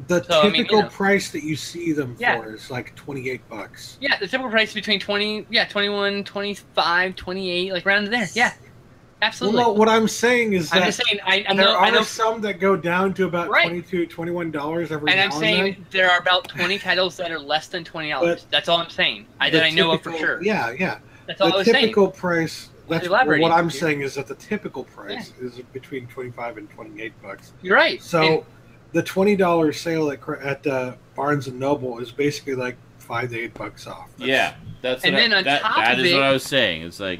Typical price that you see them for is like $28. Yeah, the typical price is between 21, 25, 28, like around there. Yeah, absolutely. Well, no, what I'm saying is that I'm just saying, I know know some that go down to about $22, $21 every and now I'm saying there are about 20 titles that are less than $20. That's all I'm saying. I know it for sure. Yeah. That's all I was saying. The typical price. That's what I'm here. saying is that the typical price is between $25 and $28. You're right. So the $20 sale at Barnes and Noble is basically like $5 to $8 off. That's that is what I was saying. It's like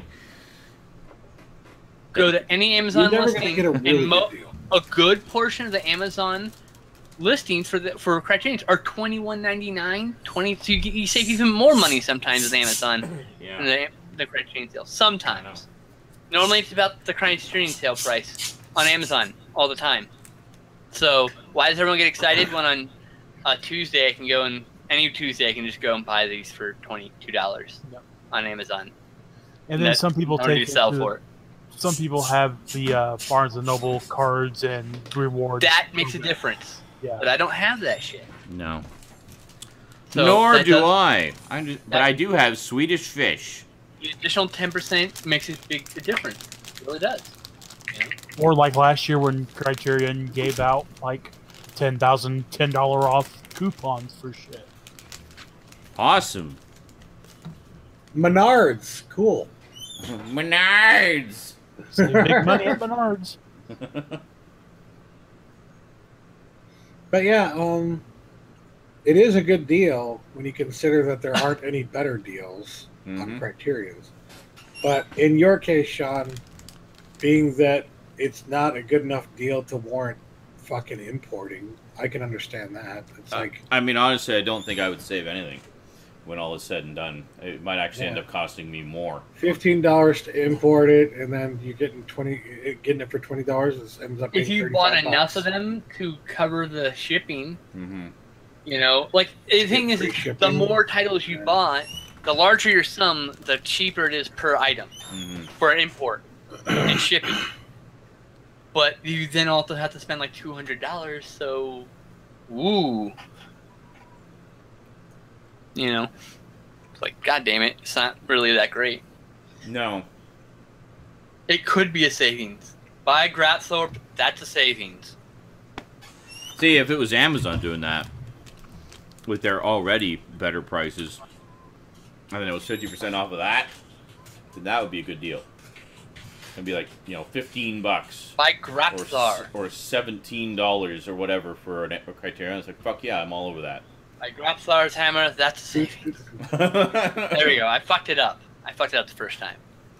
go to any Amazon listing, get a good portion of the Amazon listings for Criterion are $21.99. So you save even more money sometimes with Amazon than the Criterion sale. Sometimes. Normally it's about the Criterion sale price on Amazon all the time. So why does everyone get excited when on a Tuesday I can go and any Tuesday I can just go and buy these for $22 on Amazon? And then some people sell for it. Some people have the Barnes and Noble cards and rewards. That makes a difference. Yeah. But I don't have that shit. No. So Nor do I. But I do have Swedish Fish. The additional 10% makes a big difference. It really does. You know? Or like last year when Criterion gave out like $10 off coupons for shit. Awesome. Menards, cool. Menards. Save big money at Menards. But yeah, it is a good deal when you consider that there aren't any better deals on Criterions. But in your case, Sean, being that it's not a good enough deal to warrant fucking importing, I can understand that. It's like, I mean, honestly, I don't think I would save anything when all is said and done. It might actually end up costing me more. $15 to import it, and then you're getting getting it for $20. It ends up being if you bought enough of them to cover the shipping, you know, like the thing is, the more titles you bought, the larger your sum, the cheaper it is per item for import and shipping. But you then also have to spend like $200, so woo. You know, it's like, God damn it, it's not really that great. No. It could be a savings. Buy Gratzthorpe, that's a savings. See, if it was Amazon doing that, with their already better prices, and then it was 50% off of that, then that would be a good deal. It'd be like, you know, $15. Buy Grapsar. Or $17 or whatever for a Criterion. It's like, fuck yeah, I'm all over that. Buy Grapsar's hammer, that's a savings. There we go, I fucked it up. I fucked it up the first time.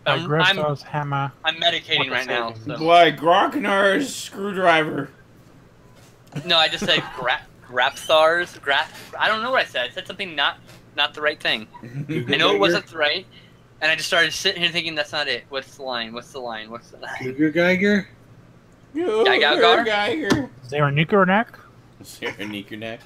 Buy Grapsar's hammer. I'm medicating right now. So. Why, Groknar's screwdriver. No, I just said Grapsar's. I don't know what I said. I said something not the right thing. I know it wasn't right. And I just started sitting here thinking, that's not it. What's the line? What's the line? What's the line? Geiger Geiger? Geiger? Is there a Nickernach? Is there a Nickernach?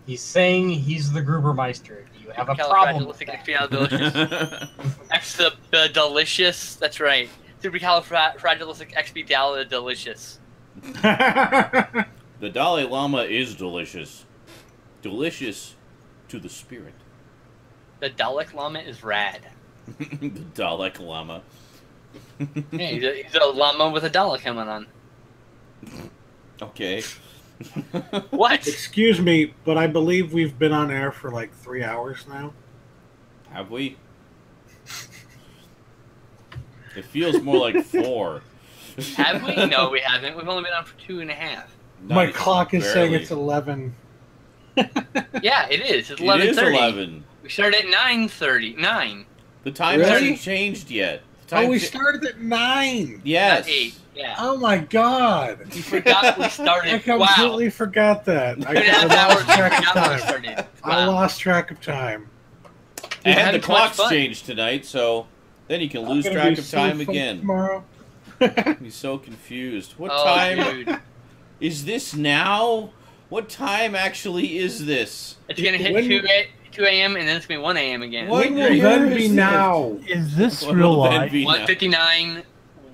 He's saying he's the Grubermeister. You have a problem with that. That's the delicious. That's right. Supercalifragilisticexpialidocious. The Dalai Lama is delicious. Delicious to the spirit. The Dalek Lama is rad. The Dalek Lama. Yeah, he's a llama with a Dalek helmet on. Okay. What? Excuse me, but I believe we've been on air for like 3 hours now. Have we? It feels more like 4. Have we? No, we haven't. We've only been on for 2.5. My clock is saying barely. it's 11. Yeah, it is. It's 11:30. It is 11. We started at 9:30. 9. The time Really? hasn't changed yet. The time Oh, we started at 9. Yes. Not 8. Yeah. Oh my god. We forgot we started. I completely forgot that. I 2.5 lost hours. track of Forgot we time. started. I Wow. lost track of time. And having the too much clock's fun. changed tonight, so then you can lose I'm gonna track be of so time fucked again. tomorrow. He's so confused. What Oh, time dude. is this now? What time actually is this? It's going to hit When- 2 a.m. and then it's going to be 1 a.m. again. What? When will year then is be this? now? Is this What real will then life? be now? 1:59,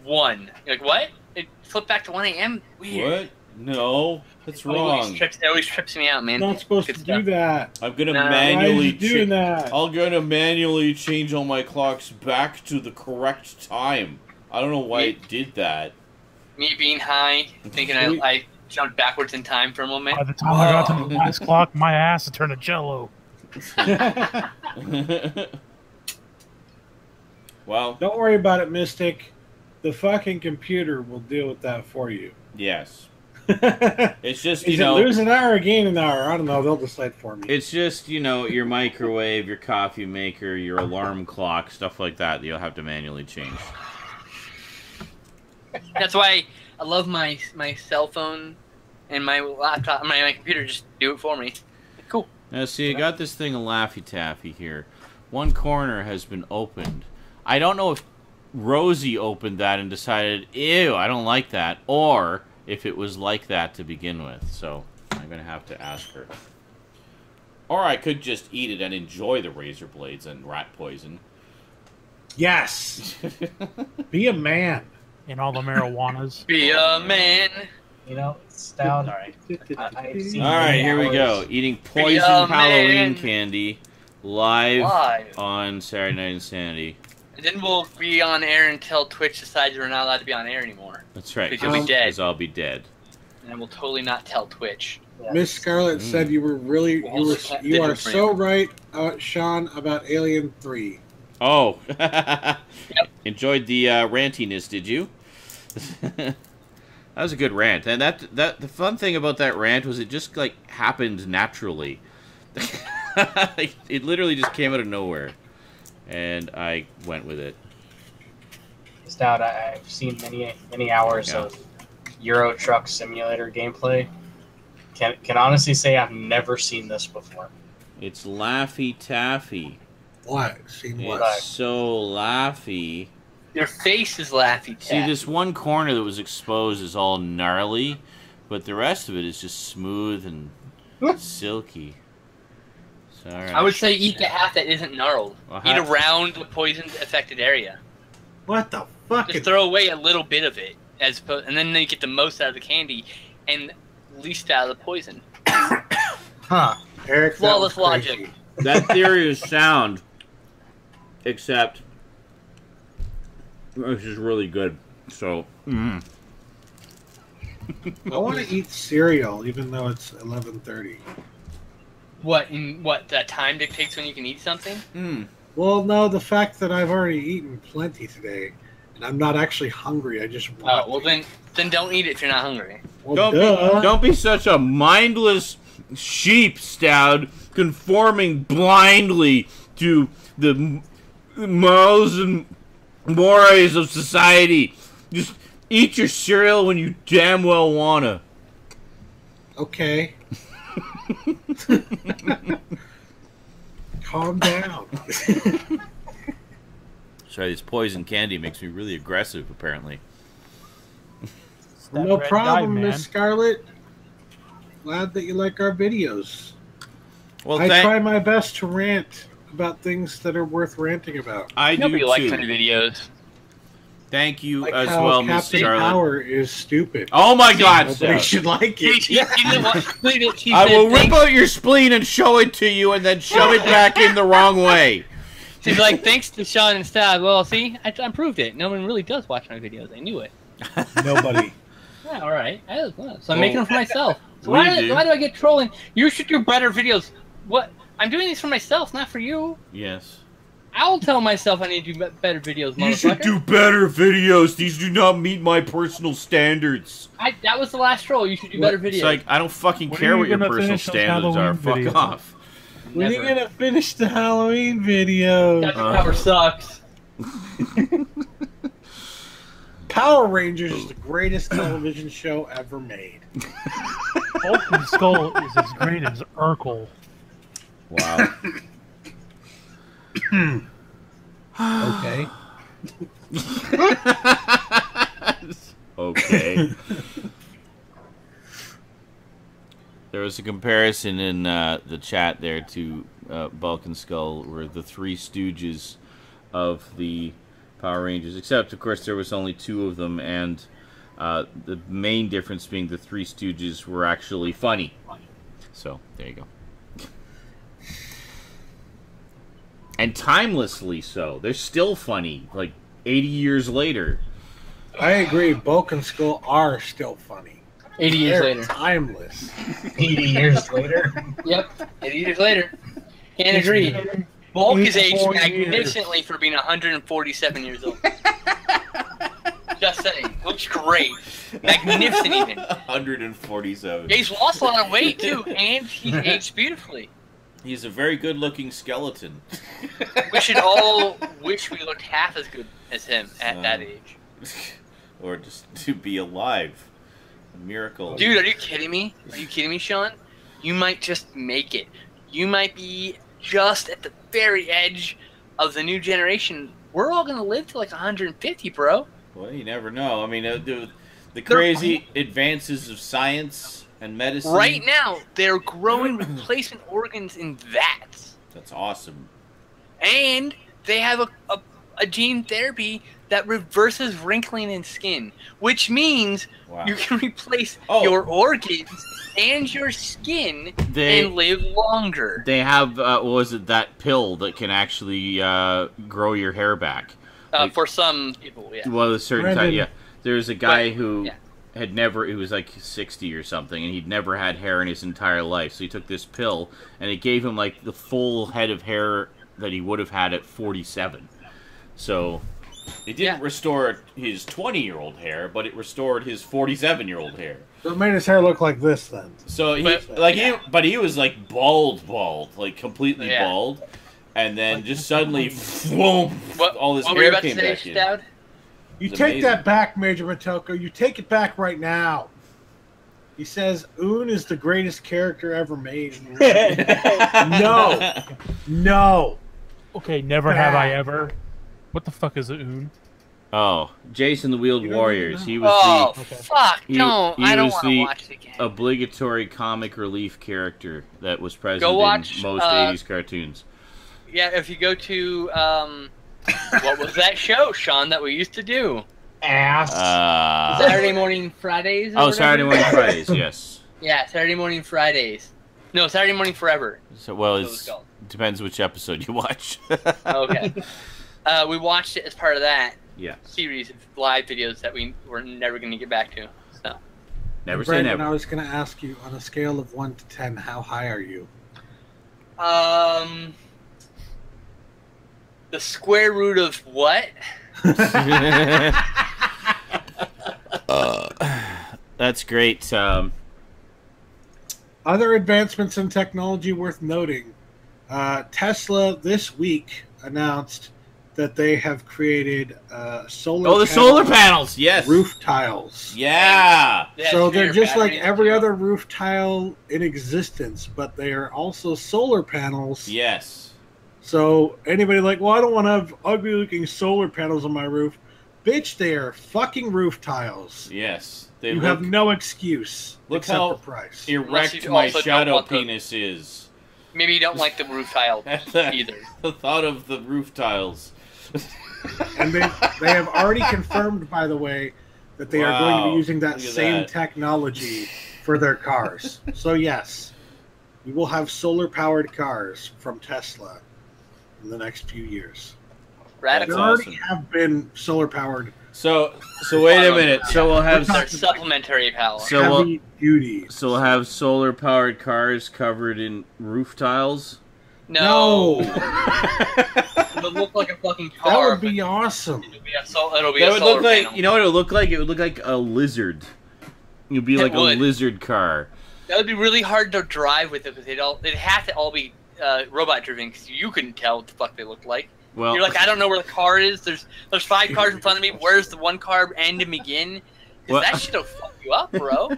1. You're like, what? It flipped back to 1 a.m.? Weird. What? No, that's It wrong. always trips me out, man. Not supposed Good to stuff. do that. I'm gonna No. Why manually is you doing that? I'm gonna manually change all my clocks back to the correct time. I don't know why it did that. Me being high, thinking I jumped backwards in time for a moment. By the time I got to the last clock, my ass had turned to jello. Well, Don't worry about it, Mystic. The fucking computer will deal with that for you. yes. Is It's just, it lose an hour or gain an hour? I don't know. They'll decide for me. it's just, your microwave, your coffee maker, your alarm clock, stuff like that you'll have to manually change. That's why I love my cell phone and my laptop, my computer. Just do it for me. Cool. Now, see, I got this thing of Laffy Taffy here. One corner has been opened. I don't know if Rosie opened that and decided, ew, I don't like that, or if it was like that to begin with. So I'm going to have to ask her. Or I could just eat it and enjoy the razor blades and rat poison. Yes. Be a man. And all the marijuanas. Be a man. You know, Stout. I've seen All right, many here we hours. go. Eating Be poison a Halloween man. candy live Live. on Saturday Night InSaNiTy. And then we'll be on air until Twitch decides we're not allowed to be on air anymore. That's right. Because you'll be dead. Because I'll be dead. And then we'll totally not tell Twitch. Yeah. Miss Scarlett said you were really you are so right, Sean, about Alien 3. Oh. Enjoyed the rantiness, did you? That was a good rant. And that the fun thing about that rant was it just happened naturally. It literally just came out of nowhere. And I went with it. Stout. I've seen many hours of Euro Truck Simulator gameplay. Can honestly say I've never seen this before. It's Laffy Taffy. What? Seen what? It's so laughy. Your face is Laffy See, Tat. this one corner that was exposed is all gnarly, but the rest of it is just smooth and silky. So, all right. I would say eat the half that isn't gnarled. Well, Eat around the poison-affected area. What the fuck? Just throw away a little bit of it, and then you get the most out of the candy and least out of the poison. Huh. Eric, that Flawless was crazy. logic. That theory is sound, except this is really good. So, I want to eat cereal, even though it's 11:30. What that time dictates when you can eat something? Well, no, the fact that I've already eaten plenty today, and I'm not actually hungry. I just want. Oh, well then don't eat it if you're not hungry. Well, duh. don't be such a mindless sheep, Stout, conforming blindly to the morals and mores of society. Just eat your cereal when you damn well wanna. Okay. Calm down. Sorry, this poison candy makes me really aggressive, apparently. No problem, Miss Scarlet. Glad that you like our videos. Well, I try my best to rant about things that are worth ranting about. I do Nobody too. likes my videos. Thank you Like as how well, Miss Captain Scarlet. Power is stupid. Oh my God, Nobody sir. should like it. I will rip out your spleen and show it to you, and then shove it back in the wrong way. She's like, thanks to Sean and Stab. Well, see, I proved it. No one really does watch my videos. I knew it. Nobody. Yeah, all right. So I'm making them for myself. So We why do. do I get trolling? You should do better videos. What? I'm doing these for myself, not for you. Yes. I'll tell myself I need to do better videos, motherfucker. You should do better videos. These do not meet my personal standards. That was the last troll. You should do better videos. It's like, I don't fucking When care are what you your gonna personal finish those standards are. Halloween Fuck videos? off. When are you gonna finish the Halloween video? Captain Power sucks. Power Rangers is the greatest television show ever made. Vulcan Skull is as great as Urkel. Wow. Okay. Okay. There was a comparison in the chat there to Bulk and Skull, where the Three Stooges of the Power Rangers, except of course there was only two of them, and the main difference being the Three Stooges were actually funny. So there you go. And timelessly so. They're still funny, like 80 years later. I agree. Bulk and Skull are still funny. 80 years They're later. timeless. 80 years later. Yep. 80 years later. Can't agree. Bulk is aged 84 years. magnificently for being 147 years old. Just saying. Looks great. Magnificent even. 147. He's lost a lot of weight too, and he's aged beautifully. He's a very good-looking skeleton. We should all wish we looked half as good as him at that age. Or just to be alive. A miracle. Dude, are you kidding me? Are you kidding me, Sean? You might just make it. You might be just at the very edge of the new generation. We're all going to live to like 150, bro. Well, you never know. I mean, the crazy advances of science and medicine. Right now, they're growing replacement organs in vats. That's awesome. And they have a gene therapy that reverses wrinkling in skin, which means you can replace your organs and your skin and live longer. They have, what was it, that pill that can actually grow your hair back. For some people, yeah. Well, a certain time, yeah. There's a guy who... Yeah. had never, he was like 60 or something, and he'd never had hair in his entire life, so he took this pill, and it gave him like the full head of hair that he would have had at 47. So it didn't restore his 20-year-old hair, but it restored his 47-year-old hair. So it made his hair look like this then. So he he was like bald, like completely bald, and then just suddenly, boom, all this hair came back in. You take that back, Major Matoko. You take it back right now. He says Oon is the greatest character ever made. No. Okay, never have I ever. What the fuck is a Oon? Oh, Jason the Wheeled Warriors. He was fuck, no, I don't want to watch it again. Obligatory comic relief character that was present Go watch, in most 80s cartoons. Yeah, if you go to what was that show, Sean, that we used to do? Saturday Morning Fridays? Saturday Morning Fridays, yes. Yeah, Saturday Morning Fridays. No, Saturday Morning Forever. So, well, it depends which episode you watch. Okay. We watched it as part of that series of live videos that we were never going to get back to. So. Never say Brandon, never. I was going to ask you, on a scale of 1 to 10, how high are you? The square root of what? That's great. Other advancements in technology worth noting. Tesla this week announced that they have created solar solar panels, yes. Roof tiles. Yeah. So they're just like every other roof tile in existence, but they are also solar panels. Yes. So anybody like, well, I don't want to have ugly-looking solar panels on my roof. Bitch, they are fucking roof tiles. Yes. You have no excuse. Look except how the price. erect my shadow penis is. Maybe you don't like the roof tile either. The thought of the roof tiles. And they have already confirmed, by the way, that they are going to be using that same technology for their cars. So yes, we will have solar-powered cars from Tesla in the next few years. Radical. There already have been solar-powered. So wait a minute. So we'll have supplementary power. So heavy duty. So we'll have solar-powered cars covered in roof tiles. No. It'll look like a fucking car. That would be awesome. It'll be a solar panel. You know what it would look like? It would look like a lizard. It would be like a lizard car. That would be really hard to drive with it, because they'd have to all be robot driven, because you couldn't tell what the fuck they looked like. Well, you're like, I don't know where the car is. There's 5 cars in front of me. Where's the one car end and begin? Because that shit'll fuck you up, bro.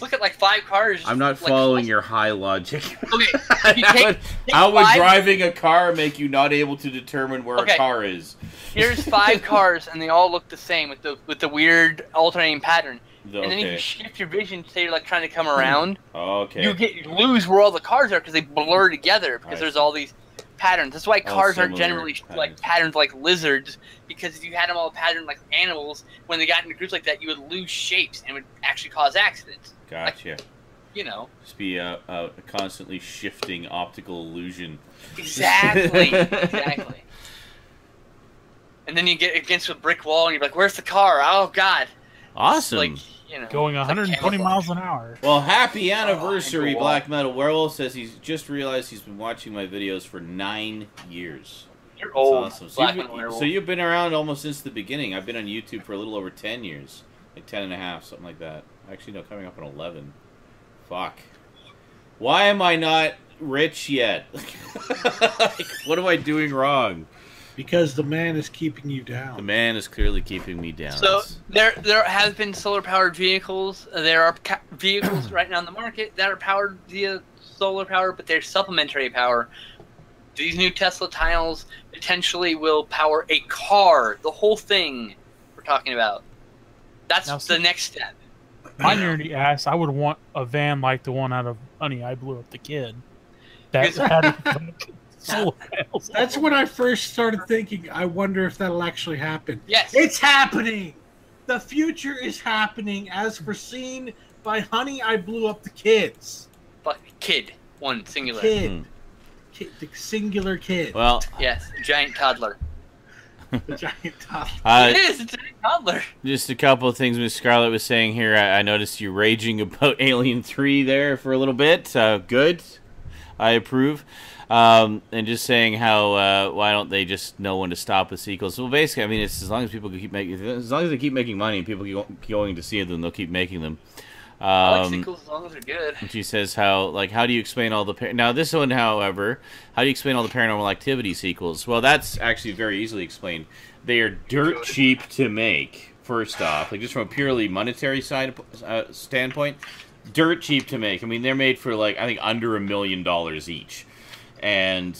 Look at like 5 cars. I'm not following your high logic. Okay, how would driving a car make you not able to determine where a car is? Here's 5 cars, and they all look the same with the weird alternating pattern. Okay. And then if you shift your vision, say you're like trying to come around, okay, you lose where all the cars are, because they blur together, because there's all these patterns. That's why cars aren't generally like patterns like lizards, because if you had them all patterned like animals, when they got into groups like that, you would lose shapes and it would actually cause accidents. Gotcha. Like, you know, just be a constantly shifting optical illusion. Exactly. Exactly. And then you get against a brick wall and you're like, "Where's the car? Oh God!" Awesome. Like, you know, going 120 miles an hour. Well, happy anniversary, Black Metal Werewolf says he's just realized he's been watching my videos for 9 years. You're old. Awesome. So you've been around almost since the beginning. I've been on YouTube for a little over 10 years. Like 10 and a half, something like that. Actually, no, coming up on 11. Fuck. Why am I not rich yet? Like, what am I doing wrong? Because the man is keeping you down. The man is clearly keeping me down. So there have been solar-powered vehicles. There are vehicles right now in the market that are powered via solar power, but they're supplementary power. These new Tesla tiles potentially will power a car. The whole thing we're talking about. That's the next step. My nerdy ass, I would want a van like the one out of Honey, I Blew Up the Kid. That had solar panels. That's when I first started thinking, I wonder if that'll actually happen. Yes. It's happening! The future is happening as foreseen by Honey, I Blew Up the Kids. Fuck, kid. One, singular. Kid. The singular kid. Well. Yes, a giant toddler. The giant toddler. It is, it's a giant toddler. Just a couple of things Miss Scarlett was saying here. I noticed you raging about Alien 3 there for a little bit. Good. I approve. And just saying how why don't they just know when to stop with sequels? Well, basically, I mean, it's as long as people keep making, as long as they keep making money and people keep going to see them, they'll keep making them. I like sequels as long as they're good. And she says how do you explain all the now this one, however, how do you explain all the Paranormal Activity sequels? Well, that's actually very easily explained. They are dirt cheap to make. First off, like just from a purely monetary standpoint, dirt cheap to make. I mean, they're made for like I think under $1 million each. And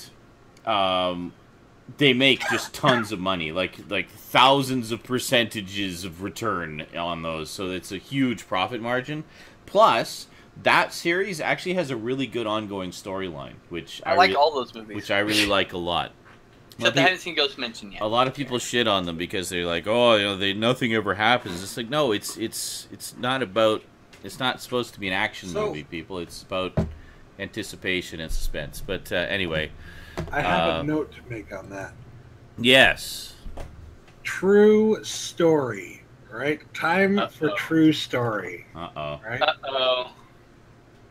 they make just tons of money, like thousands of percentages of return on those, so it's a huge profit margin. Plus, that series actually has a really good ongoing storyline, which I like all those movies, which I really like a lot. Except I haven't seen Ghost Mention yet. A lot of people shit on them because they're like, oh, you know, nothing ever happens. It's like, no, it's not about. It's not supposed to be an action movie, people. It's about anticipation and suspense. But anyway, I have a note to make on that. Yes. True story, right? Time for true story. Right?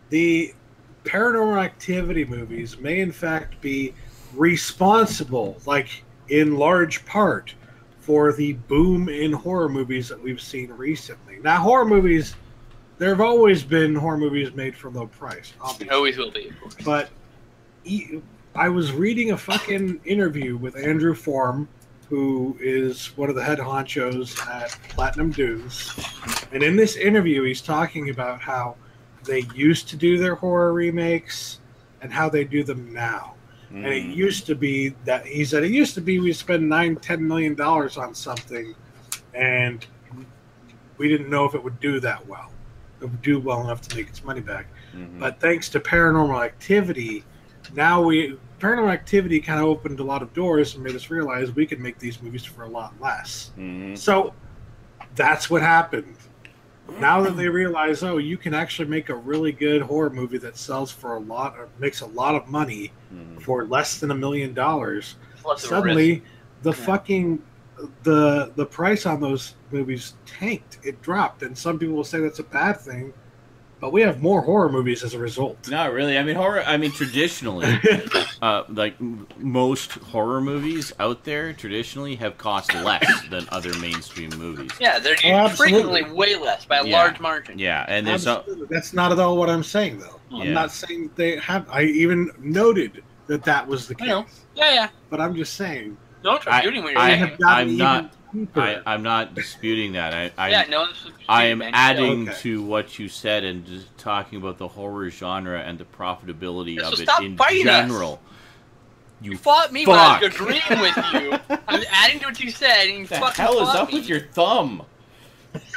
The Paranormal Activity movies may in fact be responsible, like in large part, for the boom in horror movies that we've seen recently. Now, horror movies, there have always been horror movies made for low price, obviously. Always will be, of course. But I was reading a fucking interview with Andrew Form, who is one of the head honchos at Platinum Dunes. And in this interview, he's talking about how they used to do their horror remakes, and how they do them now. And it used to be that he said it used to be we spend $9-10 million on something, and we didn't know if it would do that well. It would do well enough to make its money back. But thanks to Paranormal Activity, now Paranormal Activity kind of opened a lot of doors and made us realize we could make these movies for a lot less. So that's what happened. Now that they realize, oh, you can actually make a really good horror movie that sells for a lot, or makes a lot of money for less than $1 million. Suddenly, the fucking the price on those movies tanked. It dropped, and some people will say that's a bad thing. But we have more horror movies as a result. Not really. I mean, horror. I mean, traditionally, like most horror movies out there, traditionally have cost less than other mainstream movies. Yeah, they're frequently way less by a large margin. Yeah, and there's that's not at all what I'm saying, though. I'm not saying they have. I even noted that was the case. I know. Yeah. But I'm just saying. Don't disputing what you're saying. I'm not disputing that. I am adding to what you said and just talking about the horror genre and the profitability of it in general. You fought me when I was agreeing with you. I'm adding to what you said, and you fucking fought me. What the hell is up with your thumb?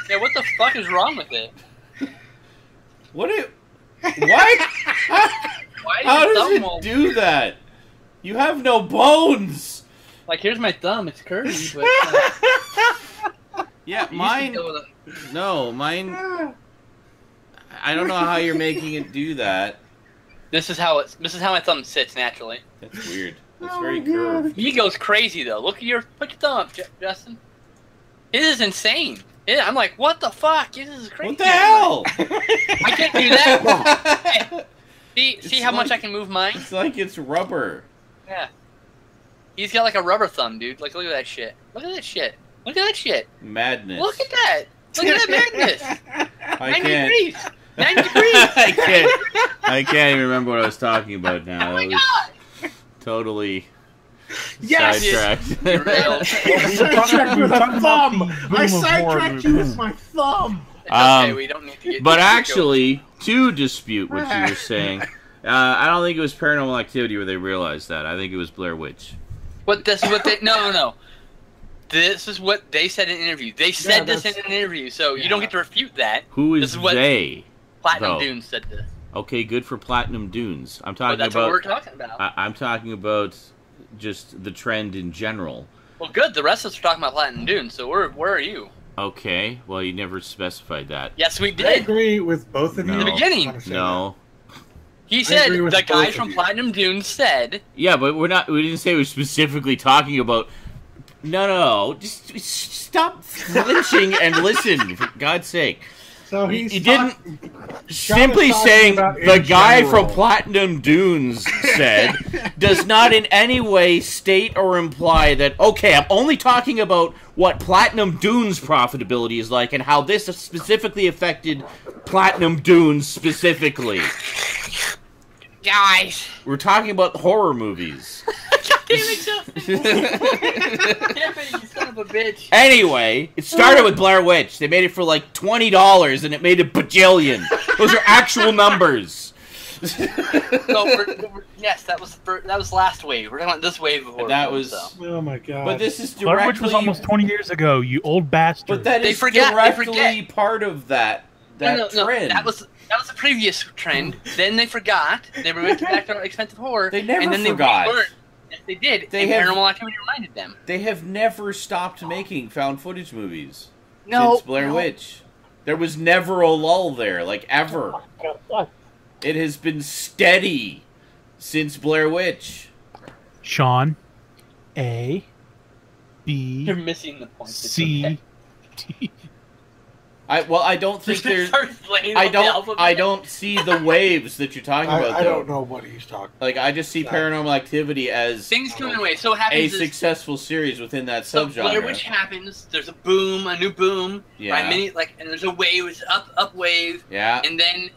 Yeah, what the fuck is wrong with it? What? How does it do that? You have no bones. Like, here's my thumb. It's curvy, but... yeah, mine... No, mine... I don't know how you're making it do that. This is how my thumb sits naturally. That's weird. It's very curved. He goes crazy, though. Look at put your thumb up, Justin. It is insane. I'm like, what the fuck? This is crazy. What the hell? I can't do that. See how much I can move mine? It's like it's rubber. Yeah. He's got like a rubber thumb, dude. Like, look at that shit. Look at that shit. Look at that shit. Madness. Look at that. Look at that madness. I 90 can't. degrees. 90 degrees. I can't even remember what I was talking about now. Oh my god. Totally sidetracked. I sidetracked you with my thumb. Okay, we don't need to get. But actually, to dispute what you were saying, I don't think it was Paranormal Activity where they realized that. I think it was Blair Witch. But this is what they no. This is what they said in an interview. They said this in an interview, so you don't get to refute that. Who is they? Platinum Dunes said this. Okay, good for Platinum Dunes. I'm talking that's about. What we're talking about. I'm talking about just the trend in general. Well, good. The rest of us are talking about Platinum Dunes. So where are you? Okay. Well, you never specified that. Yes, we did. I agree with both of you. In the beginning. No. He said the guys from Platinum Dunes said. Yeah, but we didn't say we're specifically talking about. No. Just stop flinching and listen, for God's sake. So he didn't simply saying the guy from Platinum Dunes said does not in any way state or imply that, okay, I'm only talking about what Platinum Dunes profitability is like and how this specifically affected Platinum Dunes specifically. Guys. We're talking about horror movies. Damn it, Justin. Damn it, you son of a bitch. Anyway, it started with Blair Witch. They made it for like $20 and it made a bajillion. Those are actual numbers. Yes, that was last wave. We're talking about this wave of horror. That was. Oh my god! But this is Blair Witch was almost 20 years ago. You old bastard. But that is directly part of that trend. No, that was the previous trend. Then they forgot. They went back to expensive horror. They never and then forgot. They relearned. Yes, they did. Paranormal Activity reminded them. They have never stopped making found footage movies since Blair Witch. There was never a lull there, like ever. It has been steady since Blair Witch. Sean, A, B, you're missing the point. C, D. I don't think there's. I don't see the waves that you're talking about. I don't know what he's talking. Like I just see Paranormal Activity as things coming away. So what happens a successsul series within that subgenre. Blair Witch happens. There's a boom, a new boom. Yeah. Right? And there's a wave. It's up wave. Yeah. And then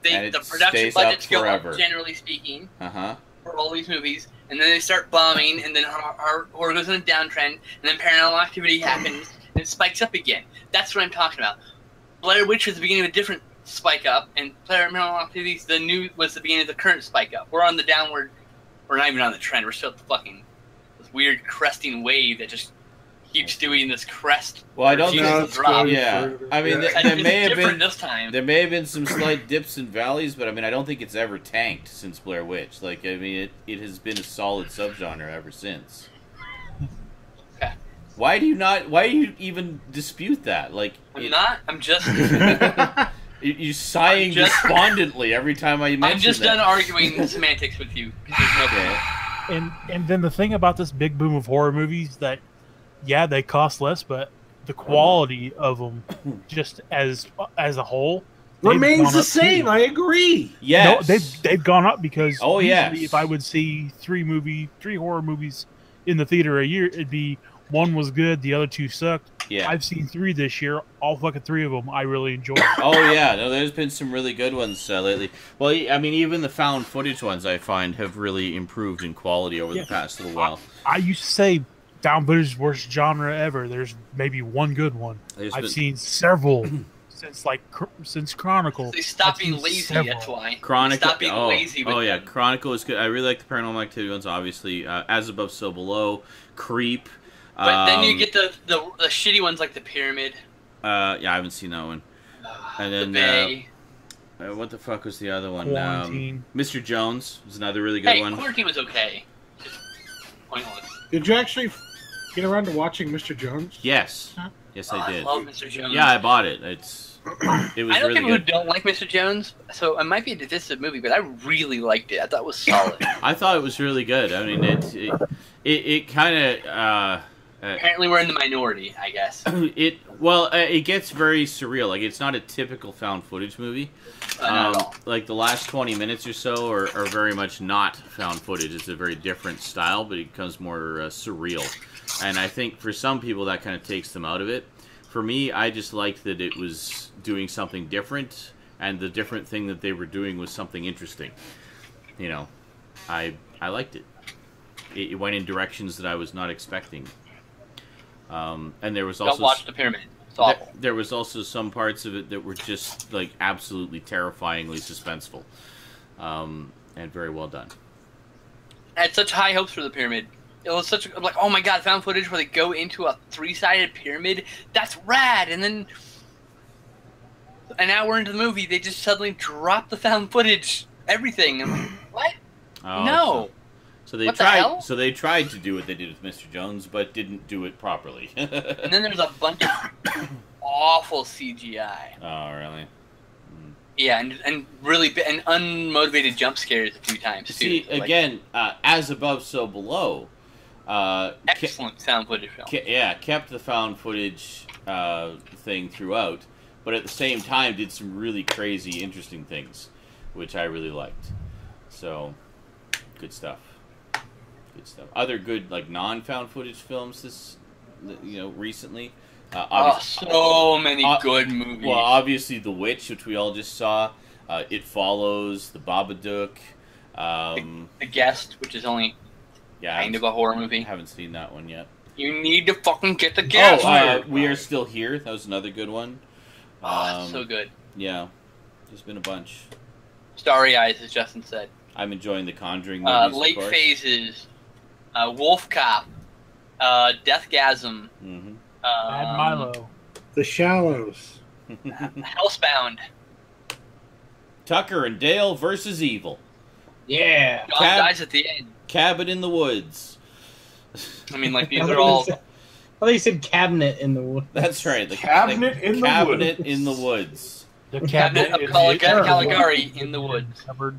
the production budgets go up, generally speaking. For all these movies, and then they start bombing, and then horror goes in a downtrend, and then Paranormal Activity happens, and it spikes up again. That's what I'm talking about. Blair Witch was the beginning of a different spike up, and Paranormal Activities, the new, was the beginning of the current spike up. We're on the downward. We're not even on the trend. We're still at the fucking this weird cresting wave that just keeps doing this crest. Well, I don't know. know. Yeah, I mean, there may have been this time. There may have been some slight dips and valleys, but I mean, I don't think it's ever tanked since Blair Witch. Like, I mean, it has been a solid subgenre ever since. Okay. Why do you even dispute that? Like, I'm just. You're sighing despondently every time I mention I'm just done arguing the semantics with you. And then the thing about this big boom of horror movies that, yeah, they cost less, but the quality of them, just as a whole, remains the same. I agree. Yes. No, they've gone up because yes. If I would see three horror movies in the theater a year, it'd be one was good, the other two sucked. Yeah. I've seen 3 this year. All fucking 3 of them I really enjoyed. Oh yeah, no, there's been some really good ones lately. Well, I mean, even the found footage ones I find have really improved in quality over the past little while. I used to say found footage is the worst genre ever. There's maybe one good one. I've seen several since Chronicle. They stop being lazy. Several. That's why. Chronicle. Stop being lazy. Oh yeah, Chronicle is good. I really like the Paranormal Activity ones. Obviously, As Above, So Below, Creep. But then you get the shitty ones like The Pyramid. Yeah, I haven't seen that one. And then The Bay. What the fuck was the other one? Quarantine. Mr. Jones was another really good one. Quarantine was okay. Just pointless. Did you actually get around to watching Mr. Jones? Yes. Yes, I did. I love Mr. Jones. Yeah, I bought it. It was I know really people good. who don't like Mr. Jones, so it might be a divisive movie, but I really liked it. I thought it was solid. I thought it was really good. I mean, it kind of. Apparently, we're in the minority, I guess. It gets very surreal. Like, it's not a typical found footage movie. Not at all. Like the last 20 minutes or so are very much not found footage. It's a very different style, but it becomes more surreal. And I think for some people that kind of takes them out of it. For me, I just liked that it was doing something different, and the different thing that they were doing was something interesting. You know, I liked it. It went in directions that I was not expecting. And there was also Don't watch The Pyramid. It's awful. There was also some parts of it that were just like absolutely terrifyingly suspenseful, and very well done. I had such high hopes for The Pyramid. It was such like, oh my god, found footage where they go into a 3-sided pyramid. That's rad. And then an hour into the movie, they just suddenly drop the found footage, everything. I'm like, what? Oh, No. So they What the tried. hell? So they tried to do what they did with Mr. Jones, but didn't do it properly. And then there's a bunch of awful CGI. Oh, really? Yeah, and really and unmotivated jump scares a few times too. See, Like, again, As Above, So Below. excellent sound footage film. Kept the found footage thing throughout, but at the same time did some really crazy, interesting things, which I really liked. So, good stuff. Good stuff. Other good like non-found footage films recently. So many good movies. Well, obviously The Witch, which we all just saw. It Follows, The Babadook. The Guest, which is only kind of a horror movie. I haven't seen that one yet. You need to fucking get The Guest. We Are Still Here. That was another good one. It's so good. Yeah, there's been a bunch. Starry Eyes, as Justin said. I'm enjoying the Conjuring movies. Late of course. Phases. Wolf Cop. Deathgasm. Mm-hmm. Bad Milo. The Shallows. Housebound. Tucker and Dale versus Evil. Yeah. John dies at the end. Cabin in the Woods. I mean, like, these are all... I thought you said Cabinet in the Woods. That's right. The Cabinet in the Cabinet Woods. in the Woods. The Cabinet of Caligari in the woods. Cupboard.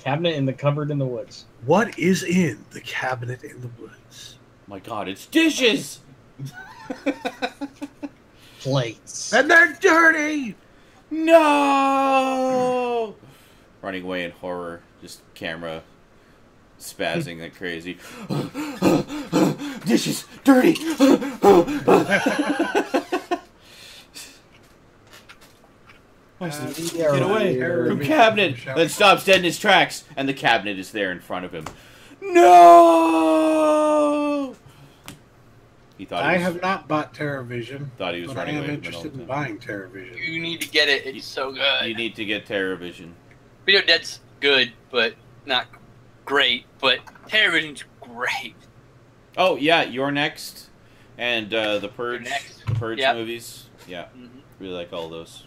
Cabinet in the cupboard in the woods. What is in the cabinet in the woods? My God, it's dishes! Plates. And they're dirty! No! Running away in horror, just camera spazzing like crazy. Dishes, dirty! Get away from cabinet! Then stops dead in his tracks, and the cabinet is there in front of him. No! He thought I have not bought TerraVision. Thought he was but I running am away interested in buying TerraVision. You need to get it. It's so good. You need to get TerraVision. Video Dead's good, but not great. But TerraVision's great. Oh yeah, You're Next, and the Purge, Yep. movies. Yeah, really like all those.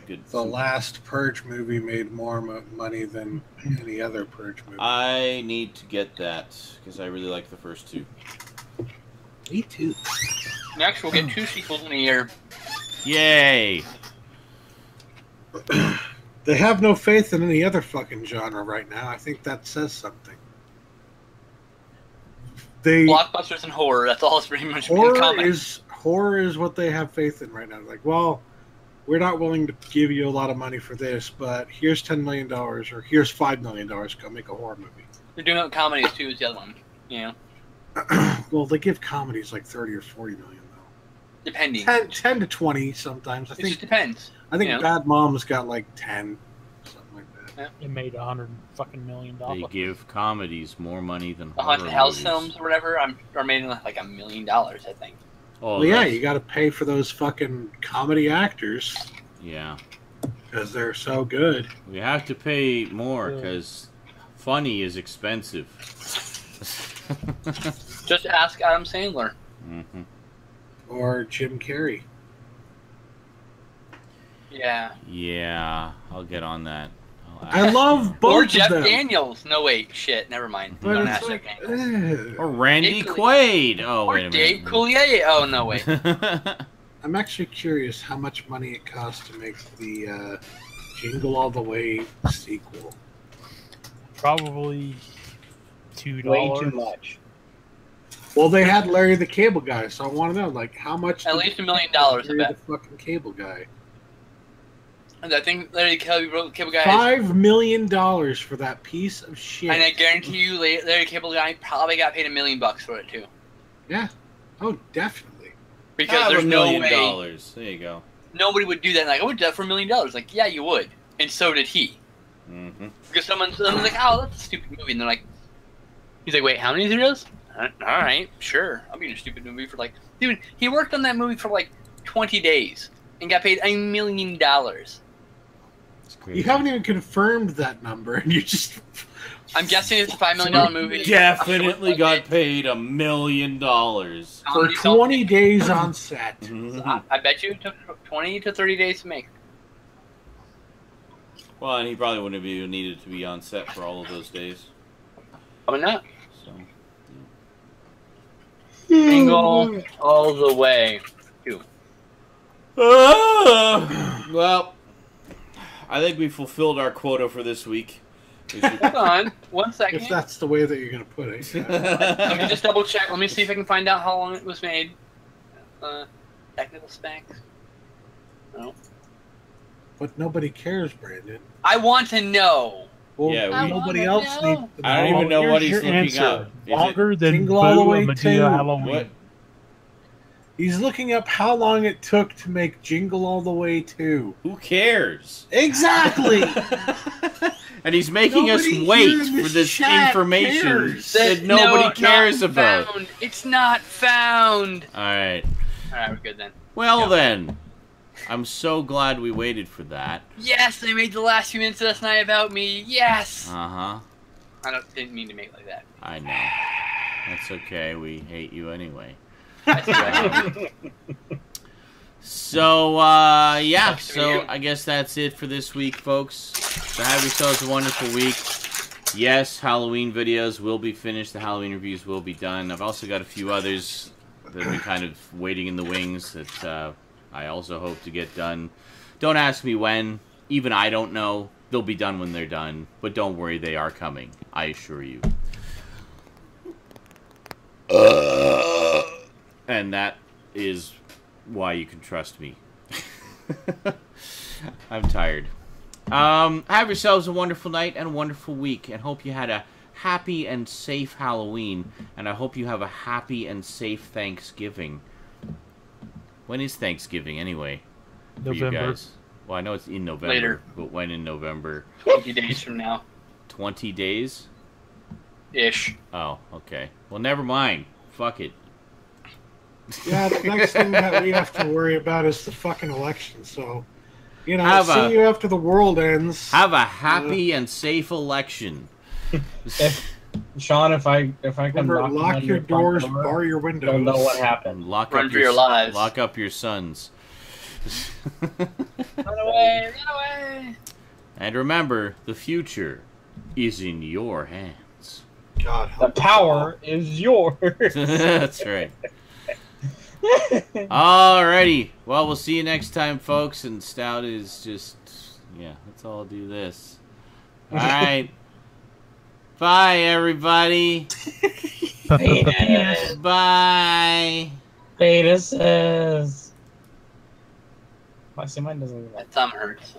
Good. The last Purge movie made more money than any other Purge movie. I need to get that because I really like the first two. Me too. Next, we'll get 2 sequels in a year. Yay! They have no faith in any other fucking genre right now. I think that says something. Blockbusters and horror. That's all it's pretty much been common. Horror is what they have faith in right now. Like, well, we're not willing to give you a lot of money for this, but here's $10 million or here's $5 million. Go make a horror movie. They're doing it with comedies too. Is the other one. You know. Well, they give comedies like 30 or 40 million though. Depending. 10 to 20 sometimes. It just depends. I think Bad Mom's got like 10, something like that. It made $100 million. They give comedies more money than The Haunted House films or whatever are made in like $1 million, I think. Oh, well, yeah, you got to pay for those fucking comedy actors. Yeah. Because they're so good. We have to pay more because funny is expensive. Just ask Adam Sandler. Mm-hmm. Or Jim Carrey. Yeah. Yeah, I'll get on that. I love both Or of Jeff them. Daniels. No, wait. Shit. Never mind. But Don't it's ask like, Jeff Daniels. Or Randy Dave Quaid. Oh, Or wait a Dave minute. Coulier. Oh, no, wait. I'm actually curious how much money it costs to make the Jingle All the Way sequel. Probably $2. Way too much. Well, they had Larry the Cable Guy, so I want to know, like, how much? At least $1 million, I Larry bet. the fucking Cable Guy. And I think Larry the Cable Guy $5 million for that piece of shit. And I guarantee you, Larry the Cable Guy probably got paid $1 million for it too. Yeah. Oh, definitely. Because there's $1 no million. way There you go. nobody would do that. Like, I would do that for $1 million. Like, yeah, you would, and so did he. Mm-hmm. Because someone's like, "Oh, that's a stupid movie," and they're like, "He's like, wait, how many zeros? All right, sure, I'll be in a stupid movie for like." Dude, he worked on that movie for like 20 days and got paid $1 million. You haven't even confirmed that number, and you just... I'm guessing it's a $5 million movie. Definitely got paid $1 million. For 20 days on set. Mm-hmm. I bet you it took 20 to 30 days to make. Well, and he probably wouldn't have even needed to be on set for all of those days. Probably not. So, Jingle all the way. Well, I think we fulfilled our quota for this week. Hold on, 1 second. If that's the way that you're going to put it. Let me just double check. Let me see if I can find out how long it was made. Technical specs. No. But nobody cares, Brandon. I want to know. Well, Yeah, nobody wanna else know. needs to know. I don't even know what he's Here's your looking answer. up. Is Longer than Jingle All the Boo Way and Medea 2? Halloween. What? He's looking up how long it took to make Jingle All the Way 2. Who cares? Exactly! And he's making Nobody us wait here in for this this chat information cares. that nobody cares not about. Found. It's not found. Alright. Alright, we're good then. Well then, I'm so glad we waited for that. Yes, they made the last few minutes of Last Night About Me. Yes! Uh-huh. Didn't mean to make it like that. I know. That's okay. We hate you anyway. So, yeah. So, I guess that's it for this week, folks. So, have yourselves a wonderful week. Yes, Halloween videos will be finished. The Halloween reviews will be done. I've also got a few others that have been kind of waiting in the wings that I also hope to get done. Don't ask me when. Even I don't know. They'll be done when they're done. But don't worry, they are coming. I assure you. And that is why you can trust me. I'm tired. Have yourselves a wonderful night and a wonderful week, and hope you had a happy and safe Halloween, and I hope you have a happy and safe Thanksgiving. When is Thanksgiving, anyway? For you November. guys? Well, I know it's in November, Later. but when in November? 20 days from now. 20 days? Ish. Oh, okay. Well, never mind. fuck it. Yeah, the next thing that we have to worry about is the fucking election. So, you know, see you after the world ends. Have a happy and safe election. Sean, if I come remember, lock your doors, bar your windows. Don't know what happened. Run for your lives. Lock up your sons. Run away! Run away! And remember, the future is in your hands. God, the power is yours. That's right. Alrighty. Well, we'll see you next time, folks. And Stout is just, yeah, let's all do this. Alright. Bye, everybody. Penis. Bye. Penises. I see mine doesn't. My thumb hurts.